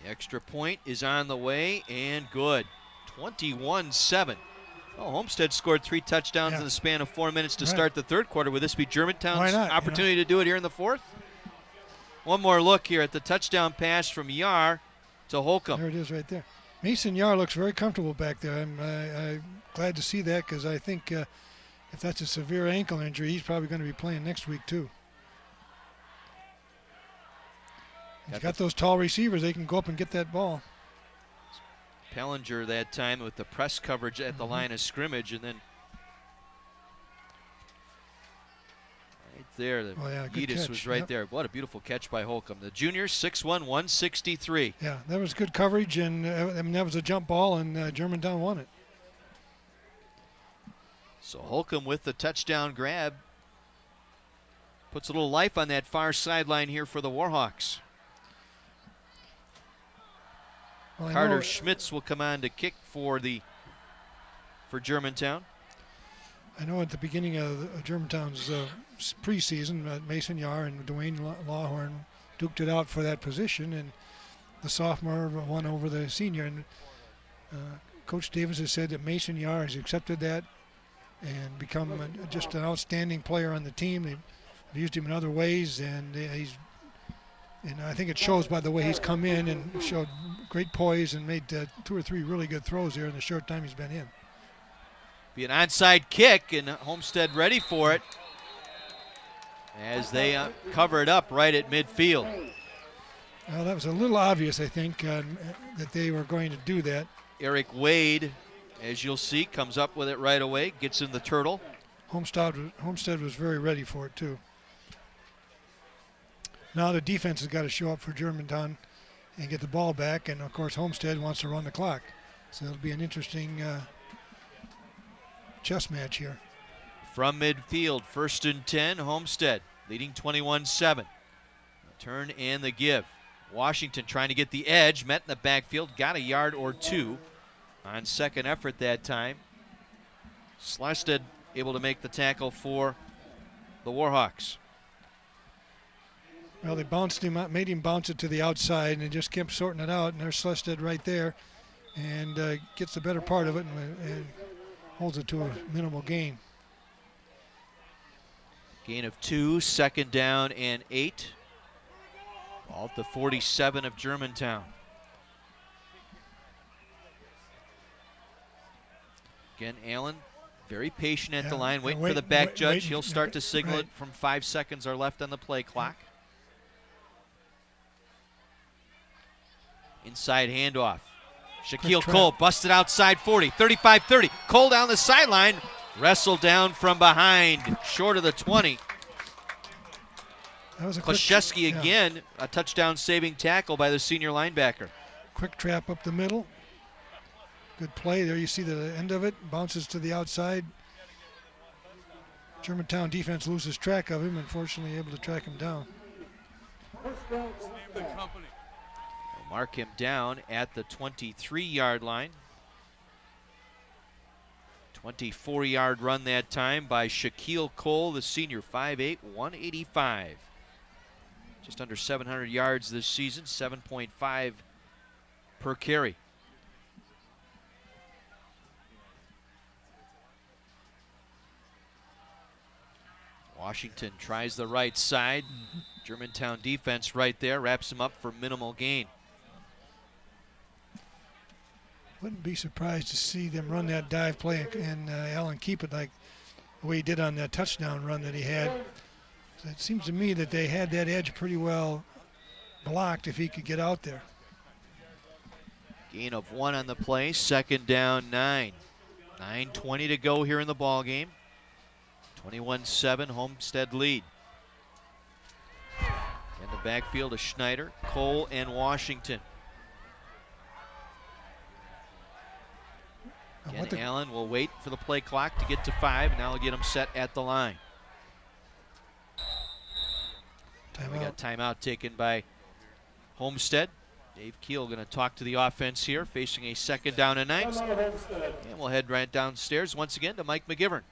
Speaker 19: The extra point is on the way and good. 21-7. Well, Homestead scored 3 touchdowns in the span of 4 minutes to start the third quarter. Would this be Germantown's opportunity to do it here in the fourth? One more look here at the touchdown pass from Yar to Holcomb.
Speaker 5: There it is right there. Mason Yar looks very comfortable back there. I'm glad to see that because I think if that's a severe ankle injury, he's probably going to be playing next week too. He's got those tall receivers. They can go up and get that ball.
Speaker 19: Pellinger that time with the press coverage at the line of scrimmage, and then right there, the Yedis was right there. What a beautiful catch by Holcomb. The junior, 6'1", 163.
Speaker 5: Yeah, that was good coverage, and that was a jump ball, and Germantown won it.
Speaker 19: So Holcomb with the touchdown grab puts a little life on that far sideline here for the Warhawks.
Speaker 5: Well,
Speaker 19: Carter Schmitz will come on to kick for Germantown.
Speaker 5: I know at the beginning of Germantown's preseason, Mason Yar and Dwayne Lawhorn duked it out for that position, and the sophomore won over the senior. And Coach Davis has said that Mason Yar has accepted that and become just an outstanding player on the team. They've used him in other ways, and and I think it shows by the way he's come in and showed great poise and made 2 or 3 really good throws here in the short time he's been in.
Speaker 19: Be an onside kick, and Homestead ready for it as they cover it up right at midfield.
Speaker 5: Well, that was a little obvious, I think, that they were going to do that.
Speaker 19: Eric Wade, as you'll see, comes up with it right away, gets in the turtle.
Speaker 5: Homestead was very ready for it, too. Now the defense has got to show up for Germantown and get the ball back, and of course Homestead wants to run the clock. So it'll be an interesting chess match here.
Speaker 19: From midfield, 1st and 10, Homestead leading 21-7. The turn and the give. Washington trying to get the edge, met in the backfield, got a yard or 2 on second effort that time. Slested able to make the tackle for the Warhawks.
Speaker 5: Well, they bounced him out, made him bounce it to the outside, and they just kept sorting it out. And there's Slested right there, and gets the better part of it and holds it to a minimal gain.
Speaker 19: Gain of 2, 2nd down and 8. Ball at the 47 of Germantown. Again, Allen very patient at the line, waiting for the back judge. He'll start to signal it from 5 seconds are left on the play clock. Inside handoff. Shaquille Cole busted outside 40, 35-30. Cole down the sideline, wrestled down from behind, short of the 20.
Speaker 5: That was a
Speaker 19: Klashewski again, a touchdown saving tackle by the senior linebacker.
Speaker 5: Quick trap up the middle. Good play there. You see the end of it. Bounces to the outside. Germantown defense loses track of him. Unfortunately, able to track him down.
Speaker 19: They'll mark him down at the 23-yard line. 24-yard run that time by Shaquille Cole, the senior, 5'8", 185. Just under 700 yards this season, 7.5 per carry. Washington tries the right side. Germantown defense right there, wraps him up for minimal gain.
Speaker 5: Wouldn't be surprised to see them run that dive play and Allen keep it like the way he did on that touchdown run that he had. So it seems to me that they had that edge pretty well blocked if he could get out there.
Speaker 19: Gain of 1 on the play, 2nd down 9. 9:20 to go here in the ball game. 21-7 Homestead lead. In the backfield is Schneider, Cole, and Washington. Again, Allen will wait for the play clock to get to 5, and now he'll get him set at the line. We got timeout taken by Homestead. Dave Keel going to talk to the offense here, facing a 2nd down and 9. And we'll head right downstairs once again to Mike McGivern.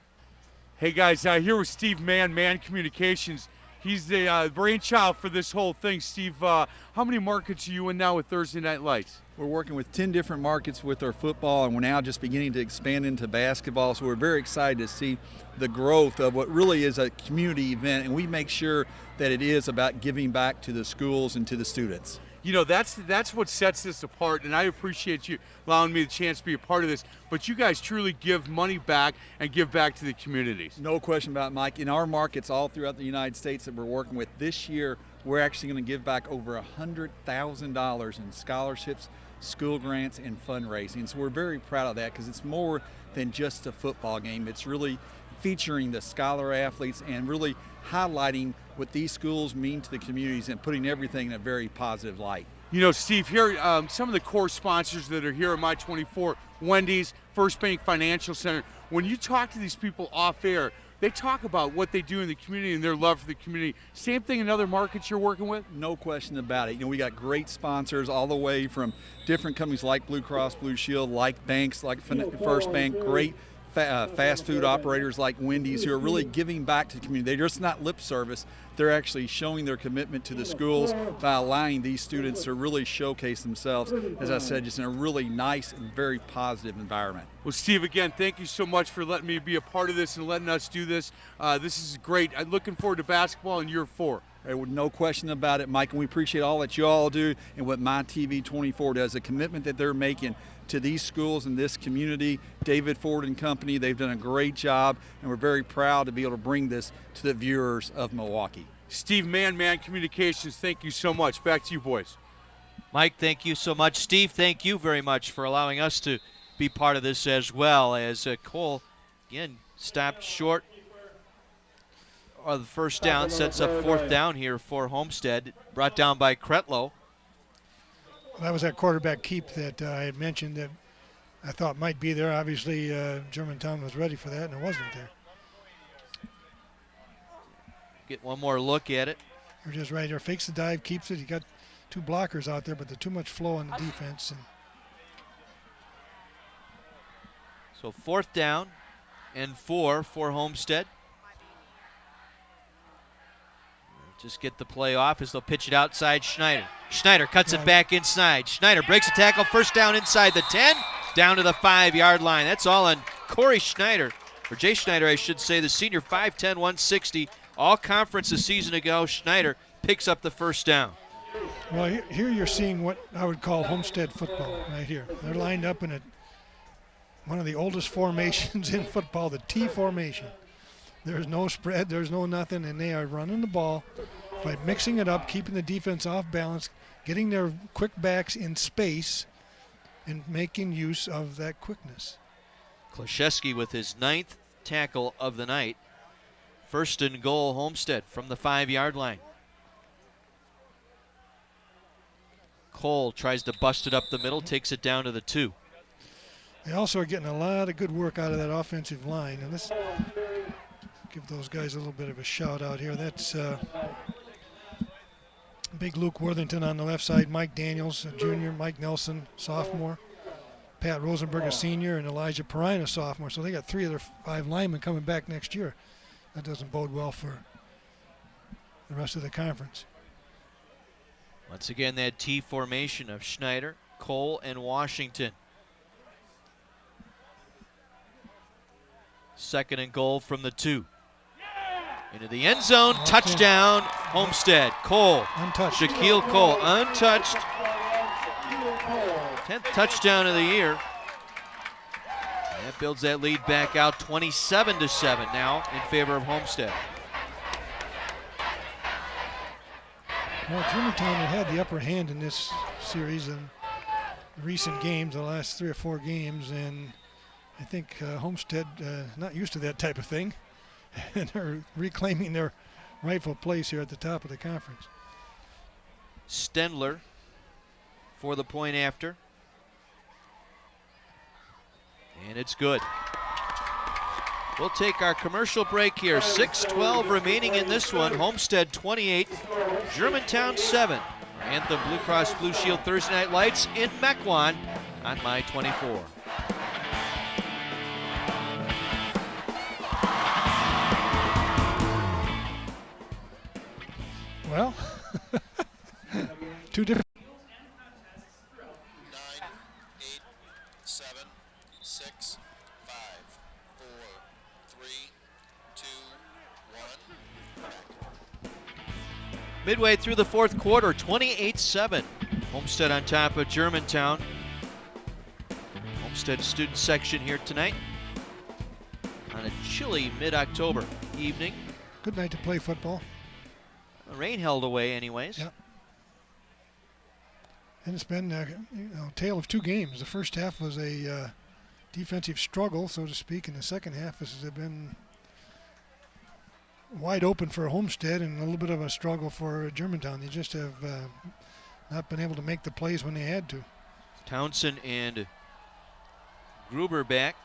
Speaker 1: Hey guys, here with Steve Mann, Man Communications. He's the brainchild for this whole thing. Steve, how many markets are you in now with Thursday Night Lights?
Speaker 20: We're working with 10 different markets with our football, and we're now just beginning to expand into basketball. So we're very excited to see the growth of what really is a community event, and we make sure that it is about giving back to the schools and to the students.
Speaker 1: You know, that's what sets this apart, and I appreciate you allowing me the chance to be a part of this. But you guys truly give money back and give back to the communities.
Speaker 20: No question about it, Mike. In our markets all throughout the United States that we're working with this year, we're actually going to give back over $100,000 in scholarships, school grants, and fundraising. So we're very proud of that because it's more than just a football game. It's really featuring the scholar athletes and really highlighting what these schools mean to the communities and putting everything in a very positive light.
Speaker 1: You know, Steve, here some of the core sponsors that are here at My 24, Wendy's, First Bank Financial Center. When you talk to these people off air, they talk about what they do in the community and their love for the community. Same thing in other markets you're working with?
Speaker 20: No question about it. You know, we got great sponsors all the way from different companies like Blue Cross Blue Shield, like banks, like First Bank, great fast food operators like Wendy's who are really giving back to the community. They're just not lip service. They're actually showing their commitment to the schools by allowing these students to really showcase themselves, as I said, just in a really nice and very positive environment.
Speaker 1: Well, Steve, again, thank you so much for letting me be a part of this and letting us do this. This is great. I'm looking forward to basketball in year 4.
Speaker 20: No question about it, Mike, and we appreciate all that you all do and what My TV 24 does, the commitment that they're making to these schools and this community. David Ford and company, they've done a great job, and we're very proud to be able to bring this to the viewers of Milwaukee.
Speaker 1: Steve Mann, Man Communications, thank you so much. Back to you, boys.
Speaker 19: Mike, thank you so much. Steve, thank you very much for allowing us to be part of this as well, as Cole, again, stopped short of the first down, sets up 4th down here for Homestead, brought down by Kretlow.
Speaker 5: That was that quarterback keep that I had mentioned that I thought might be there. Obviously, Germantown was ready for that, and it wasn't there.
Speaker 19: Get one more look at it.
Speaker 5: You're just right there. Fakes the dive, keeps it. He got 2 blockers out there, but there's too much flow on the defense. And
Speaker 19: so 4th down and 4 for Homestead. Just get the play off as they'll pitch it outside Schneider. Schneider cuts it back inside. Schneider breaks a tackle, 1st down inside the 10, down to the 5-yard line. That's all on Corey Schneider, or Jay Schneider, I should say, the senior, 5'10", 160, All conference a season ago, Schneider picks up the first down.
Speaker 5: Well, here you're seeing what I would call Homestead football right here. They're lined up in one of the oldest formations in football, the T formation. There's no spread, there's no nothing, and they are running the ball by mixing it up, keeping the defense off balance, getting their quick backs in space, and making use of that quickness.
Speaker 19: Klaschewski with his 9th tackle of the night. First and goal, Homestead from the 5-yard line. Cole tries to bust it up the middle, takes it down to the 2.
Speaker 5: They also are getting a lot of good work out of that offensive line. And let's give those guys a little bit of a shout out here. That's big Luke Worthington on the left side, Mike Daniels, a junior, Mike Nelson, sophomore, Pat Rosenberg, a senior, and Elijah Perrine, a sophomore. So they got 3 of their 5 linemen coming back next year. That doesn't bode well for the rest of the conference.
Speaker 19: Once again, that T formation of Schneider, Cole, and Washington. Second and goal from the 2. Into the end zone, touchdown, Homestead. Cole,
Speaker 5: untouched.
Speaker 19: Shaquille Cole, untouched. 10th touchdown of the year. That builds that lead back out 27-7 now in favor of Homestead.
Speaker 5: Well, Germantown had the upper hand in this series in recent games, the last 3 or 4 games, and I think Homestead not used to that type of thing, and they're reclaiming their rightful place here at the top of the conference.
Speaker 19: Stendler for the point after. And it's good. We'll take our commercial break here. 6:12 remaining in this one. Homestead 28, Germantown 7. Anthem Blue Cross Blue Shield Thursday Night Lights in Mequon on My 24.
Speaker 5: Well, 2 different.
Speaker 16: 9, 8, 7, 6, 5, 4, 3, 2, 1.
Speaker 19: Midway through the 4th quarter, 28-7. Homestead on top of Germantown. Homestead student section here tonight on a chilly mid-October evening.
Speaker 5: Good night to play football.
Speaker 19: The rain held away anyways.
Speaker 5: Yep. And it's been a tale of 2 games. The first half was a defensive struggle, so to speak, and the second half has been wide open for Homestead and a little bit of a struggle for Germantown. They just have not been able to make the plays when they had to.
Speaker 19: Townsend and Gruber back.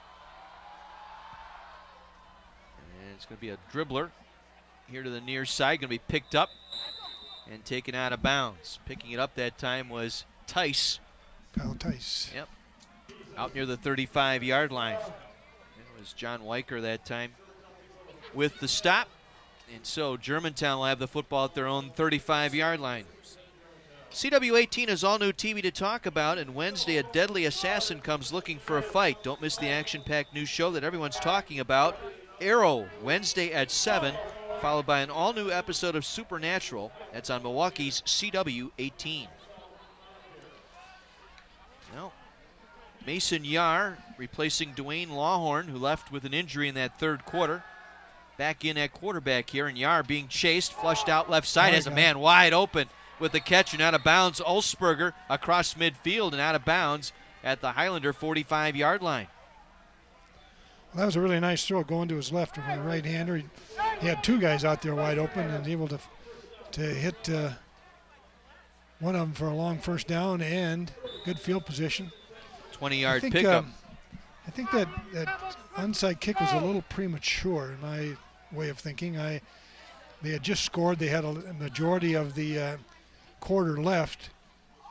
Speaker 19: And it's going to be a dribbler here to the near side, going to be picked up and taken out of bounds. Picking it up that time was Tice.
Speaker 5: Kyle Tice.
Speaker 19: Yep. Out near the 35-yard line. It was John Weicker that time with the stop. And so Germantown will have the football at their own 35-yard line. CW18 is all new TV to talk about, and Wednesday a deadly assassin comes looking for a fight. Don't miss the action-packed new show that everyone's talking about, Arrow, Wednesday at 7. Followed by an all-new episode of Supernatural. That's on Milwaukee's CW18. Well, Mason Yar replacing Dwayne Lawhorn, who left with an injury in that 3rd quarter. Back in at quarterback here, and Yar being chased, flushed out left side, has a man wide open with the catch and out of bounds. Ulsberger across midfield and out of bounds at the Highlander 45-yard line.
Speaker 5: Well, that was a really nice throw going to his left with a right-hander. He had 2 guys out there wide open and able to hit one of them for a long first down and good field position.
Speaker 19: 20-yard pickup.
Speaker 5: I think that onside kick was a little premature in my way of thinking. They had just scored. They had a majority of the quarter left.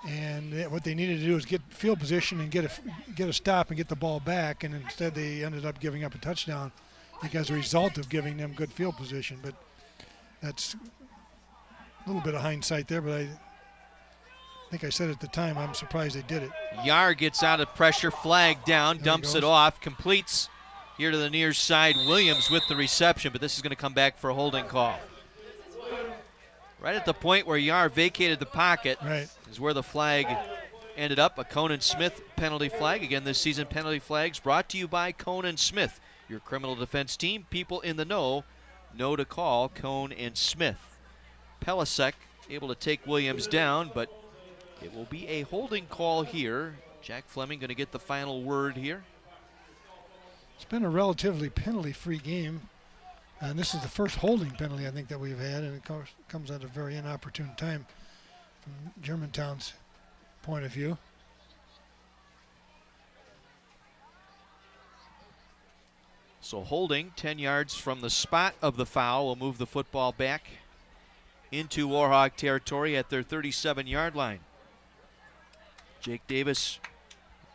Speaker 5: And what they needed to do is get field position and get a stop and get the ball back, and instead they ended up giving up a touchdown, I think as a result of giving them good field position. But that's a little bit of hindsight there, but I think I said at the time I'm surprised they did it.
Speaker 19: Yar gets out of pressure, flag down, dumps it off, completes here to the near side. Williams with the reception, but this is going to come back for a holding call. Right at the point where Yar vacated the pocket is where the flag ended up. A Conan Smith penalty flag. Again, this season penalty flags brought to you by Conan Smith, your criminal defense team. People in the know to call Cone and Smith. Pelisek able to take Williams down, but it will be a holding call here. Jack Fleming going to get the final word here.
Speaker 5: It's been a relatively penalty-free game. And this is the first holding penalty, I think, that we've had, and it comes at a very inopportune time from Germantown's point of view.
Speaker 19: So holding 10 yards from the spot of the foul will move the football back into Warhawk territory at their 37-yard line. Jake Davis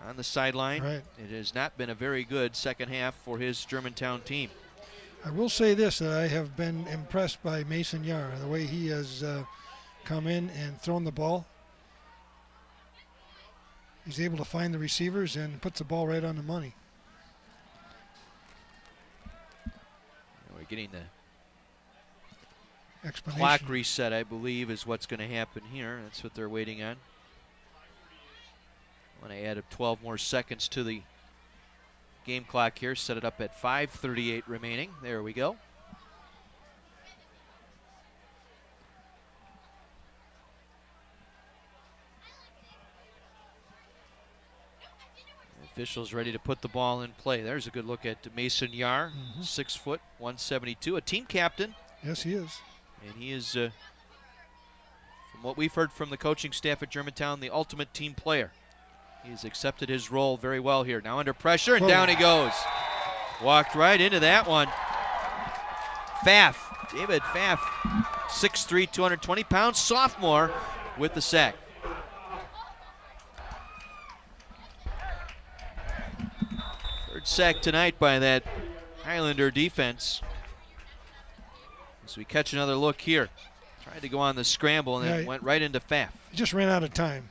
Speaker 19: on the sideline. It has not been a very good second half for his Germantown team.
Speaker 5: I will say this, I have been impressed by Mason Yar, the way he has come in and thrown the ball. He's able to find the receivers and puts the ball right on the money.
Speaker 19: We're getting the
Speaker 5: explanation.
Speaker 19: Clock reset, I believe, is what's going to happen here. That's what they're waiting on. I want to add up 12 more seconds to the game clock here. Set it up at 5:38 remaining. There we go. Officials ready to put the ball in play. There's a good look at Mason Yar, 6 foot, 172, a team captain.
Speaker 5: Yes, he is.
Speaker 19: And he is, from what we've heard from the coaching staff at Germantown, the ultimate team player. He's accepted his role very well here. Now under pressure, and down he goes. Walked right into that one. Pfaff, David Pfaff, 6'3", 220 pounds, sophomore with the sack. Third sack tonight by that Highlander defense. As we catch another look here. Tried to go on the scramble and then went right into Pfaff.
Speaker 5: He just ran out of time.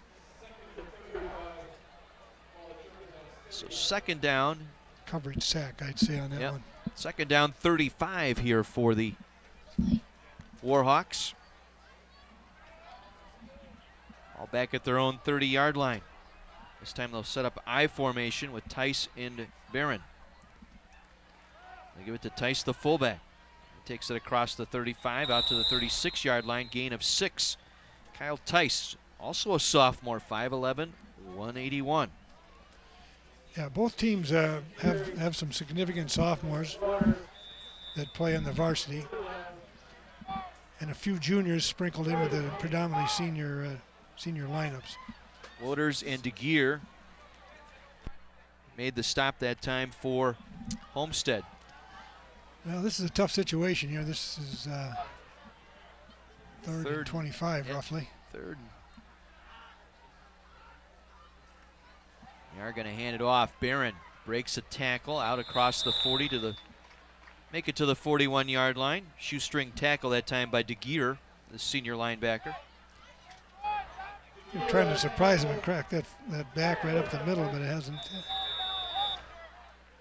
Speaker 19: So second down.
Speaker 5: Coverage sack, I'd say, on that one.
Speaker 19: Second down, 35 here for the Warhawks. All back at their own 30-yard line. This time they'll set up I formation with Tice and Barron. They give it to Tice, the fullback. He takes it across the 35 out to the 36-yard line, gain of 6. Kyle Tice, also a sophomore, 5'11", 181.
Speaker 5: Yeah, both teams have some significant sophomores that play on the varsity, and a few juniors sprinkled in with the predominantly senior lineups.
Speaker 19: Wouters and DeGear made the stop that time for Homestead.
Speaker 5: Well, this is a tough situation here. This is third and 25, roughly.
Speaker 19: Third. They are going to hand it off. Barron breaks a tackle out across the 40 to make it to the 41-yard line. Shoestring tackle that time by DeGear, the senior linebacker.
Speaker 5: You're trying to surprise him and crack that back right up the middle, but it hasn't.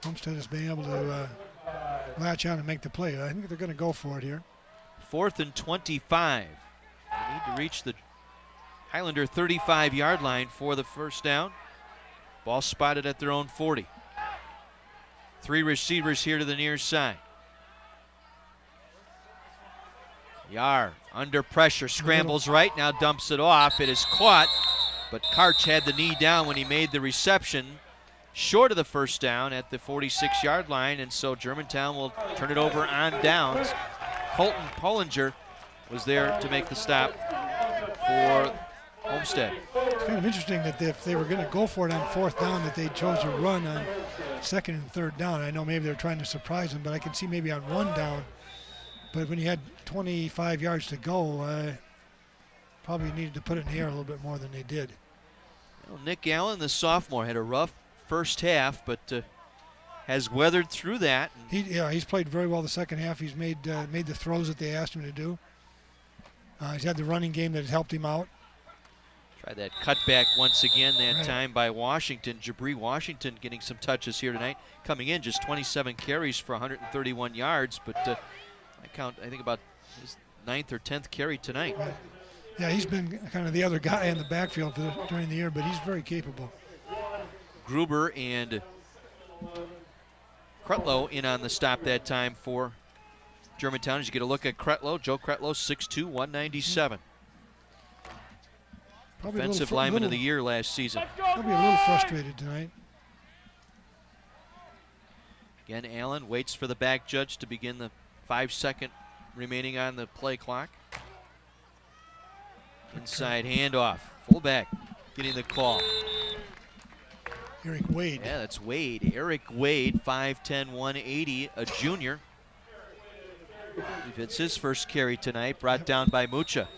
Speaker 5: Homestead has been able to latch on and make the play. I think they're going to go for it here.
Speaker 19: 4th and 25. They need to reach the Highlander 35-yard line for the first down. Ball spotted at their own 40. 3 receivers here to the near side. Yar under pressure, scrambles right, now dumps it off. It is caught, but Karch had the knee down when he made the reception. Short of the first down at the 46-yard line, and so Germantown will turn it over on downs. Colton Pollinger was there to make the stop for Homestead.
Speaker 5: It's kind of interesting that if they were going to go for it on 4th down, that they chose to run on 2nd and 3rd down. I know maybe they're trying to surprise them, but I can see maybe on 1 down. But when you had 25 yards to go, probably needed to put it in the air a little bit more than they did.
Speaker 19: Well, Nick Allen, the sophomore, had a rough first half, but has weathered through that.
Speaker 5: He's played very well the second half. He's made the throws that they asked him to do. He's had the running game that has helped him out.
Speaker 19: Tried that cutback once again, that time by Washington. Jabri Washington getting some touches here tonight. Coming in just 27 carries for 131 yards, but I think about 9th or 10th carry tonight.
Speaker 5: Right. Yeah, he's been kind of the other guy in the backfield during the year, but he's very capable.
Speaker 19: Gruber and Crutlow in on the stop that time for Germantown. As you get a look at Crutlow, Joe Crutlow, 6'2", 197.
Speaker 5: Probably
Speaker 19: Offensive lineman of the year last season.
Speaker 5: Probably a little frustrated tonight.
Speaker 19: Again, Allen waits for the back judge to begin the 5-second remaining on the play clock. Inside handoff. Fullback getting the call.
Speaker 5: Eric Wade.
Speaker 19: Yeah, that's Wade. Eric Wade, 5'10", 180, a junior. It's his first carry tonight, brought down by Mucha.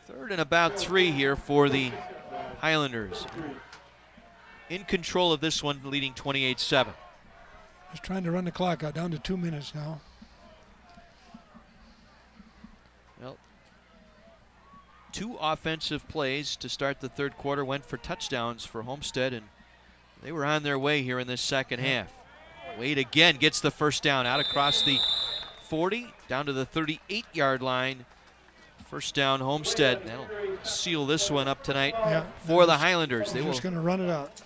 Speaker 19: Third and about 3 here for the Highlanders. In control of this one, leading 28-7.
Speaker 5: Just trying to run the clock out, down to 2 minutes now.
Speaker 19: Well, 2 offensive plays to start the third quarter went for touchdowns for Homestead, and they were on their way here in this second half. Wade again gets the first down out across the 40, down to the 38-yard line. First down, Homestead. That'll seal this one up tonight for the Highlanders.
Speaker 5: They're just going to run it out.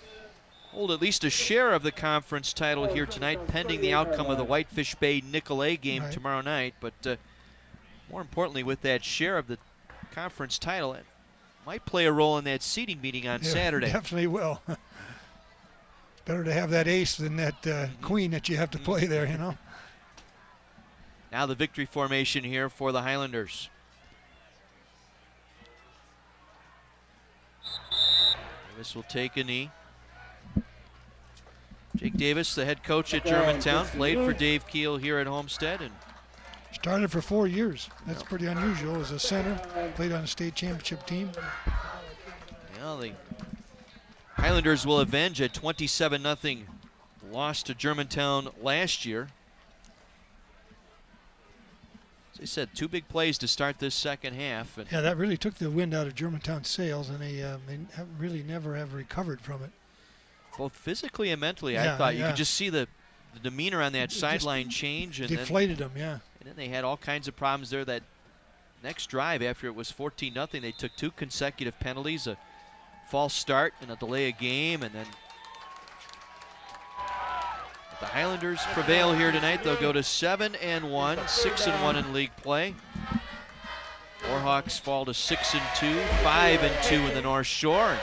Speaker 19: Hold at least a share of the conference title here tonight, pending the outcome of the Whitefish Bay Nicolet game tomorrow night. But more importantly, with that share of the conference title, it might play a role in that seeding meeting on Saturday.
Speaker 5: Definitely will. Better to have that ace than that queen that you have to play there, you know.
Speaker 19: Now the victory formation here for the Highlanders. Davis will take a knee. Jake Davis, the head coach at Germantown, played for Dave Keel here at Homestead. And
Speaker 5: started for 4 years. That's pretty unusual as a center. Played on a state championship team.
Speaker 19: Yeah, the Highlanders will avenge a 27-0 loss to Germantown last year. As I said, 2 big plays to start this second half. And
Speaker 5: yeah, that really took the wind out of Germantown's sails, and they really never have recovered from it.
Speaker 19: Both physically and mentally, I thought you could just see the demeanor on that sideline change. And
Speaker 5: deflated them, yeah.
Speaker 19: And then they had all kinds of problems there. That next drive, after it was 14-0, they took 2 consecutive penalties, a false start and a delay of game, and then the Highlanders prevail here tonight. They'll go to 7-1, 6-1 in league play. Warhawks fall to 6-2, 5-2 in the North Shore.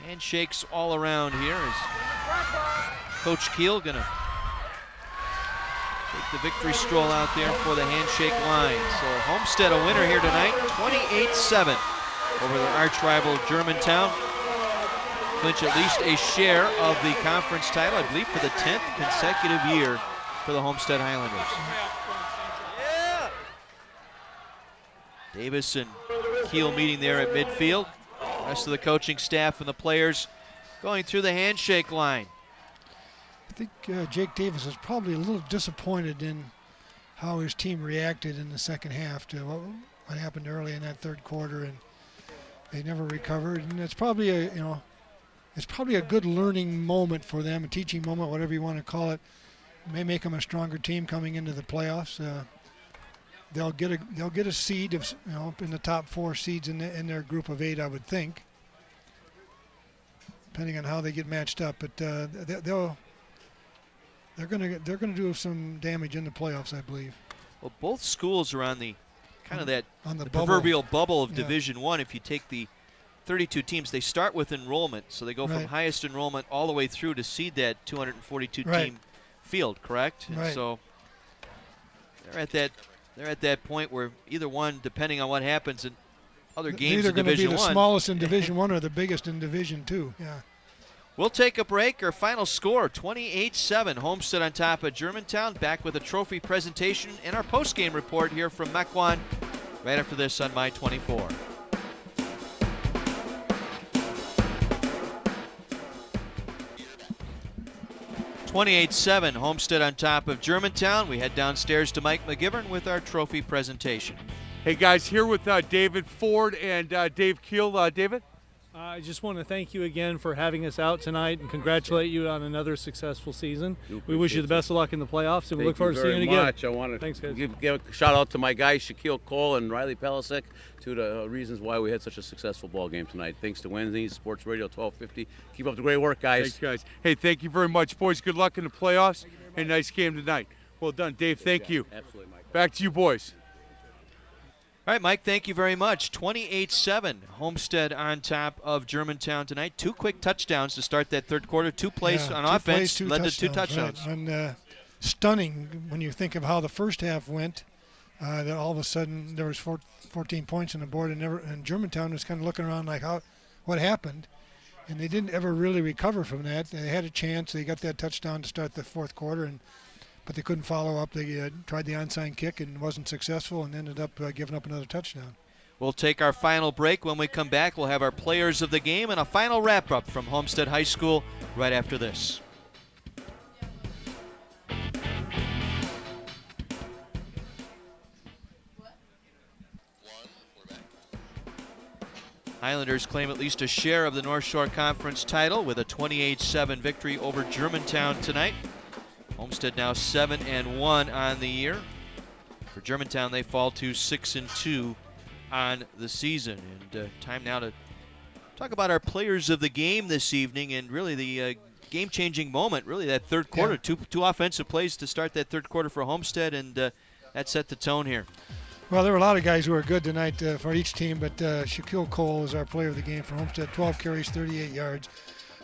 Speaker 19: Handshakes all around here as Coach Keel gonna take the victory stroll out there for the handshake line. So Homestead a winner here tonight, 28-7 over the arch rival Germantown. Clinch at least a share of the conference title, I believe for the 10th consecutive year for the Homestead Highlanders. Davis and Keel meeting there at midfield. Rest of the coaching staff and the players going through the handshake line.
Speaker 5: I think Jake Davis is probably a little disappointed in how his team reacted in the second half to what happened early in that third quarter, and they never recovered. And it's probably a good learning moment for them, a teaching moment, whatever you want to call it. It may make them a stronger team coming into the playoffs. They'll get a seed of, in the top 4 seeds in their group of 8, I would think, depending on how they get matched up. But they're gonna do some damage in the playoffs, I believe.
Speaker 19: Well, both schools are on the kind of that
Speaker 5: on the
Speaker 19: proverbial bubble of Division I. If you take the 32 teams, they start with enrollment, so they go from highest enrollment all the way through to seed that 242 team field, correct?
Speaker 5: Right.
Speaker 19: And so they're at that point where either one, depending on what happens in other games in Division I.
Speaker 5: They're going to be the smallest in Division I or the biggest in Division II. Yeah.
Speaker 19: We'll take a break. Our final score, 28-7. Homestead on top of Germantown. Back with a trophy presentation and our post-game report here from Mequon right after this on My 24. Homestead on top of Germantown. We head downstairs to Mike McGivern with our trophy presentation.
Speaker 1: Hey guys, here with David Ford and Dave Keel. David?
Speaker 21: I just want to thank you again for having us out tonight and congratulate you on another successful season. We wish you the best of luck in the playoffs, and we look forward to seeing you again.
Speaker 2: I want
Speaker 21: Thanks, guys.
Speaker 2: to give a shout out to my guys, Shaquille Cole and Riley Pelisek, to the reasons why we had such a successful ball game tonight. Thanks to Wednesday Sports Radio 1250. Keep up the great work, guys.
Speaker 1: Thanks, guys. Hey, thank you very much, boys. Good luck in the playoffs. Hey, nice game tonight. Well done, Dave. Thank you.
Speaker 2: Absolutely, Mike.
Speaker 1: Back to you, boys.
Speaker 19: All right, Mike, thank you very much. 28-7, Homestead on top of Germantown tonight. 2 quick touchdowns to start that third quarter. 2 plays on offense led to 2 touchdowns.
Speaker 5: Right. And stunning when you think of how the first half went, that all of a sudden there was 14 points on the board, and Germantown was kind of looking around like, what happened? And they didn't ever really recover from that. They had a chance. They got that touchdown to start the fourth quarter, but they couldn't follow up. They tried the onside kick and wasn't successful and ended up giving up another touchdown.
Speaker 19: We'll take our final break. When we come back, we'll have our players of the game and a final wrap-up from Homestead High School right after this. Highlanders claim at least a share of the North Shore Conference title with a 28-7 victory over Germantown tonight. Homestead now 7-1 on the year. For Germantown, they fall to 6-2 on the season. And time now to talk about our players of the game this evening, and really the game-changing moment, really that third quarter. Yeah. Two offensive plays to start that third quarter for Homestead, and that set the tone here.
Speaker 5: Well, there were a lot of guys who were good tonight for each team, but Shaquille Cole is our player of the game for Homestead. 12 carries, 38 yards.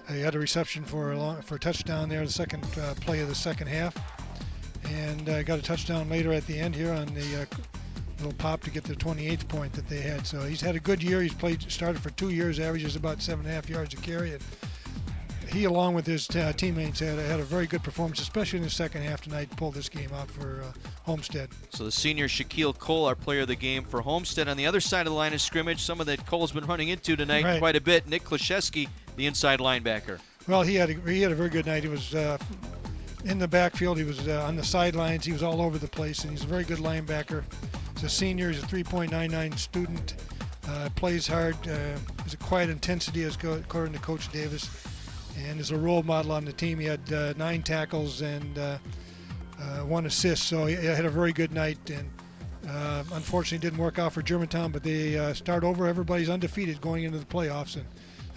Speaker 5: He had a reception for a touchdown there, the second play of the second half, and got a touchdown later at the end here on the little pop to get the 28th point that they had. So he's had a good year. He's started for 2 years, averages about 7.5 yards a carry. And he, along with his teammates, had a very good performance, especially in the second half tonight, to pull this game out for Homestead.
Speaker 19: So the senior Shaquille Cole, our player of the game for Homestead. On the other side of the line of scrimmage, someone that Cole's been running into tonight quite a bit, Nick Klashewski, the inside linebacker.
Speaker 5: Well, he had a very good night. He was in the backfield. He was on the sidelines. He was all over the place, and he's a very good linebacker. He's a senior. He's a 3.99 student. Plays hard. Has a quiet intensity, according to Coach Davis, and is a role model on the team. He had 9 tackles and 1 assist, so he had a very good night. And unfortunately, it didn't work out for Germantown, but they start over. Everybody's undefeated going into the playoffs,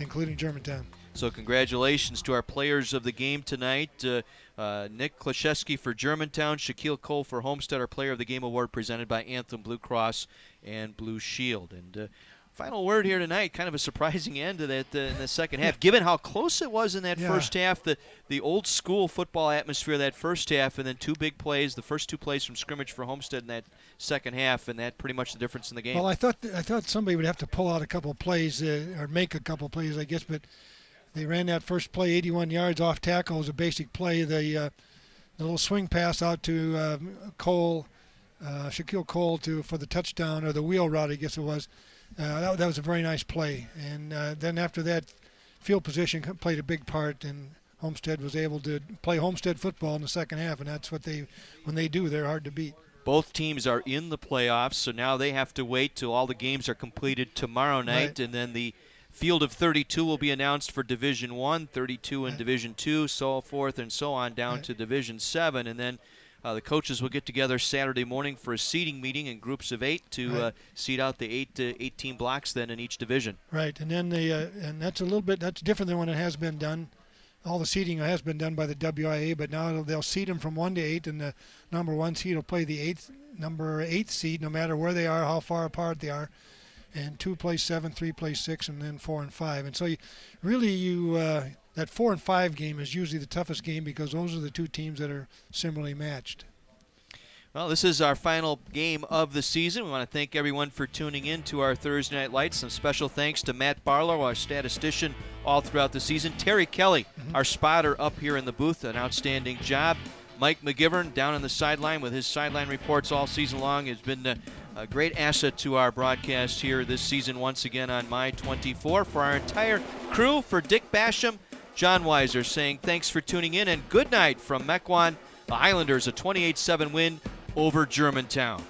Speaker 5: including Germantown.
Speaker 19: So congratulations to our players of the game tonight. Nick Klashewski for Germantown, Shaquille Cole for Homestead, our Player of the Game award presented by Anthem Blue Cross and Blue Shield. And final word here tonight, kind of a surprising end to that in the second half, given how close it was in that first half, the old school football atmosphere of that first half, and then 2 big plays, the first 2 plays from scrimmage for Homestead in that second half, and that pretty much the difference in the game.
Speaker 5: Well, I thought somebody would have to pull out a couple of plays or make a couple of plays, I guess, but they ran that first play 81 yards off tackle. It was a basic play. The little swing pass out to Shaquille Cole for the touchdown, or the wheel route, I guess it was. That was a very nice play. And then after that, field position played a big part, and Homestead was able to play Homestead football in the second half, and that's what when they do, they're hard to beat.
Speaker 19: Both teams are in the playoffs, so now they have to wait till all the games are completed tomorrow night, and then the field of 32 will be announced for Division 1, 32 in Division 2, so forth and so on down to Division 7, and then the coaches will get together Saturday morning for a seeding meeting in groups of 8 to seed out the 8 blocks then in each division.
Speaker 5: Right, and then and that's different than when it has been done. All the seeding has been done by the WIA, but now they'll seed them from 1 to 8, and the number 1 seed will play the number 8 seed, no matter where they are, how far apart they are. And 2 plays 7, 3 plays 6, and then 4 and 5. And so that 4 and 5 game is usually the toughest game because those are the 2 teams that are similarly matched.
Speaker 19: Well, this is our final game of the season. We want to thank everyone for tuning in to our Thursday Night Lights. Some special thanks to Matt Barlow, our statistician all throughout the season. Terry Kelly, our spotter up here in the booth, an outstanding job. Mike McGivern down on the sideline with his sideline reports all season long has been a great asset to our broadcast here this season once again on My 24. For our entire crew, for Dick Basham, John Weiser saying thanks for tuning in and good night from Mequon. The Highlanders, a 28-7 win over Germantown.